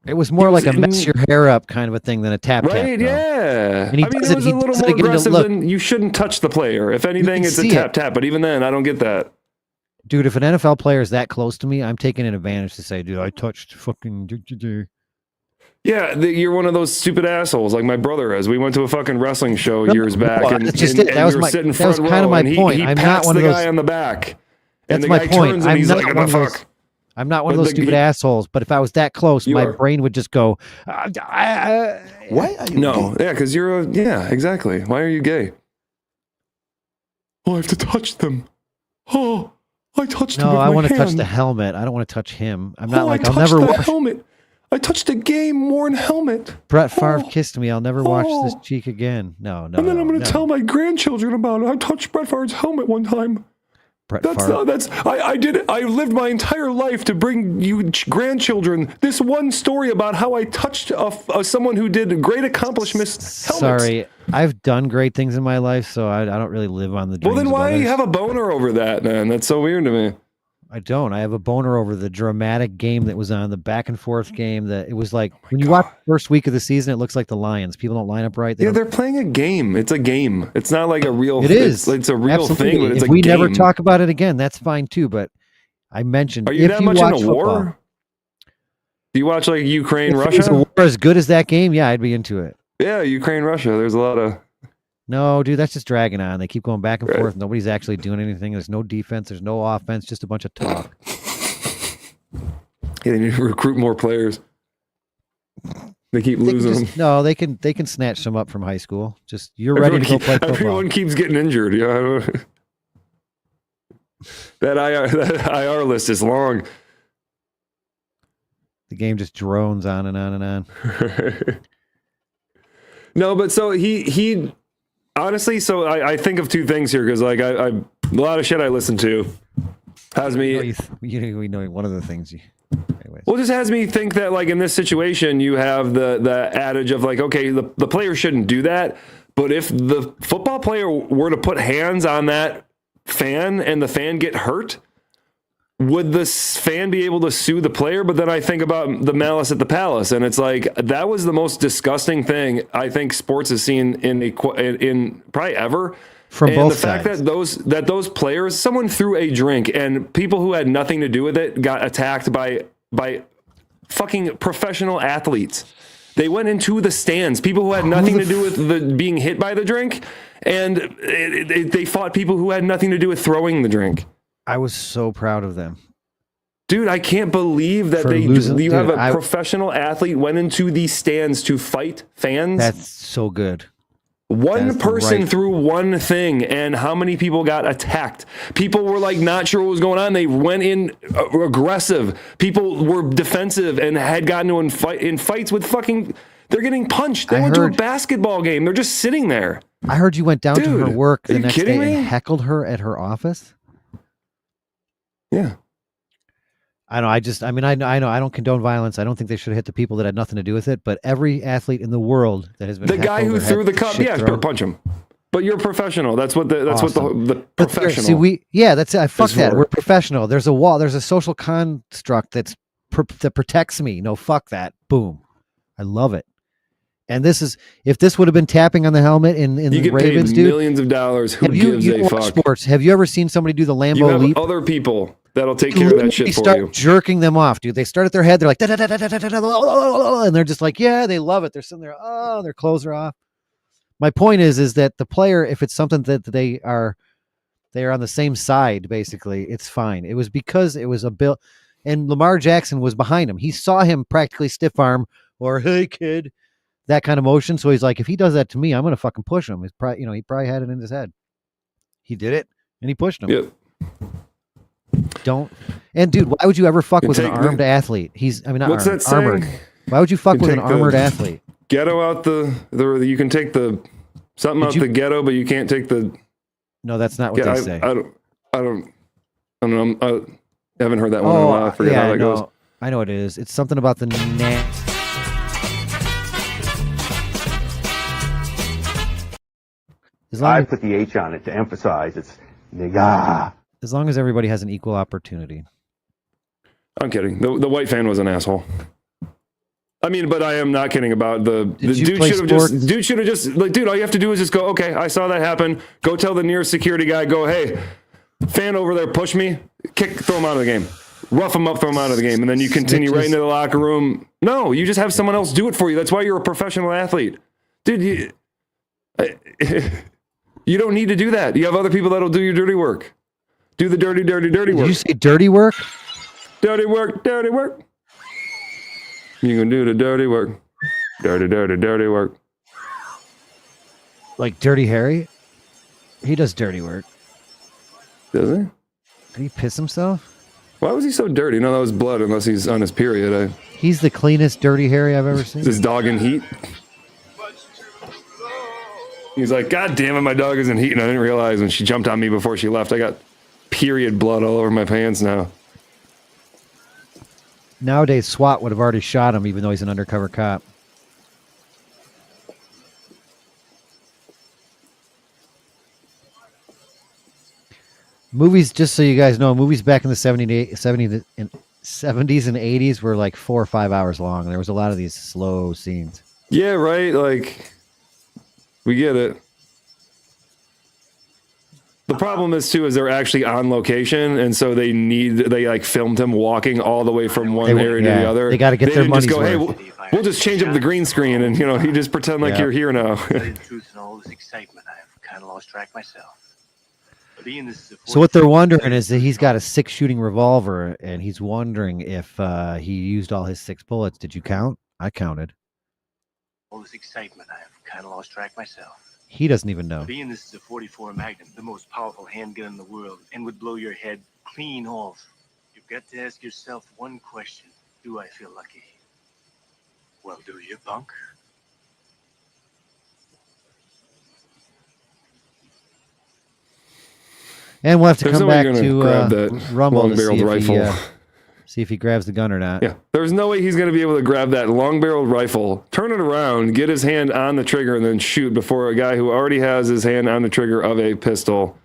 It was more like a mess your hair up kind of a thing than a tap tap. Right, though. yeah. And he it does was a little more again to aggressive look. than you shouldn't touch the player. If anything, can it's a see tap tap. But even then, I don't get that. Dude, if an NFL player is that close to me, I'm taking an advantage to say, dude, I touched fucking. Yeah, you're one of those stupid assholes like my brother is. We went to a fucking wrestling show years back, well, and, that's just and, it. and That was we were my- sitting that front was kind of row, my and point. He I'm not pats one the of those- guy on the back, and That's the my guy point. turns and I'm he's not like, one "What of the those. fuck?" I'm not one of But those stupid assholes. But if I was that close, You my are. brain would just go. Why are you No, yeah, because yeah, exactly. Why are you gay? Oh, I have to touch them. Oh, I touched him No, with I my want to touch hand. the helmet. I don't want to touch him. I'm not Oh, like I I'll touched never the watch. helmet. I touched a game-worn helmet. Brett Favre kissed me. I'll never watch this Oh. cheek again. No, no. And then I'm no, going to no. tell my grandchildren about it. I touched Brett Favre's helmet one time. Brett That's Favre. I did it. I lived my entire life to bring you grandchildren this one story about how I touched someone who did great accomplishments. Helmets. Sorry, I've done great things in my life, so I don't really live on the dreams. Well, then of why do you others. have a boner over that, man? That's so weird to me. I don't. I have a boner over the dramatic game that was on, the back and forth game. That it was like when you watch the first week of the season, it looks like the Lions. People don't line up right. They Yeah, don't- they're playing a game. It's a game. It's not like a real. It is. It's a real Absolutely. thing, but it's if a we game. never talk about it again, that's fine too. But I mentioned, Are you if that you much watch into football, war? Do you watch like Ukraine, if it was a Russia? war as good as that game, yeah, I'd be into it. Yeah, Ukraine, Russia. There's a lot of. No, dude, that's just dragging on. They keep going back and Right. forth. Nobody's actually doing anything. There's no defense. There's no offense. Just a bunch of talk. Yeah, they need to recruit more players. They keep They can losing just- no, they can snatch some up from high school. Just you're them. ready to go play football. Everyone keeps getting injured. Yeah, I don't- that IR list is long. The game just drones on and on and on. No, but so he honestly, so I think of two things here because like I a lot of shit I listen to has me. We know one of the things. Well, it just has me think that like in this situation, you have the adage of like, okay, the player shouldn't do that, but if the football player were to put hands on that fan and the fan get hurt, would this fan be able to sue the player? But then I think about the malice at the palace, and it's like that was the most disgusting thing I think sports has seen in probably ever. From and both the fact sides. that those players, someone threw a drink, and people who had nothing to do with it got attacked by fucking professional athletes. They went into the stands. People who had nothing to do with being hit by the drink, and they fought people who had nothing to do with throwing the drink. I was so proud of them. Dude, I can't believe that For losing- you have dude, a professional athlete went into these stands to fight fans. That's so good. One That's the person right- threw one thing, and how many people got attacked? People were like not sure what was going on. They went in aggressive. People were defensive and had gotten in fights with fucking. They're getting punched. They went to a basketball game. They're just sitting there. I heard you went down to her Dude, work are the you next day kidding me? and heckled her at her office. Yeah. I know. I know. I don't condone violence. I don't think they should hit the people that had nothing to do with it. But every athlete in the world that has been The guy heckled who or threw had the cup, shit yeah, thrown- punch him. But you're a professional. That's what the Awesome. the But there- professional. See, that's it. I fuck is that. for. We're professional. There's a wall. There's a social construct that protects me. No, fuck that. Boom. I love it. And this is if this would have been tapping on the helmet in You the get Ravens, paid dude. millions of dollars. Who Have you gives a watch fuck? sports? Have you ever seen somebody do the You Lambo have leap? other people that'll take care of that shit They for start you. jerking them off, dude. They start at their head. They're like, "Da, da, da, da, da, da, da, da," and they're just like, yeah, they love it. They're sitting there, oh, their clothes are off. My point is that the player, if it's something that they are on the same side, basically, it's fine. It was because it was a bill, and Lamar Jackson was behind him. He saw him practically stiff arm or hey kid, that kind of motion. So he's like, if he does that to me, I'm gonna fucking push him. He's probably, he probably had it in his head. He did it, and he pushed him. Yep. Don't. And dude, why would you ever fuck You with an take armed athlete? He's, I mean, not What's armed, that saying? armored. Why would you fuck You with an take the armored athlete? ghetto out the you can take the something out the ghetto, but you can't take the. No, that's not what they say. I don't know. I haven't heard that one in a while. I forget how that goes. I know what it is. It's something about the I put the H on it to emphasize it's nigga. As long as everybody has an equal opportunity. I'm kidding. The white fan was an asshole. I mean, but I am not kidding about the dude should have just like, dude, all you have to do is just go, okay, I saw that happen. Go tell the nearest security guy, go, hey, fan over there, push me, throw him out of the game. Rough him up, throw him out of the game, and then you continue right into the locker room. No, you just have someone else do it for you. That's why you're a professional athlete. Dude, you don't need to do that. You have other people that'll do your dirty work. Do the dirty work. Did you say dirty work? Dirty work. You can do the dirty work. Dirty work. Like Dirty Harry? He does dirty work. Does he? Did he piss himself? Why was he so dirty? No, that was blood, unless he's on his period. He's the cleanest Dirty Harry I've ever seen. Is his dog in heat? He's like, God damn it, my dog is in heat. And I didn't realize when she jumped on me before she left, I got period blood all over my pants now. Nowadays, SWAT would have already shot him, even though he's an undercover cop. Movies, just so you guys know, movies back in the 70s and 80s were like 4 or 5 hours long. There was a lot of these slow scenes. Yeah, right. Like, we get it. The problem is too is they're actually on location, and so they like filmed him walking all the way from one area to the other. They got to get their money's just go, worth. Hey, we'll just change up the green screen, and you just pretend like you're here now. The truth and all this excitement, I've kind of lost track myself. So what they're wondering is that he's got a 6-shooting revolver, and he's wondering if he used all his 6 bullets. Did you count? I counted. All this excitement, I've kind of lost track myself. He doesn't even know. Being this is a 44 Magnum, the most powerful handgun in the world, and would blow your head clean off. You've got to ask yourself one question. Do I feel lucky? Well, do you, punk? And we'll have to come back to grab that Rumble to long-barreled rifle. See if he grabs the gun or not. Yeah, there's no way he's going to be able to grab that long-barreled rifle, turn it around, get his hand on the trigger, and then shoot before a guy who already has his hand on the trigger of a pistol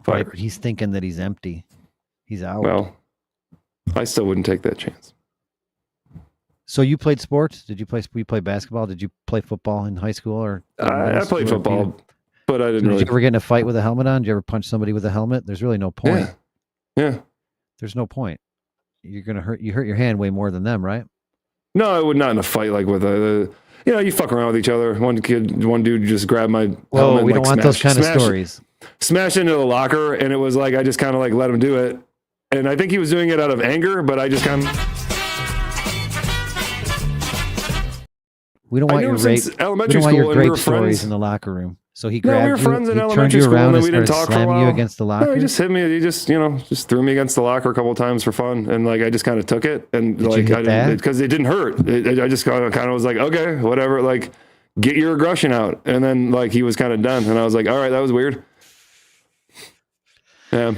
fires. Right, he's thinking that he's empty. He's out. Well, I still wouldn't take that chance. So you played sports? Did you play basketball? Did you play football in high school or? I played football, but I didn't really. Did you ever get in a fight with a helmet on? Did you ever punch somebody with a helmet? There's really no point. Yeah. There's no point. You're gonna hurt your hand way more than them, right? No, I would not in a fight like with a. You fuck around with each other. One dude just grabbed my helmet. We don't want those kind of stories. Smashed into the locker, and it was like I just kind of like let him do it, and I think he was doing it out of anger, but I just kind of. We don't want your rape. Elementary school, and we were stories friends in the locker room. So he grabbed we were friends in he elementary school, and then we didn't talk for a while. You against the locker. No, he just hit me. He just threw me against the locker a couple of times for fun, and like I just kind of took it, and because it didn't hurt. I just kind of was like, okay, whatever. Like, get your aggression out, and then like he was kind of done, and I was like, all right, that was weird. Yeah.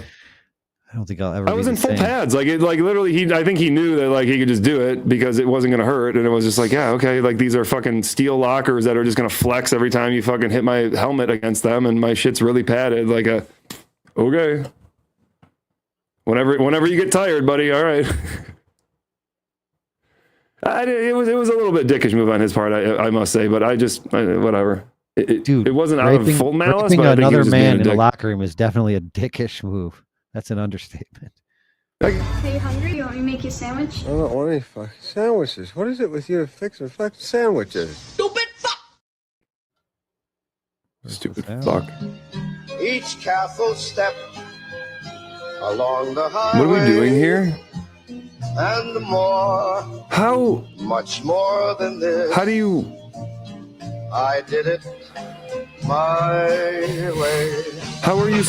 I don't think I'll ever. I was in full pads, like literally. I think he knew that like he could just do it because it wasn't gonna hurt, and it was just like, yeah, okay, like these are fucking steel lockers that are just gonna flex every time you fucking hit my helmet against them, and my shit's really padded. Like okay, whenever you get tired, buddy. All right. It was a little bit dickish move on his part, I must say, but whatever. Dude, it wasn't out of full malice. But another man in the locker room is definitely a dickish move. That's an understatement. Are you hungry? You want me to make you a sandwich? I don't want any fucking sandwiches. What is it with you fixing fucking sandwiches? Stupid fuck! Stupid fuck. Each careful step along the highway. What are we doing here? And more. Much more than this. How do you? I did it my way. How are you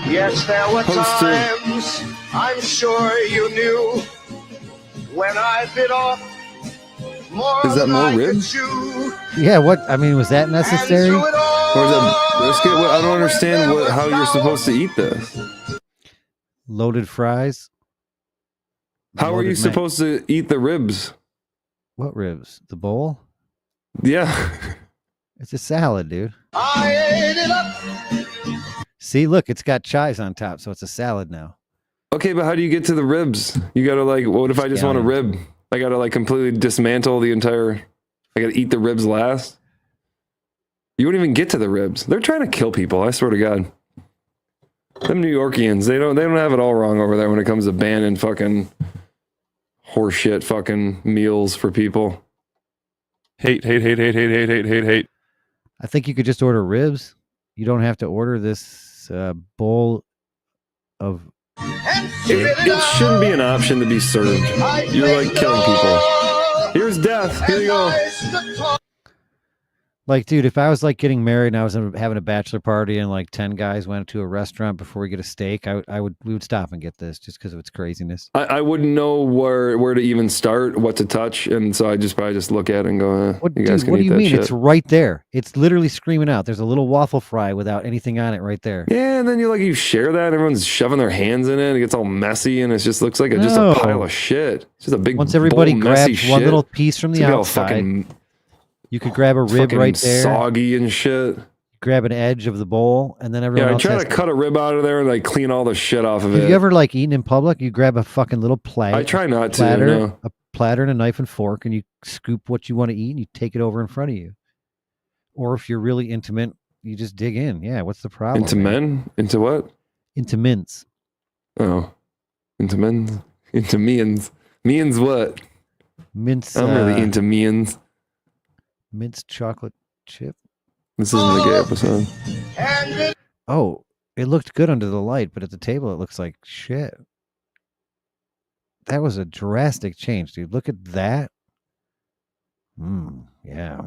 Yes, there were times I'm sure you knew when I bit off more Is that than more I could ribs? chew. Yeah, what? I mean, was that necessary? Or is it brisket? I don't understand how you're supposed to eat this. Loaded fries. How are you supposed to eat the ribs? What ribs? The bowl? Yeah. It's a salad, dude. I ate it up. See, look, it's got chives on top, so it's a salad now. Okay, but how do you get to the ribs? You gotta like, what if I just want a rib? I gotta like completely dismantle the entire, I gotta eat the ribs last? You wouldn't even get to the ribs. They're trying to kill people, I swear to God. Them New Yorkians, they don't have it all wrong over there when it comes to banning fucking horseshit fucking meals for people. Hate. I think you could just order ribs. You don't have to order this bowl of... It shouldn't be an option to be served. You're like killing people. Here's death. Here you go. Like, dude, if I was like getting married and I was having a bachelor party and like 10 guys went to a restaurant before we get a steak, we would stop and get this just because of its craziness. I wouldn't know where to even start, what to touch, and so I probably just look at it and go, you guys can eat that shit. What do you mean? It's right there. It's literally screaming out. There's a little waffle fry without anything on it right there. Yeah, and then you share that, and everyone's shoving their hands in it. It gets all messy, and it just looks like just a pile of shit. It's just a big Once everybody grabs shit. one little piece from the outside, you could grab a rib right there. Soggy and shit. Grab an edge of the bowl, and then everyone else I try to cut a rib out of there and like clean all the shit off of it. Have you ever like eaten in public? You grab a fucking little plate. I try not to. No. A platter and a knife and fork, and you scoop what you want to eat, and you take it over in front of you. Or if you're really intimate, you just dig in. Yeah, what's the problem? Into men? Into what? Into mints. Oh, into men? Into means? Means what? Mints. I'm really into means. Minced chocolate chip. This isn't a gay episode. Oh, it looked good under the light, but at the table it looks like shit. That was a drastic change, dude. Look at that. Yeah.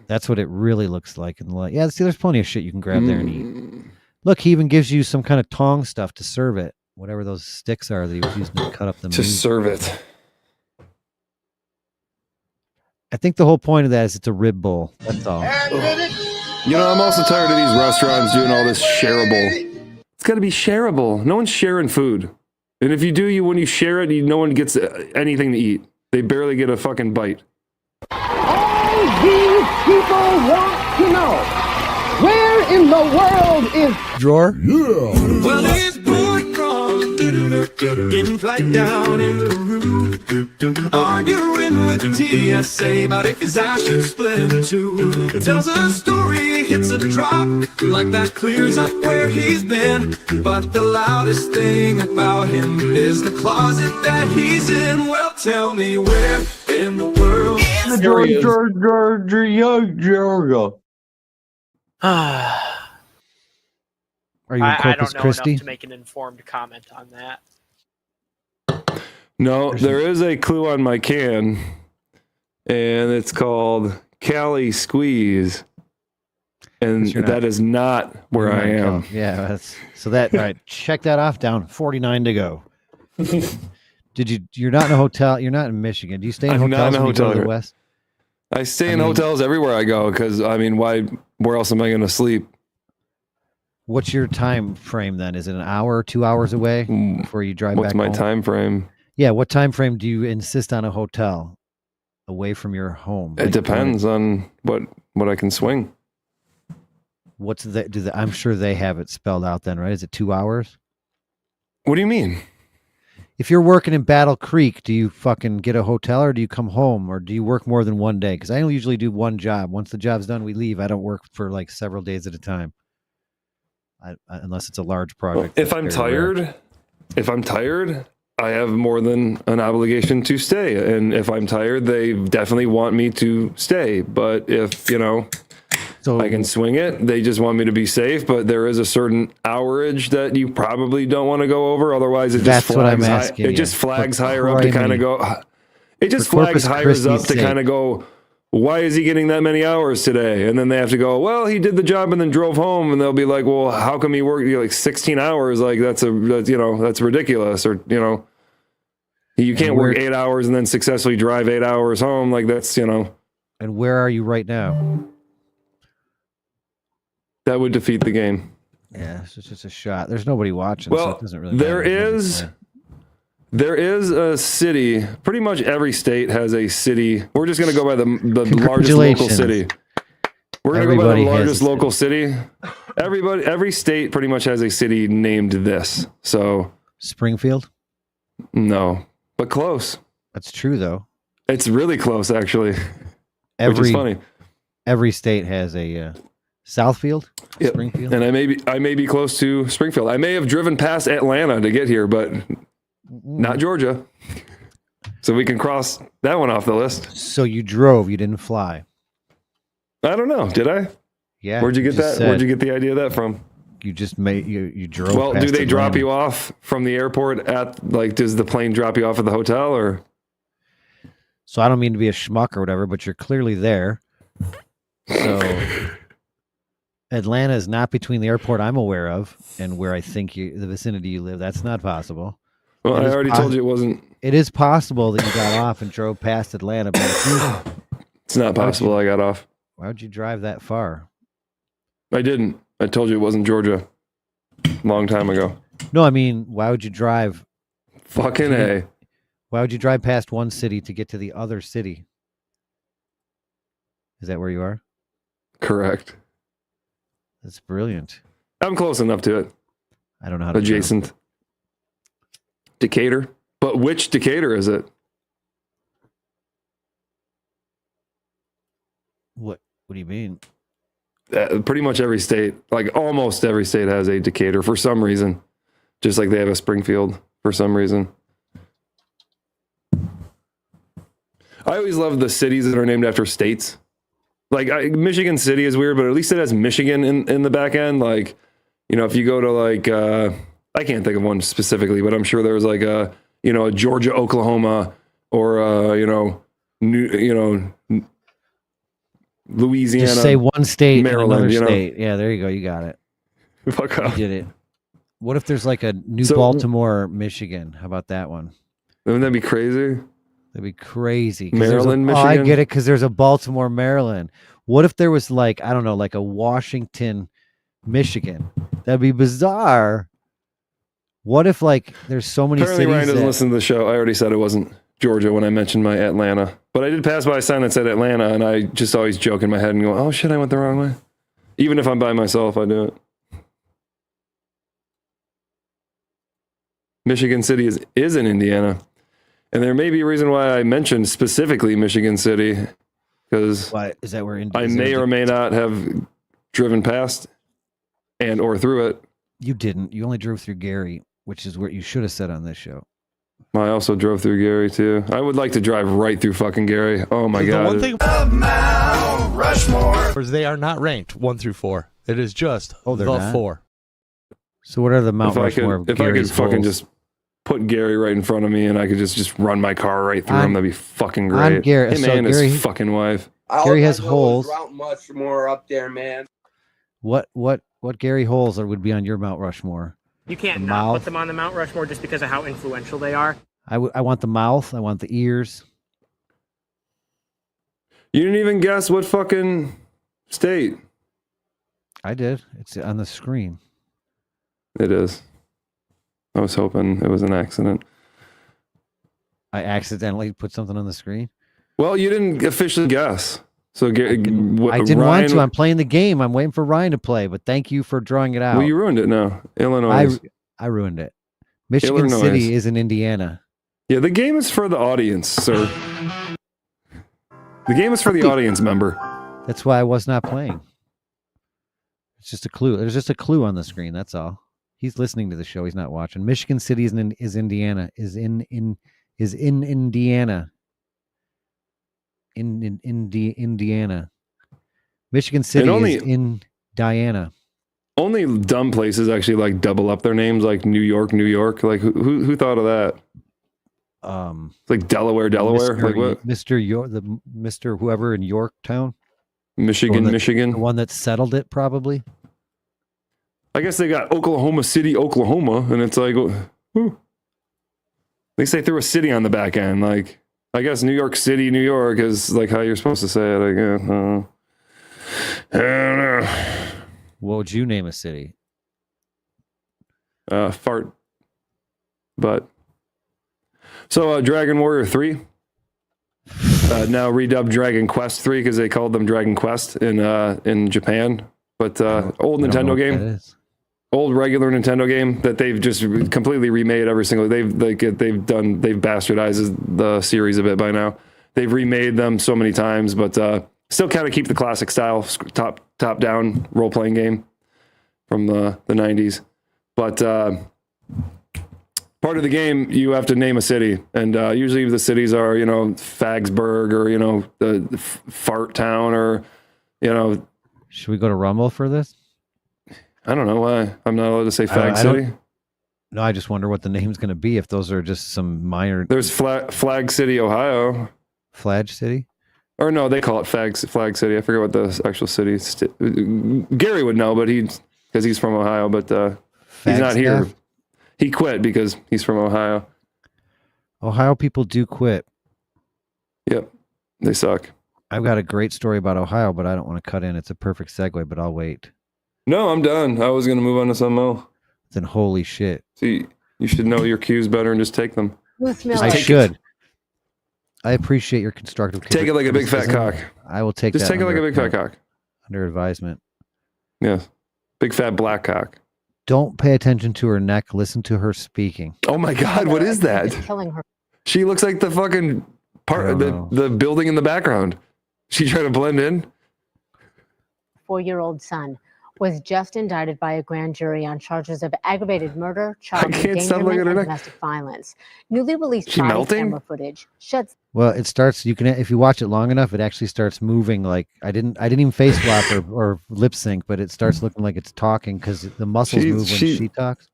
That's what it really looks like in the light. Yeah, see, there's plenty of shit you can grab there and eat. Look, he even gives you some kind of tong stuff to serve it. Whatever those sticks are that he was using to cut up the meat. To serve it. I think the whole point of that is it's a rib bowl. That's all. You know, I'm also tired of these restaurants doing all this shareable. It's got to be shareable. No one's sharing food. And if you do, when you share it, no one gets anything to eat. They barely get a fucking bite. All these people want to know, where in the world is... Drawer? Yeah. Well, it's getting flight down in Peru, arguing with the TSA about if his ass should split in two. Tells a story, hits a drop, like that clears up where he's been. But the loudest thing about him is the closet that he's in. Well, tell me where in the world is Are you in I Corpus don't know Christi? enough to make an informed comment on that. No, there is a clue on my can, and it's called Cali Squeeze. And that is not where I am. Yeah, all right, check that off down. 49 to go. You're not in a hotel, you're not in Michigan. Do you stay in hotels not in a when you go hotel to the West? I stay in hotels everywhere I go because, where else am I going to sleep? What's your time frame then? Is it an hour or 2 hours away before you drive back What's my home? time frame? Yeah, what time frame do you insist on a hotel away from your home? It depends on what I can swing. What's that? I'm sure they have it spelled out then, right? Is it 2 hours? What do you mean? If you're working in Battle Creek, do you fucking get a hotel or do you come home or do you work more than one day? Because I only usually do one job. Once the job's done, we leave. I don't work for like several days at a time. Unless it's a large project. If I'm tired, I have more than an obligation to stay. And if I'm tired, they definitely want me to stay. But if, I can swing it, they just want me to be safe. But there is a certain hourage that you probably don't want to go over. Otherwise, it just flags higher up to kind of go. It just flags higher up to kind of go, why is he getting that many hours today? And then they have to go, well, he did the job and then drove home. And they'll be like, well, how come he worked like 16 hours? Like that's ridiculous. Or, You can't work 8 hours and then successfully drive 8 hours home. Like that's, you know. And where are you right now? That would defeat the game. Yeah, it's just a shot. There's nobody watching, so Well, it doesn't really there matter. there is a city. Pretty much every state has a city. We're just going to go by the largest local city. We're going to go by the largest local city. Every state pretty much has a city named this. So Springfield? No, but close. That's true, though. It's really close, actually. Which is funny. Every state has a Southfield, Yep. Springfield. And I may be close to Springfield. I may have driven past Atlanta to get here, but not Georgia. So we can cross that one off the list. So you drove, you didn't fly. I don't know. Did I? Yeah. Where'd you get that? Where'd you get the idea of that from? You just made you drove. Well, do past they drop Atlanta. you off from the airport at does the plane drop you off at the hotel or? So I don't mean to be a schmuck or whatever, but you're clearly there. So Atlanta is not between the airport I'm aware of and where I think the vicinity you live. That's not possible. Well, I already told you it wasn't. It is possible that you got off and drove past Atlanta, but It's not possible I got off. Why would you drive that far? I didn't. I told you it wasn't Georgia. Long time ago. No, I mean, why would you drive? Fucking A. Why would you drive past one city to get to the other city? Is that where you are? Correct. That's brilliant. I'm close enough to it. I don't know how to adjacent. Decatur. But which Decatur is it? What do you mean? Pretty much every state, like almost every state has a Decatur for some reason. Just like they have a Springfield for some reason. I always love the cities that are named after states. Like Michigan City is weird, but at least it has Michigan in the back end. Like, you know, if you go to like, I can't think of one specifically, but I'm sure there's like a Georgia, Oklahoma, or Louisiana. Just say one state, Maryland, and another state. Yeah, there you go. You got it. Fuck off. You did it. What if there's like a New Baltimore, Michigan? How about that one? Wouldn't that be crazy? That'd be crazy. Maryland, Michigan. Oh, I Michigan? get it, because there's a Baltimore, Maryland. What if there was like, I don't know, like a Washington, Michigan? That'd be bizarre. What if like there's so many Apparently cities Ryan doesn't listen to the show. I already said it wasn't Georgia when I mentioned my Atlanta. But I did pass by a sign that said Atlanta, and I just always joke in my head and go, oh shit, I went the wrong way. Even if I'm by myself, I do it. Michigan City is in Indiana. And there may be a reason why I mentioned specifically Michigan City, because Why is that where I may or may not have driven past and or through it. You didn't. You only drove through gAIry, which is what you should have said on this show. I also drove through gAIry too. I would like to drive right through fucking gAIry. Oh my god. The one thing Rushmore, they are not ranked 1 through 4. It is just they're the not? 4. So what are the Mount If I Rushmore? could fucking just put gAIry right in front of me and I could just run my car right through him, that'd be fucking great. on gAIry- Him so and gAIry- his fucking wife. gAIry has holes. Mount Rushmore up there, man. What gAIry holes would be on your Mount Rushmore? You can't The not mouth? put them on the Mount Rushmore just because of how influential they are. I want the mouth. I want the ears. You didn't even guess what fucking state. I did. It's on the screen. It is. I was hoping it was an accident. I accidentally put something on the screen. Well, you didn't officially guess. So I didn't want to. I'm playing the game. I'm waiting for Ryan to play, but thank you for drawing it out. Well, you ruined it now. Illinois. I ruined it. Michigan Illinois. City is in Indiana. Yeah, the game is for the audience, sir. The game is for the audience member. That's why I was not playing. It's just a clue. There's just a clue on the screen. That's all. He's listening to the show. He's not watching. Michigan City is Indiana. Is in Indiana. Indiana. Michigan City is in Diana. Only dumb places actually like double up their names, like New York, New York. Like who thought of that? Like Delaware. Mr. Like what? Mr. Whoever in Yorktown, Michigan. the one that settled it, probably. I guess they got Oklahoma City, Oklahoma, and it's like, whew. least they threw a city on the back end. Like, I guess New York City, New York is like how you're supposed to say it. I don't know. What would you name a city? Fart. But so Dragon Warrior 3. Now redubbed Dragon Quest 3 because they called them Dragon Quest in Japan. But old Nintendo game. Old regular Nintendo game that they've just completely remade every single. They've bastardized the series a bit by now. They've remade them so many times, but still kind of keep the classic style, top down role playing game from the 90s. But part of the game, you have to name a city, and usually the cities are Fagsburg or the Fart Town or Should we go to Rumble for this? I don't know why. I'm not allowed to say Fag City. No, I just wonder what the name's going to be if those are just some minor... There's Flag City, Ohio. Fladge City? Or no, they call it Flag City. I forget what the actual city is. Gary would know, but because he's from Ohio, but he's not here. He quit because he's from Ohio. Ohio people do quit. Yep. They suck. I've got a great story about Ohio, but I don't want to cut in. It's a perfect segue, but I'll wait. No, I'm done. I was going to move on to something else. Then holy shit. See, you should know your cues better and just take them. I should. I appreciate your constructive criticism. Take it like a big fat cock. I will take just that. Take it like a big fat cock. Under advisement. Yes. Big fat black cock. Don't pay attention to her neck. Listen to her speaking. Oh my God, what is that? Killing her. She looks like the fucking part of the building in the background. She trying to blend in? 4-year-old son was just indicted by a grand jury on charges of aggravated murder, child endangerment, and domestic violence. Newly released body camera footage sheds. Well, it starts. You can, if you watch it long enough, it actually starts moving. Like I didn't even face swap or lip sync, but it starts looking like it's talking because the muscles move when she talks.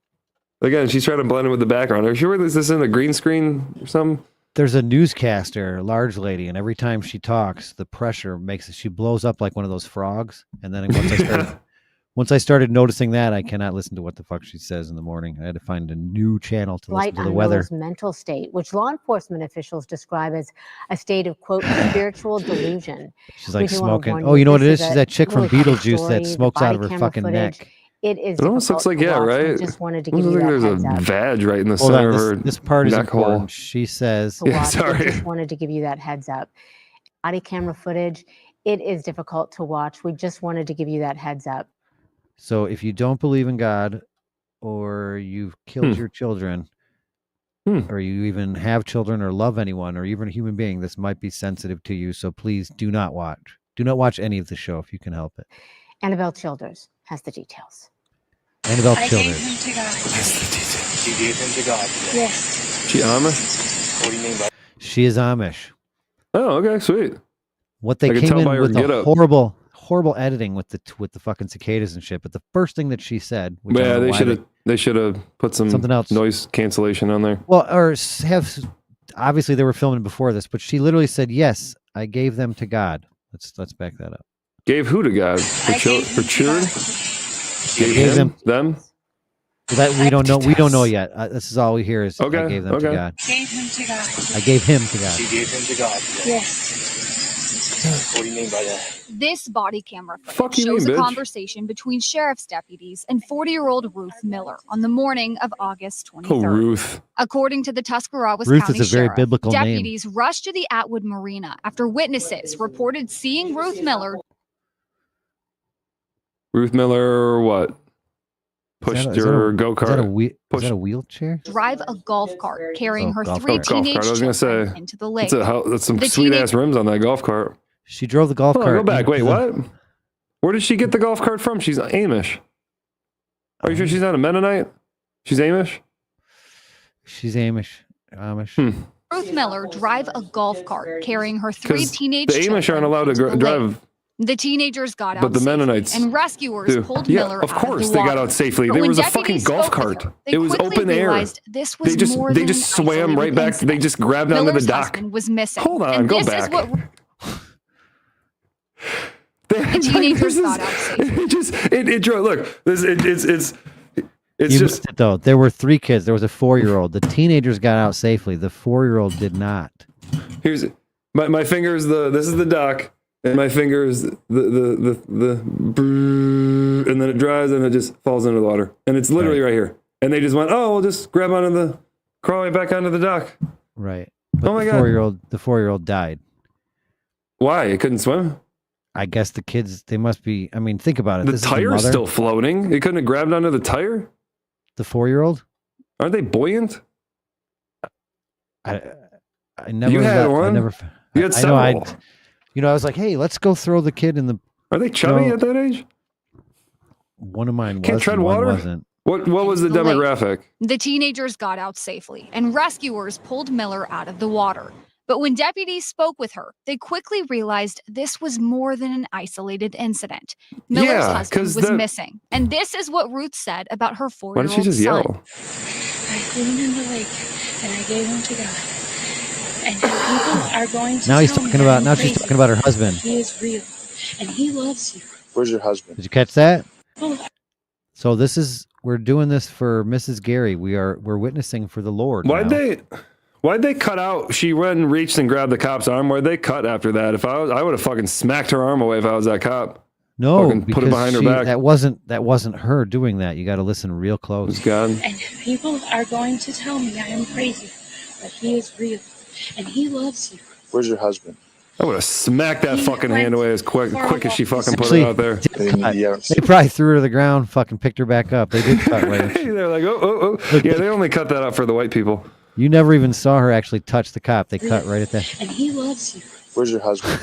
Again, she's trying to blend in with the background. Are you sure this in a green screen or something? There's a newscaster, a large lady, and every time she talks, the pressure makes it. She blows up like one of those frogs, and then once I started noticing that, I cannot listen to what the fuck she says in the morning. I had to find a new channel to listen to the weather. Mental state, which law enforcement officials describe as a state of, quote, spiritual delusion. She's like smoking. Oh, you know what it is? She's that chick from Beetlejuice that smokes out of her fucking neck. It almost looks like, right? Just wanted to give you that there's heads a up. Vag right in the center of her this part is neck important. hole. She says, sorry. Just wanted to give you that heads up. Body camera footage, it is difficult to watch. We just wanted to give you that heads up. So if you don't believe in God, or you've killed your children, or you even have children or love anyone, or even a human being, this might be sensitive to you. So please do not watch. Do not watch any of the show if you can help it. Annabelle Childers has the details. Annabelle Childers. She gave him to God. Yes. She Amish? What do you mean by She is Amish. Oh, okay, sweet. What they came in with a horrible editing with the fucking cicadas and shit. But the first thing that she said, which yeah, they should have put something else, noise cancellation on there. Well, or have obviously they were filming before this, but she literally said, "Yes, I gave them to God." Let's back that up. Gave who to God? Her children? Gave them? That we don't know. We don't know yet. This is all we hear is I gave them to God. Gave him to God. I gave him to God. She gave him to God. Yes. What do you mean by that? This body camera footage shows a conversation between sheriff's deputies and 40-year-old Ruth Miller on the morning of August 23rd. Oh, Ruth. According to the Tuscarawas Ruth County is a very Sheriff, biblical name. deputies rushed to the Atwood Marina after witnesses reported seeing Ruth Miller. Ruth Miller, what? Pushed her go-kart. Is that a wheelchair? Drive a golf cart carrying her golf 3 cart. teenage I was gonna children say, into the lake. That's some sweet-ass rims on that golf cart. She drove the golf cart. Go back. Wait, what? Where did she get the golf cart from? She's Amish. Are you sure she's not a Mennonite? She's Amish? She's Amish. Ruth Miller drive a golf cart carrying her 3 teenage the Amish aren't allowed to drive. The teenagers got out But the Mennonites safely, and rescuers pulled Miller of course out of the they water. got out safely. But There when was a fucking deputies golf spoke with cart. her, they It was quickly open air. realized this was more they than just an swam right isolated back. incident. They just grabbed onto the Miller's dock. husband was missing. Hold on, and go this back. Is what the teenagers got out safely. It drove. Look, It's you just missed it though. There were 3 kids. There was a 4-year-old. The teenagers got out safely. The 4-year-old did not. here's my fingers. This is the dock, and my fingers and then it dries and it just falls into the water, and it's literally right here. And they just went, oh, we'll just grab crawl right back onto the dock. Right. But oh my God. The 4-year-old died. Why? It couldn't swim? I guess the kids, they must be, I mean, think about it. The tire's still floating. It couldn't have grabbed onto the tire? The 4-year-old? Aren't they buoyant? I never. You had one? I never. You had several. I was like, hey, let's go throw the kid in the. Are they chubby at that age? One of mine can't tread water. Wasn't. What was the demographic? The teenagers got out safely, and rescuers pulled Miller out of the water. But when deputies spoke with her, they quickly realized this was more than an isolated incident. Miller's husband was missing. And this is what Ruth said about her 4-year-old son. Why did she just yell? I threw him in the lake, and I gave him to God. And people are going to now he's tell talking me about. I'm Now crazy, she's talking about her husband. He is real, and he loves you. Where's your husband? Did you catch that? Oh. So we're doing this for Mrs. gAIry. We're witnessing for the Lord. Why'd they cut out? She went and reached and grabbed the cop's arm. Why'd they cut after that? If I would have fucking smacked her arm away if I was that cop. No, fucking put it behind her back. That wasn't her doing that. You got to listen real close. God. And people are going to tell me I am crazy, but he is real, and he loves you. Where's your husband? I would have smacked that fucking hand away as quick as she fucking put Actually, it out there. They probably threw her to the ground, fucking picked her back up. They did cut right. They're like, oh. Yeah, they only cut that out for the white people. You never even saw her actually touch the cop. They cut right at that. And he loves you. Where's your husband?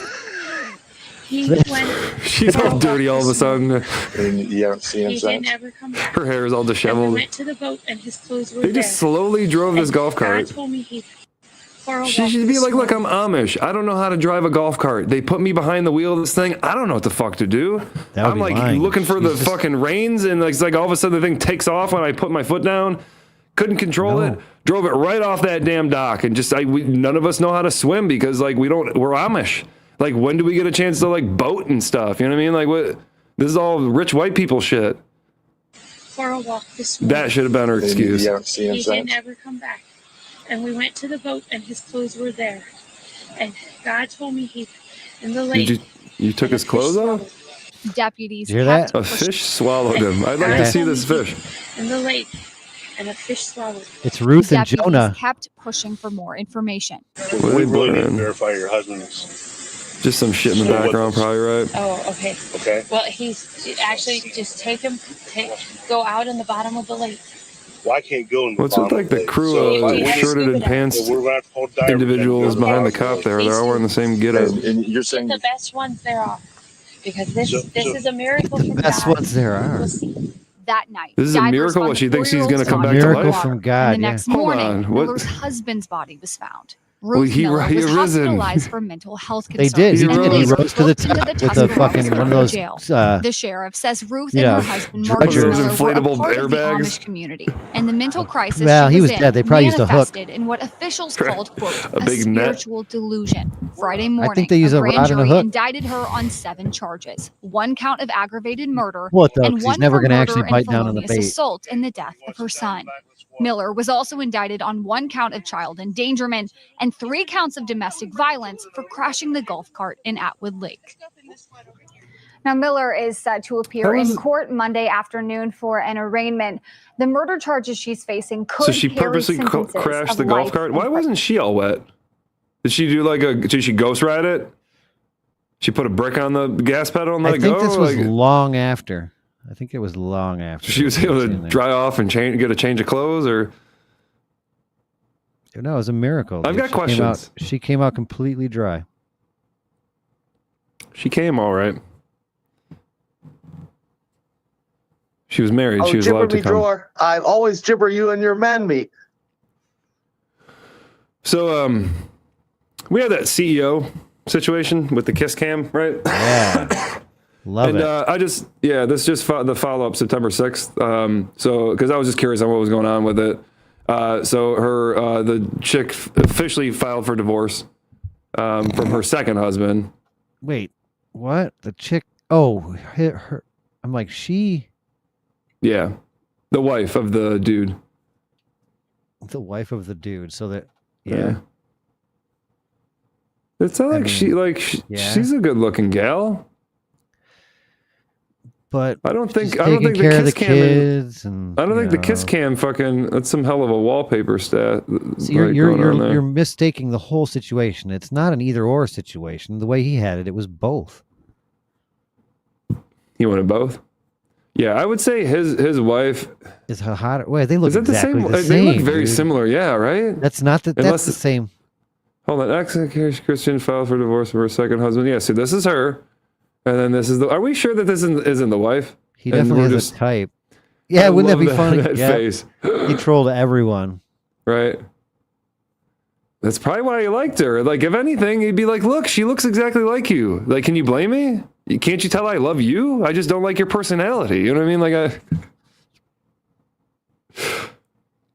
He went. She's all dirty all of a sudden. And you haven't seen him He since? didn't ever come back. Her hair is all And we disheveled. went to the boat, and his clothes were They there. just slowly drove this And golf God cart. told me he. For a She walk should be this like, look, I'm morning. Amish. I don't know how to drive a golf cart. They put me behind the wheel of this thing. I don't know what the fuck to do. I'm like looking for the fucking reins, and it's like all of a sudden the thing takes off when I put my foot down. Couldn't control it. Drove it right off that damn dock, and just none of us know how to swim because we're Amish. Like, when do we get a chance to boat and stuff? You know what I mean? Like, what? This is all rich white people shit. For a walk this morning. That should have been her excuse. You haven't seen him He since? didn't ever come back. And we went to the boat, and his clothes were there. And God told me he, in the lake. You took his clothes off? Deputies Did you hear kept that? A fish swallowed him. I'd like to see this fish. In the lake, and a fish swallowed him. It's Ruth and Deputies Jonah. kept pushing for more information. We really need to verify your husband's. Just some shit in the background, probably, right? Oh, okay. Okay. Well, he's actually just go out in the bottom of the lake. Well, I can't go in the What's with the crew of shirted and pants individuals behind the cop there? They're all wearing the same getup. And you're saying The best ones there are, because this is a miracle from The best God. ones there are. That night, This is a divers miracle. found What, she thinks he's going to come body back to Miracle life? from God. And the Yeah. next Hold morning, on, what? Miller's husband's body was found. Well, Ruth Miller he was risen. hospitalized for mental health They concerns. did. He and rose. later Rose to the booked into top the with a Tuscaloosa fucking one of those. jail. The sheriff says Ruth you and know, her husband, drug Marcus Those Miller, were a inflatable part of the airbags. Amish community, and the mental crisis Well, she he was was in dead. They probably used a hook. manifested in what officials called, quote, A a big net. spiritual delusion. Friday morning, think they use a grand rod and a jury hook. indicted her on 7 charges, 1 count of aggravated murder, What though? and 'Cause 1 he's never for going to murder actually and bite down on the felonious bait. assault in the death of her son. Miller was also indicted on 1 count of child endangerment and 3 counts of domestic violence for crashing the golf cart in Atwood Lake. Now, Miller is set to appear in court Monday afternoon for an arraignment. The murder charges she's facing could So she carry purposely sentences crashed of the golf life cart? in Why wasn't she all wet? Did she do did she ghost ride it? She put a brick on the gas pedal and let I it think go? this was long after. I think it was long after. She was able to dry off and get a change of clothes, or No, it was a miracle. I've got questions. She came out completely dry. She came all right. She was married. She was allowed to come. Drawer. I always gibber you and your man meat. So, we had that CEO situation with the kiss cam, right? Yeah. Love and, it. this is just the follow-up September 6th. So, because I was just curious on what was going on with it. So the chick officially filed for divorce from her second husband. Wait, what? The chick? Oh, her. I'm like, she. Yeah. The wife of the dude. The wife of the dude. So that, yeah. It's not like she's a good looking gal. But I don't think the kiss cam kids I don't think the kiss cam fucking, that's some hell of a wallpaper stat. So you're mistaking the whole situation. It's not an either or situation. The way he had it, it was both. He wanted both? Yeah, I would say his wife is hot. Wait, they look exactly the same. They look very similar, yeah, right? That's not the that's the same. Hold on, Christian filed for divorce from her second husband. Yeah, so this is her. And then this is the. Are we sure that this isn't the wife? He definitely has a type. Yeah, wouldn't that be funny? That face. He trolled everyone. Right. That's probably why he liked her. Like, if anything, he'd be like, "Look, she looks exactly like you. Like, can you blame me? Can't you tell I love you? I just don't like your personality. You know what I mean? Like,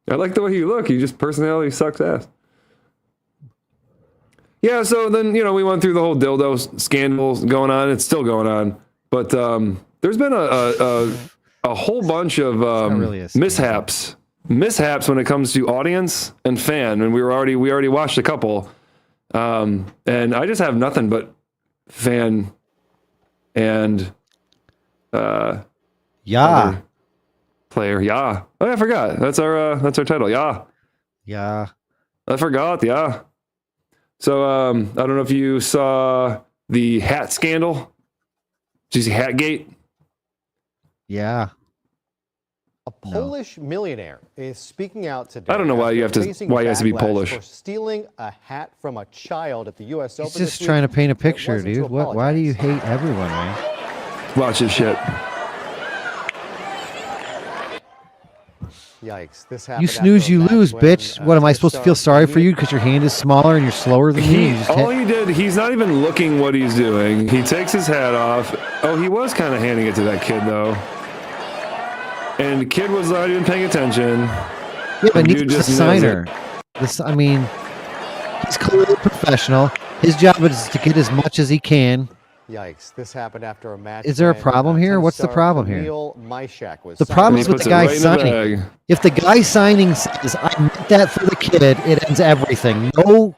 I like the way you look. You just personality sucks ass." Yeah, so then, we went through the whole dildo scandal going on. It's still going on. But there's been a whole bunch of mishaps when it comes to audience and fan. And we already watched a couple. And I just have nothing but fan and player. Yeah. Oh, I forgot. That's our title. Yeah. Yeah. I forgot. Yeah. So, I don't know if you saw the hat scandal. Did you see Hatgate? Yeah. A Polish millionaire is speaking out today. I don't know why he has to be Polish. For stealing a hat from a child at the U.S. Open. He's just trying to paint a picture, dude. Why do you hate everyone, man? Watch this shit. Yikes! This happened. You snooze, you lose, bitch. What am I supposed to feel sorry for you because your hand is smaller and you're slower than me? He's not even looking what he's doing. He takes his hat off. Oh, he was kind of handing it to that kid though, and the kid was not even paying attention. Yeah, but he's a signer. He's clearly professional. His job is to get as much as he can. Yikes! This happened after a match. Is there a problem here? What's the problem here? The problem is with the guy signing. If the guy signing says, "I meant that for the kid," it ends everything. No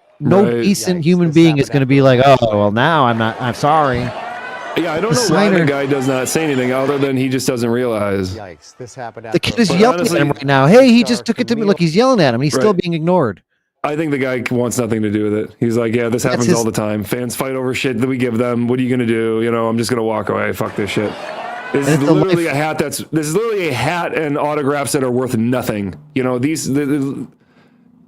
decent human being is going to be like, "Oh, well, now I'm sorry." Yeah, I don't know why the guy does not say anything other than he just doesn't realize. Yikes! This happened. The kid is yelling at him right now. Hey, he just took it to me. Look, he's yelling at him. He's still being ignored. I think the guy wants nothing to do with it. He's like, yeah, this happens all the time. Fans fight over shit that we give them. What are you gonna do? I'm just gonna walk away. Fuck this shit. This is literally a hat. This is literally a hat and autographs that are worth nothing. These $5,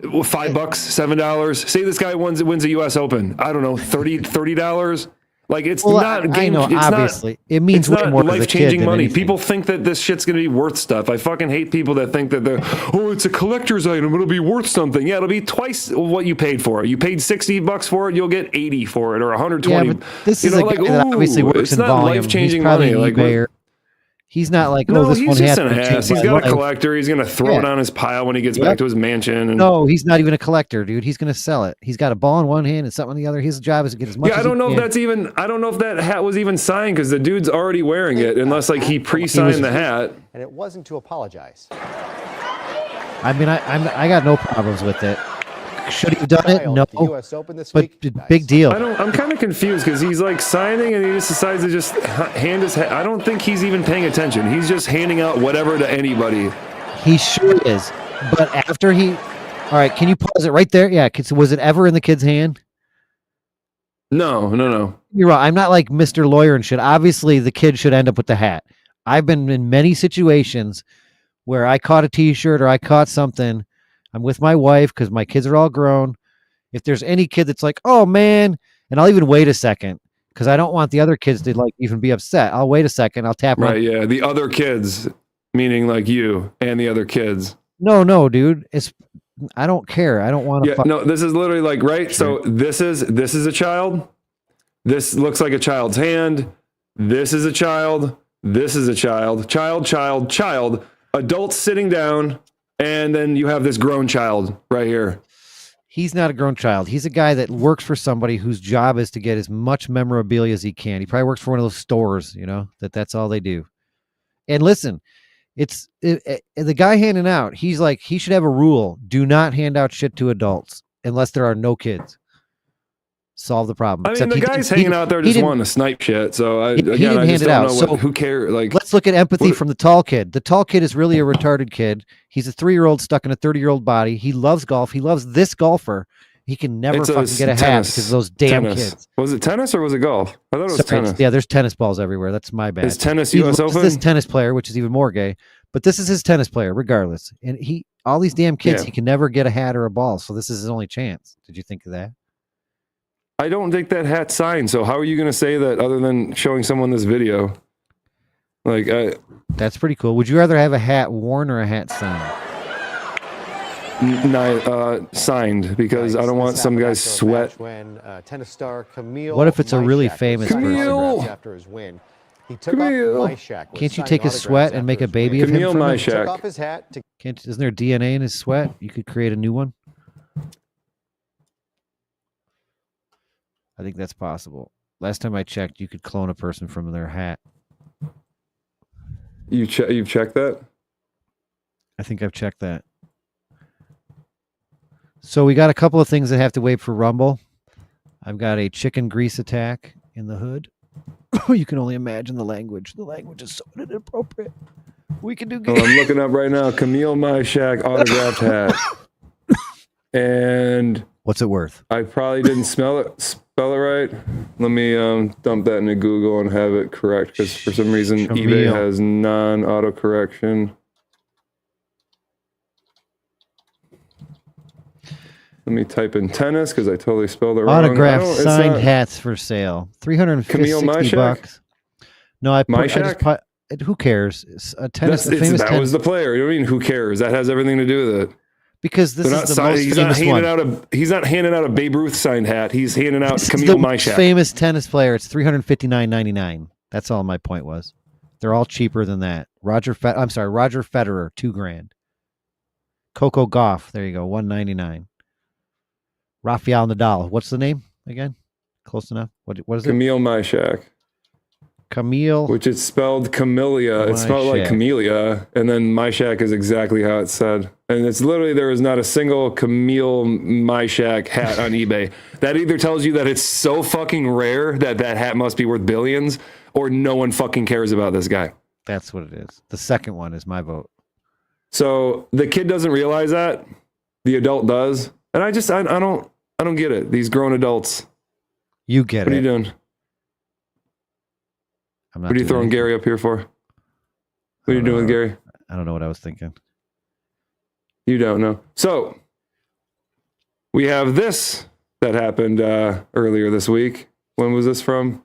$7. Say this guy wins a U.S. Open. I don't know, $30. Like it's not game. I know, obviously, it means way more life-changing money. People think that this shit's gonna be worth stuff. I fucking hate people that think that it's a collector's item. It'll be worth something. Yeah, it'll be twice what you paid for it. You paid $60 for it. You'll get 80 for it or 120. Yeah, but this is a guy that obviously works in volume. Life-changing money. He's not like, no, this he's one just has an ass. He's got a collector. He's gonna throw it on his pile when he gets back to his mansion. No, he's not even a collector, dude. He's gonna sell it. He's got a ball in one hand and something in the other. His job is to get as much. Yeah, I don't know if that's even. I don't know if that hat was even signed because the dude's already wearing it, unless he pre-signed the hat. And it wasn't to apologize. I mean, I got no problems with it. Should he have done it? No. But big deal. I'm kind of confused because he's signing and he just decides to just hand his head. I don't think he's even paying attention. He's just handing out whatever to anybody. He sure is. But after all right, can you pause it right there? Yeah. Was it ever in the kid's hand? No. You're right. I'm not like Mr. Lawyer and shit. Obviously, the kid should end up with the hat. I've been in many situations where I caught a T-shirt or I caught something. I'm with my wife because my kids are all grown. If there's any kid that's like, oh man, and I'll even wait a second because I don't want the other kids to even be upset. I'll wait a second. I'll tap right. Yeah. The other kids, meaning you and the other kids. No, dude. I don't care. I don't want to. Yeah. No, this is literally right. So this is a child. This looks like a child's hand. This is a child. This is a child. Child. Adults sitting down. And then you have this grown child right here. He's not a grown child. He's a guy that works for somebody whose job is to get as much memorabilia as he can. He probably works for one of those stores, that's all they do. And listen, The guy handing out, he's like, he should have a rule: do not hand out shit to adults unless there are no kids. Solve the problem. I mean, the guy's hanging out there just wanting to snipe shit. So I just don't know what, who cares. Like, let's look at empathy from the tall kid. The tall kid is really a retarded kid. He's a 3-year-old stuck in a 30-year-old body. He loves golf. He loves this golfer. He can never fucking get a hat because of those damn kids. Was it tennis or was it golf? I thought it was tennis. Yeah, there's tennis balls everywhere. That's my bad. Is tennis US Open? This tennis player, which is even more gay, but this is his tennis player, regardless. And all these damn kids, he can never get a hat or a ball. So this is his only chance. Did you think of that? I don't think that hat's signed. So how are you going to say that other than showing someone this video? Like, that's pretty cool. Would you rather have a hat worn or a hat signed? Signed, because I don't want some guy's sweat. When tennis star Camille. What if it's a really famous person? After his win, he took off my shack. Can't you take his sweat and make a baby of him? Camille my shack. Took off his hat. Isn't there DNA in his sweat? You could create a new one. I think that's possible. Last time I checked, you could clone a person from their hat. You've checked that? I think I've checked that. So we got a couple of things that have to wait for Rumble. I've got a chicken grease attack in the hood. You can only imagine the language. The language is so inappropriate. We can do good. I'm looking up right now. Camille My Shack autographed hat. And what's it worth? I probably didn't spell it right. Let me dump that into Google and have it correct, because for some reason eBay has non-auto correction. Let me type in tennis because I totally spelled it wrong. Autographed signed hats for sale. $360. No, I just who cares? It's a tennis. That was the player. You know what I mean? Who cares? That has everything to do with it. Because this is the most famous one. He's not handing out a Babe Ruth signed hat. He's handing out Camille Myshak. Famous tennis player. It's $359.99. That's all my point was. They're all cheaper than that. Roger Federer, $2,000. Coco Gauff, there you go, $199. Rafael Nadal. What's the name again? Close enough. What is it? Camille Myshak. Camille, which is spelled Camellia. It's spelled like Camellia, and then Myshak is exactly how it's said. And it's literally, there is not a single Camille Myshak hat on eBay. That either tells you that it's so fucking rare that that hat must be worth billions, or no one fucking cares about this guy. That's what it is. The second one is my vote. So the kid doesn't realize that. The adult does. And I don't get it. These grown adults. You get it. What are you doing? What are you throwing gAIry up here for? What are you doing with gAIry? I don't know what I was thinking. You don't know. So we have this that happened earlier this week. When was this from?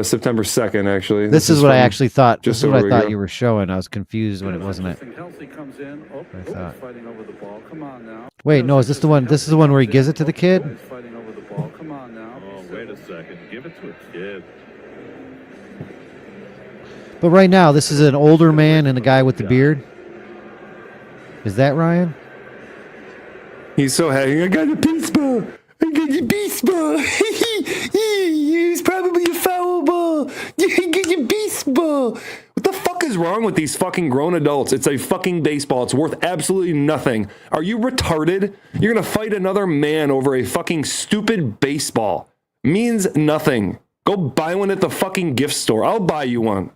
September 2nd, actually. This is what I actually thought. This is what I thought you were showing. I was confused when it wasn't it. I thought. Wait, no, is this the one? This is the one where he gives it to the kid? Come on now. Oh, wait a second. Give it to a kid. But right now, this is an older man and a guy with the beard. Is that Ryan? He's so happy. I got a baseball. I got a baseball. It's probably a foul ball. You get your baseball. What the fuck is wrong with these fucking grown adults? It's a fucking baseball. It's worth absolutely nothing. Are you retarded? You're going to fight another man over a fucking stupid baseball. Means nothing. Go buy one at the fucking gift store. I'll buy you one.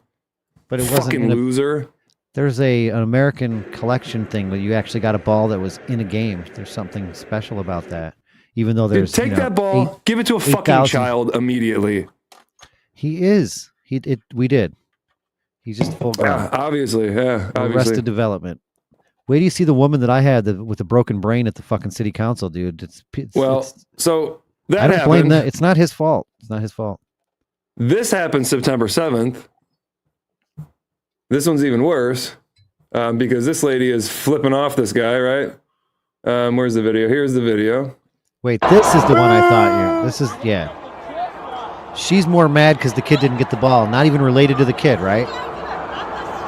But it wasn't fucking loser. There's an American collection thing where you actually got a ball that was in a game. There's something special about that. Even though there's take that ball, give it to a fucking child immediately. He is. We did. He's just full grown. Obviously, yeah. Arrested development. Wait till you see the woman that I had with the broken brain at the fucking city council, dude. So that I don't happened. blame that. It's not his fault. It's not his fault. This happened September 7th. This one's even worse because this lady is flipping off this guy, right? Where's the video? Here's the video. Wait, this is the one I thought this is, yeah. She's more mad because the kid didn't get the ball. Not even related to the kid, right?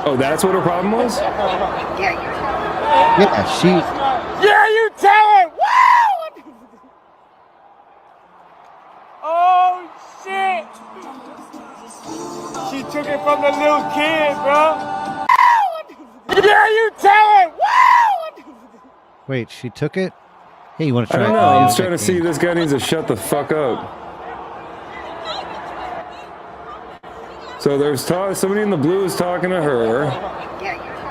Oh, that's what her problem was? Yeah, she... Yeah, you tell her! Woo! Oh, shit! She took it from the little kid, bro. Dare you tell it? Woo! Wait, she took it? Hey, you want to I try? don't know. I'm just trying to see. This guy needs to shut the fuck up. So there's somebody in the blue is talking to her.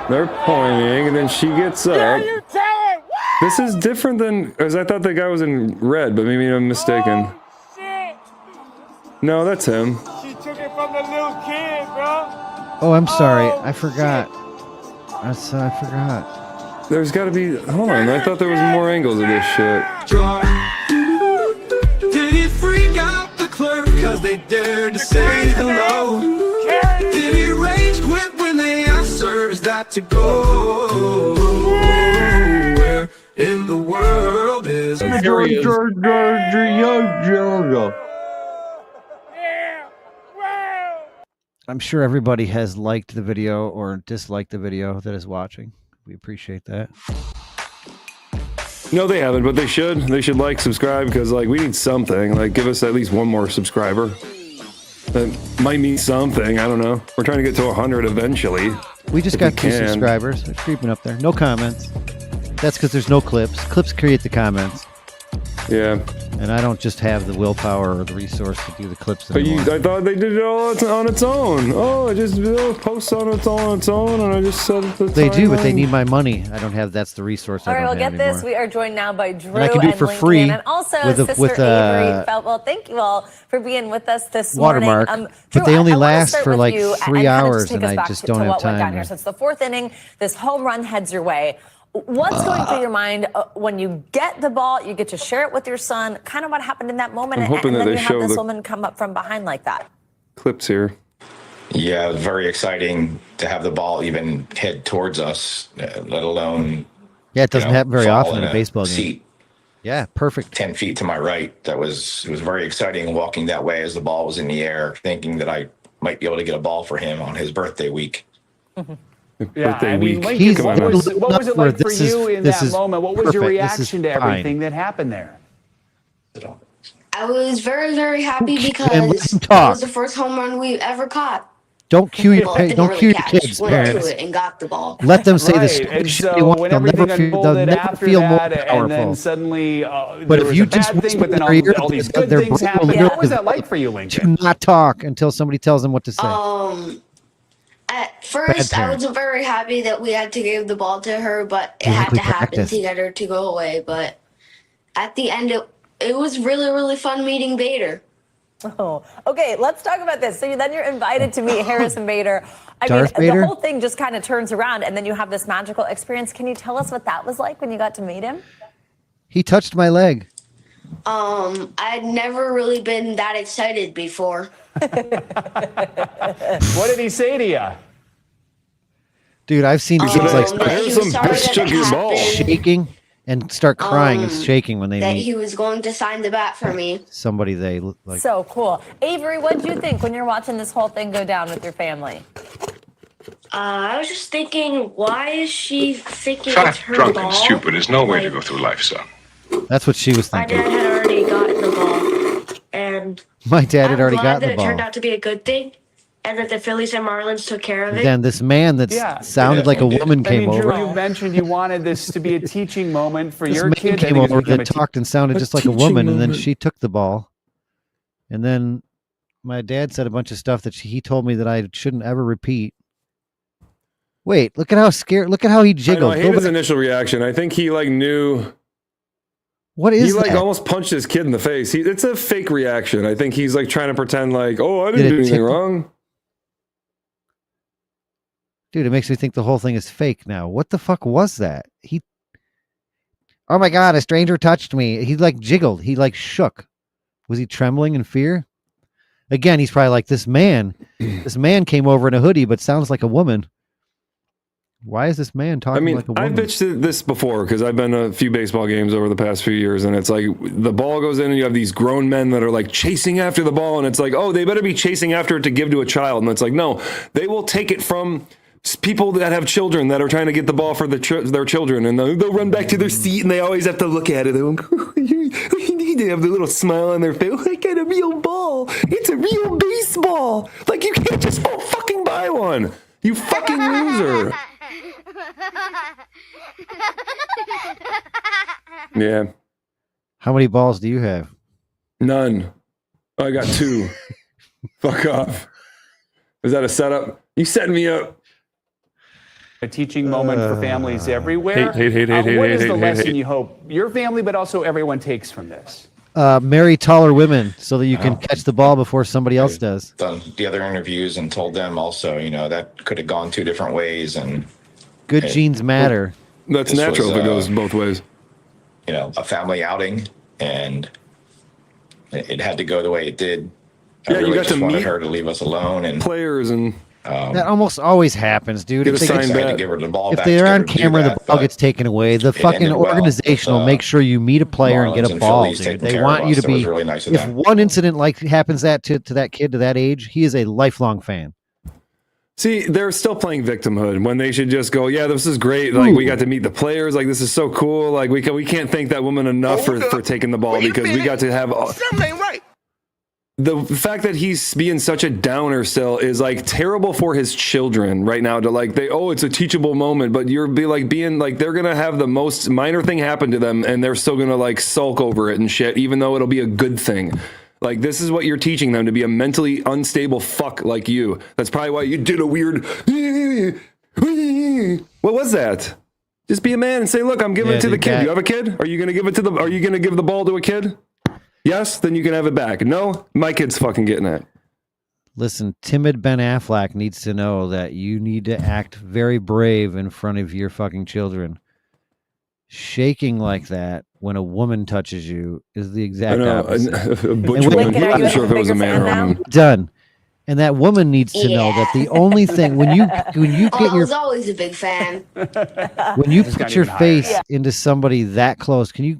They're pointing, and then she gets up. This is different than, because I thought the guy was in red, but maybe I'm mistaken. No, that's him. She took it from the little kid, bro. Oh, I'm sorry. I forgot. I forgot. There's got to be. Hold on. I thought there was more angles of this shit. Did it freak out the clerk because they dared to say hello? Did he rage quit when they asked her, is that to go? Where in the world is I'm sure everybody has liked the video or disliked the video that is watching. We appreciate that. No, they haven't, but they should. They should like, subscribe, because like we need something. Like, give us at least one more subscriber. That might mean something. I don't know. We're trying to get to 100 eventually. We just got 2 subscribers. They're creeping up there. No comments. That's because there's no clips. Clips create the comments. Yeah. And I don't just have the willpower or the resource to do the clips But anymore. I thought they did it all on its own. Oh, I just posts on its own, and I just set it to the They do, but they timeline. need my money. I don't have. That's the resource. All I right, don't well, have get this. anymore. We are joined now by Drew And I can do it for Lincoln, free and also with Sister Avery felt. Well, thank you all for being with us this watermark. morning. But they only I wanna last start for with like you 3 and kinda hours, take and us I back just to don't have what went down time. here. So it's the 4th inning. This home run heads your way. What's going through your mind when you get the ball? You get to share it with your son. Kind of what happened in that moment, I'm hoping and that then they you show have this the woman come up from behind like that. clips here. Yeah, it was very exciting to have the ball even head towards us, let alone. Yeah, it doesn't happen very fall often in a baseball game. seat Yeah, perfect. 10 feet to my right. It was very exciting walking that way as the ball was in the air, thinking that I might be able to get a ball for him on his birthday week. Yeah, Birthday I mean, week. Lincoln, what was it like for This you is- in this that is moment? What was your perfect. This is reaction to fine. everything that happened there? I was very, very happy And let because him it talk. was the first home run we ever caught. Don't cue your Well, pa- didn't don't really cue your catch, kids, went parents. to it and got the ball. Let them say the Right, stupid and shit they so want. when They'll everything never unfolded feel after more that, and powerful. then suddenly But there if was you a just bad thing, but then whisper in all their these ear, good their things brain will happened. literally What was that like for you, Lincoln? Do not talk until somebody tells them what to say. At first, I parent. wasn't very happy that we had to give the ball to her, but it Yeah, had we to happen practiced. to get her to go away. But at the end, it was really, really fun meeting Bader. Oh, okay. Let's talk about this. So then you're invited to meet Harrison Bader. I Darth mean, Vader? the whole thing just kind of turns around, and then you have this magical experience. Can you tell us what that was like when you got to meet him? He touched my leg. I'd never really been that excited before. What did he say to you? Dude, I've seen kids like that he was sorry that it happened. shaking and start crying and shaking when they That meet he was going to sign the bat for me. somebody they like. So cool. Avery, what did you think when you're watching this whole thing go down with your family? I was just thinking, why is she thinking Fat, it's her drunk, ball? and stupid is no way to go through life, son. That's what she was My thinking. dad had already gotten the ball, and My dad had already I'm glad gotten that the it turned ball. out to be a good thing, and that the Phillies and Marlins took care of it. Then this man that sounded like a woman came Drew, over. you mentioned you wanted this to be a teaching moment for This your man kid. came over that talked and sounded just like a woman, and then she took the ball. And then my dad said a bunch of stuff that he told me that I shouldn't ever repeat. Wait, look at how scared. Look at how he I know, jiggled. I Go hate his back. initial reaction. I think he like knew. What is he like that? almost punched his kid in the face. It's a fake reaction. I think he's like trying to pretend like, oh, I didn't do anything wrong. Dude, it makes me think the whole thing is fake now. What the fuck was that? Oh my God, a stranger touched me. He like jiggled. He like shook. Was he trembling in fear? Again, he's probably like, this man came over in a hoodie, but sounds like a woman. Why is this man talking like a woman? I've bitched this before because I've been to a few baseball games over the past few years, and it's like the ball goes in and you have these grown men that are like chasing after the ball, and it's like, oh, they better be chasing after it to give to a child. And it's like, no, they will take it from people that have children that are trying to get the ball for their children, and they'll run back to their seat and they always have to look at it. You need to have the little smile on their face. I got a real ball. It's a real baseball. Like, you can't just fucking buy one. You fucking loser. Yeah. How many balls do you have? None. Oh, I got 2. Fuck off. Is that a setup? You setting me up. A teaching moment for families everywhere. Hate, What is the lesson hate. you hope your family, but also everyone takes from this? Marry taller women so that you can catch the ball before somebody else does. Done the other interviews and told them also, you know, that could have gone 2 different ways, and Good genes matter. That's natural if it goes both ways. You know, a family outing, and it had to go the way it did. Yeah, I really you got just to wanted meet her to leave us alone, and players and That almost always happens, dude. Get If a they sign I had to bet. give her the ball if back. they're to on get her to do camera, that, the ball but gets taken away. The fucking ended well. organization will make sure you meet a player and get Marlins a and ball, Phillies dude. taking They care want of you us. to It was be. really nice of If them. one incident like happens that to that kid to that age, he is a lifelong fan. See, they're still playing victimhood when they should just go, yeah, this is great. Like, we got to meet the players. Like, this is so cool. Like, we can't thank that woman enough for taking the ball because we got to have. Something ain't right. The fact that he's being such a downer still is like terrible for his children right now to like it's a teachable moment, but you're being like they're gonna have the most minor thing happen to them and they're still gonna like sulk over it and shit, even though it'll be a good thing. Like, this is what you're teaching them, to be a mentally unstable fuck like you. That's probably why you did a weird what was that? Just be a man and say, look, I'm giving it to the kid. You have a kid? Are you gonna give the ball to a kid? Yes, then you can have it back. No, my kid's fucking getting it. Listen, timid Ben Affleck needs to know that you need to act very brave in front of your fucking children. Shaking like that when a woman touches you is the exact opposite. I'm not sure if it was a man or a woman. Done. And that woman needs to know that the only thing when you get I your was always a big fan. when you put your face into somebody that close, can you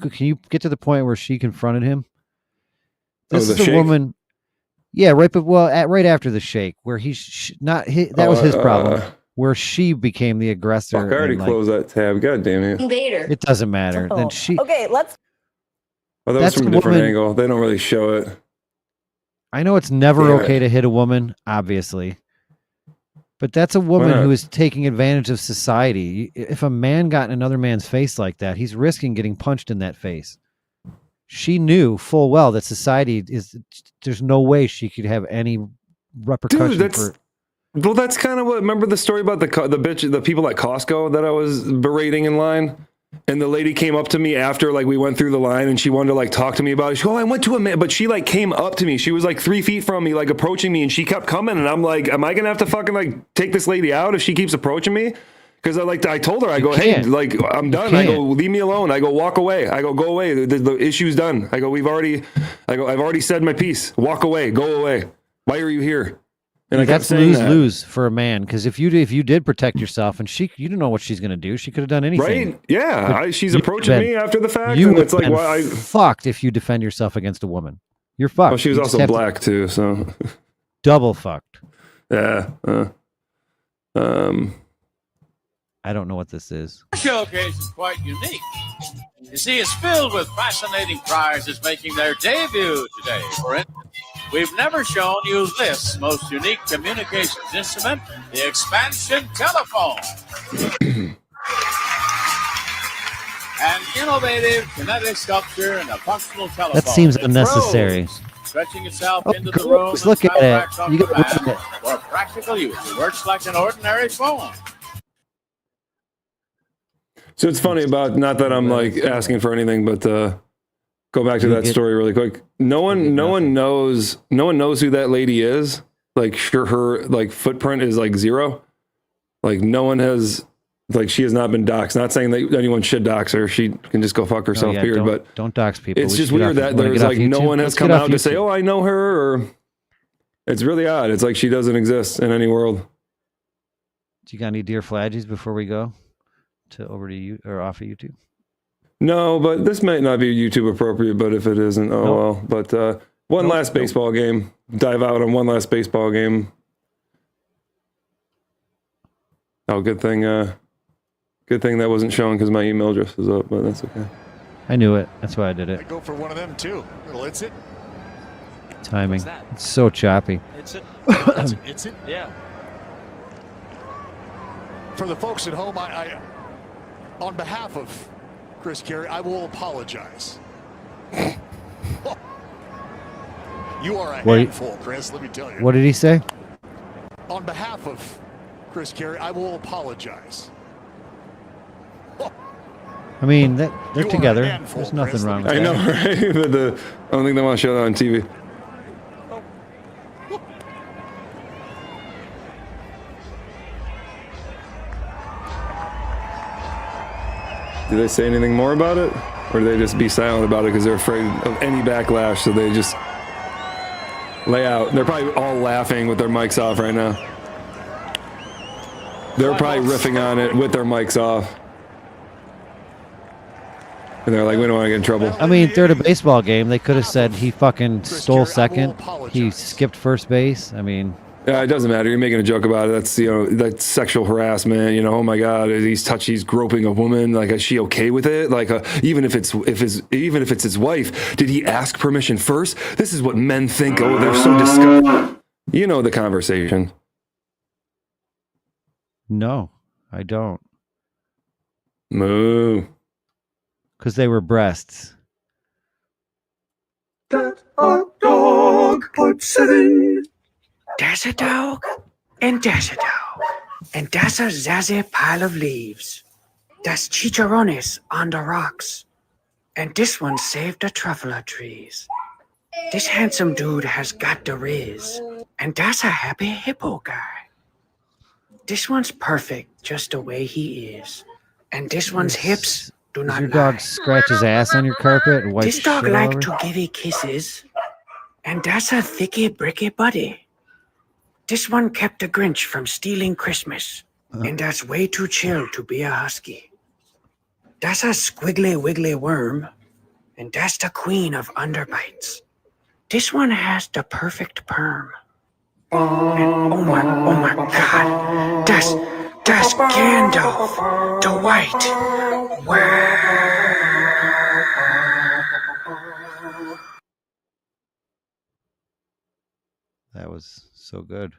get to the point where she confronted him? This is a woman. Yeah, right. But right after the shake, where that was his problem. Where she became the aggressor. Fuck, I already closed that tab. God damn it. Invader. It doesn't matter. Then she. Okay, let's. Oh, that was from a different angle. They don't really show it. I know it's never okay to hit a woman, obviously. But that's a woman who is taking advantage of society. If a man got in another man's face like that, he's risking getting punched in that face. She knew full well that society there's no way she could have any repercussion for. Well, that's kind of what. Remember the story about the people at Costco that I was berating in line, and the lady came up to me after like we went through the line, and she wanted to like talk to me about it. She goes, I went to a man, but she like came up to me. She was like 3 feet from me, like approaching me, and she kept coming, and I'm like, am I gonna have to fucking like take this lady out if she keeps approaching me? Because I told her, I go, hey, like, I'm done. I go, leave me alone. I go, walk away. I go away. The issue's done. I go, I've already said my piece. Walk away. Go away. Why are you here? And that's lose for a man, because if you did protect yourself and you didn't know what she's gonna do, she could have done anything. Right? Yeah. She's approaching me after the fact. You and it's like, fucked if you defend yourself against a woman. You're fucked. Well, she was also black too, so double fucked. Yeah. I don't know what this is. Our showcase is quite unique. You see, it's filled with fascinating prizes making their debut today. For instance, we've never shown you this most unique communications instrument, the expansion telephone. An innovative kinetic sculpture and a functional telephone. That seems unnecessary. Stretching itself into the room. Look at it. You got to look at it. For practical use, it works like an ordinary phone. So it's funny about, not that I'm like asking for anything, but go back to that story really quick. No one knows who that lady is. Like, sure, her like footprint is like zero. Like, no one has, like, she has not been doxxed. Not saying that anyone should dox her. She can just go fuck herself, period. But don't dox people. It's just weird that there's like no one has come out to say, oh, I know her, or it's really odd. It's like she doesn't exist in any world. Do you got any Dear Fladges before we go over to you or off of YouTube? No, but this might not be YouTube appropriate, but if it isn't, well. But one last baseball game. Dive out on one last baseball game. Oh, good thing that wasn't shown because my email address is up, but that's okay. I knew it. That's why I did it. I go for one of them too. Little it's it. Timing. It's so choppy. It's it. It's it. Yeah. For the folks at home, On behalf of Chris Gary, I will apologize. You are a handful, Chris, let me tell you. What did he say? On behalf of Chris Gary, I will apologize. I mean, they're together. There's nothing wrong with that. I know, right? But I don't think they want to show that on TV. Did they say anything more about it? Or do they just be silent about it because they're afraid of any backlash, so they just lay out? They're probably all laughing with their mics off right now. They're probably riffing on it with their mics off. And they're like, we don't want to get in trouble. I mean, they're at a baseball game. They could have said he fucking stole second. He skipped first base. I mean... Yeah, it doesn't matter. You're making a joke about it. That's, you know, that's sexual harassment. You know, oh my God, he's groping a woman. Like, is she okay with it? Like, even if it's his wife, did he ask permission first? This is what men think. Oh, they're so disgusting. You know the conversation. No, I don't. Moo. Because they were breasts. That a dog puts it in. That's a dog, and that's a dog, and that's a zazzy pile of leaves. That's chicharrones on the rocks, and this one saved the truffle trees. This handsome dude has got the riz, and that's a happy hippo guy. This one's perfect just the way he is, and this one's hips do not Does your lie. dog scratch his ass on your carpet and wipe This dog shit like over? to givey kisses, and that's a thicky bricky buddy. This one kept the Grinch from stealing Christmas, and that's way too chill to be a husky. That's a squiggly wiggly worm, and that's the queen of underbites. This one has the perfect perm. And oh my God, that's Gandalf, the white. That was so good.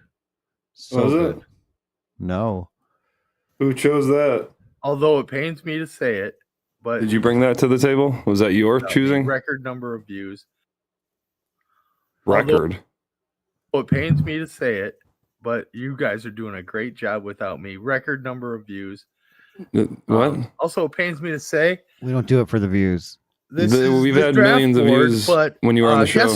So Was good. it? No. Who chose that? Although it pains me to say it, but Did you bring that to the table? Was that your choosing? record number of views. Record. Although it pains me to say it, but you guys are doing a great job without me. Record number of views. What? Also, it pains me to say We don't do it for the views. We've had millions of views when you were on the show.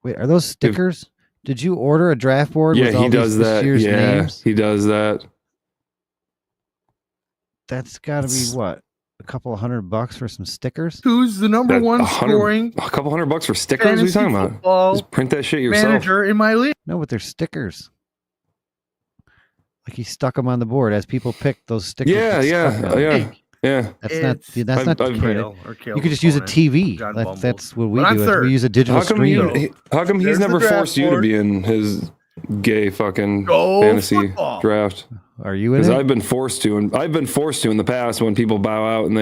Wait, are those stickers? Did you order a draft board? Yeah, with all he does these that. year's Yeah, names? he does that. That's got to be what? A couple of $100 for some stickers? who's the number one scoring A couple $100 for stickers? What are you fantasy talking about? football Just print that shit yourself. manager in my league? No, but they're stickers. Like he stuck them on the board as people picked those stickers. Yeah, yeah. That's not I've printed. Kale You could just use a TV. That's what we do. Is we use a digital screen. How come he's There's never the draft forced you to board. be in his gay fucking Go fantasy football. draft? Are you in Because it? I've been forced to, and I've been forced to in the past when people bow out and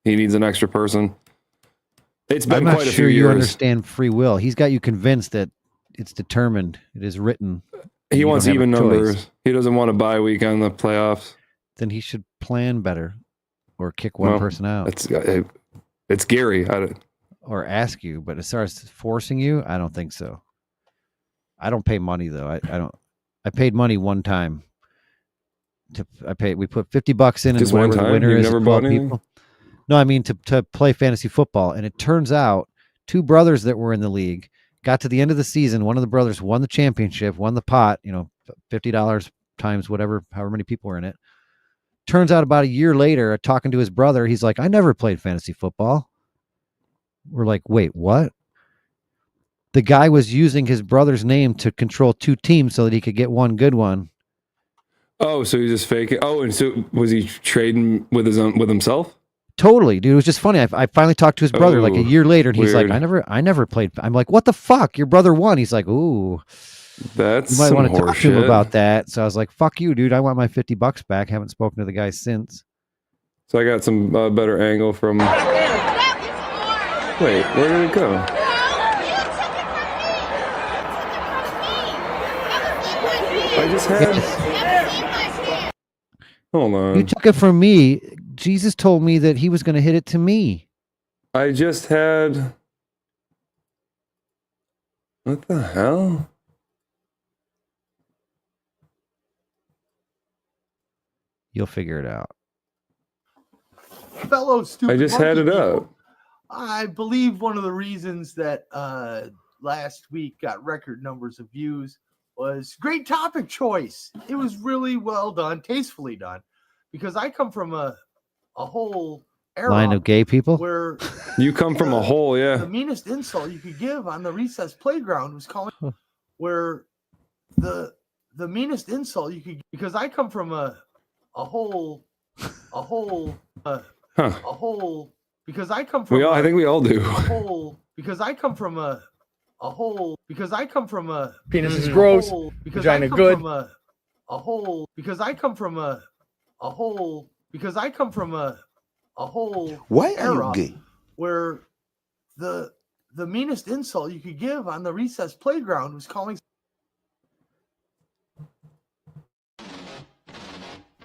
he needs an extra person. It's been I'm not quite a few sure you years. understand free will. He's got you convinced that it's determined. It is written. He You wants don't have even a choice. numbers. He doesn't want a bye week on the playoffs. Then he should plan better, or kick one Well, person out, It's Gary. or ask you. But as far as forcing you, I don't think so. I don't pay money though. I don't. I paid money one time. We put $50 in, Just and one whatever the time? winner You've is, never 12 bought anything? people. No, I mean to play fantasy football, and it turns out two brothers that were in the league got to the end of the season. One of the brothers won the championship, won the pot. $50 times whatever, however many people were in it. Turns out about a year later, talking to his brother, he's like, "I never played fantasy football." We're like, "Wait, what?" The guy was using his brother's name to control two teams so that he could get one good one. Oh, so he's just faking. Oh, and so was he trading with himself? Totally, dude. It was just funny. I finally talked to his brother like a year later, and he's weird. like, I never played. I'm like, "What the fuck? Your brother won." He's like, "Ooh, that's you might some want to talk to him horseshit. about that." So I was like, "Fuck you, dude. I want my $50 back." Haven't spoken to the guy since. So I got some better angle from. Wait, where did it go? I just had. Hold on. You took it from me. Jesus told me that he was going to hit it to me. I just had... What the hell? You'll figure it out. Fellow stupid I just had it up. I believe one of the reasons that last week got record numbers of views was great topic choice. It was really well done, tastefully done, because I come from a whole era Line of gay people? Where you come from a hole, yeah. The meanest insult you could give on the recess playground was calling where the meanest insult you could, because I come from a whole because I come from I think we all do. Because I come from a penis is gross, vagina good. Because I come from a Why era are you gay? Where the meanest insult you could give on the recess playground was calling.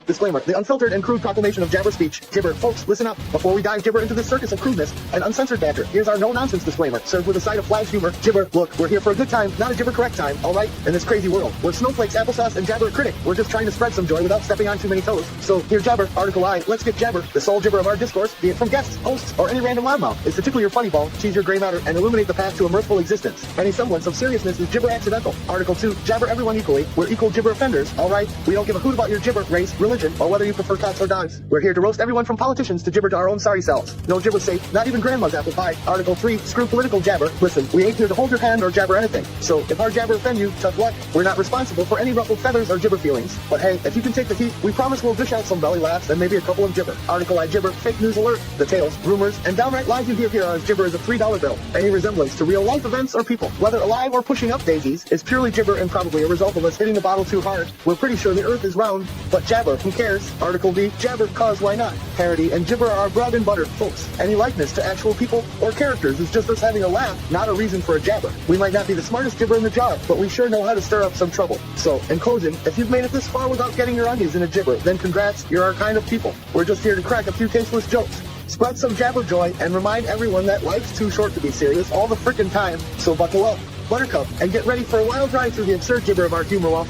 Disclaimer, the unfiltered and crude proclamation of jabber speech. Gibber, folks, listen up. Before we dive gibber into this circus of crudeness and uncensored banter, here's our no-nonsense disclaimer, served with a side of Fladge humor. Gibber, look, we're here for a good time, not a gibber-correct time, all right? In this crazy world, where snowflakes, applesauce, and jabber are critic, we're just trying to spread some joy without stepping on too many toes. So, here jabber, article I, let's get jabber. The sole gibber of our discourse, be it from guests, hosts, or any random loudmouth, is to tickle your funny bone, tease your gray matter, and illuminate the path to a mirthful existence. Any semblance of seriousness is gibber accidental. Article 2, jabber everyone equally. We're equal gibber offenders, all right? We don't give a hoot about your gibber, race, religion, or whether you prefer cats or dogs. We're here to roast everyone from politicians to gibber to our own sorry selves. No gibber safe, not even grandma's apple pie. Article 3, screw political jabber. Listen, we ain't here to hold your hand or jabber anything. So if our jabber offend you, tough luck. We're not responsible for any ruffled feathers or gibber feelings. But hey, if you can take the heat, we promise we'll dish out some belly laughs and maybe a couple of gibber. Article I gibber, fake news alert. The tales, rumors, and downright lies you hear here on gibber is a $3 bill. Any resemblance to real life events or people, whether alive or pushing up daisies, is purely gibber and probably a result of us hitting the bottle too hard. We're pretty sure the earth is round, but jabber, who cares? Article D, jabber, cause why not? Parody and gibber are our bread and butter, folks. Any likeness to actual people or characters is just us having a laugh, not a reason for a jabber. We might not be the smartest gibber in the job, but we sure know how to stir up some trouble. So, in closing, if you've made it this far without getting your undies in a gibber, then congrats, you're our kind of people. We're just here to crack a few tasteless jokes, spread some jabber joy, and remind everyone that life's too short to be serious all the frickin' time. So buckle up, buttercup, and get ready for a wild ride through the absurd gibber of our humor while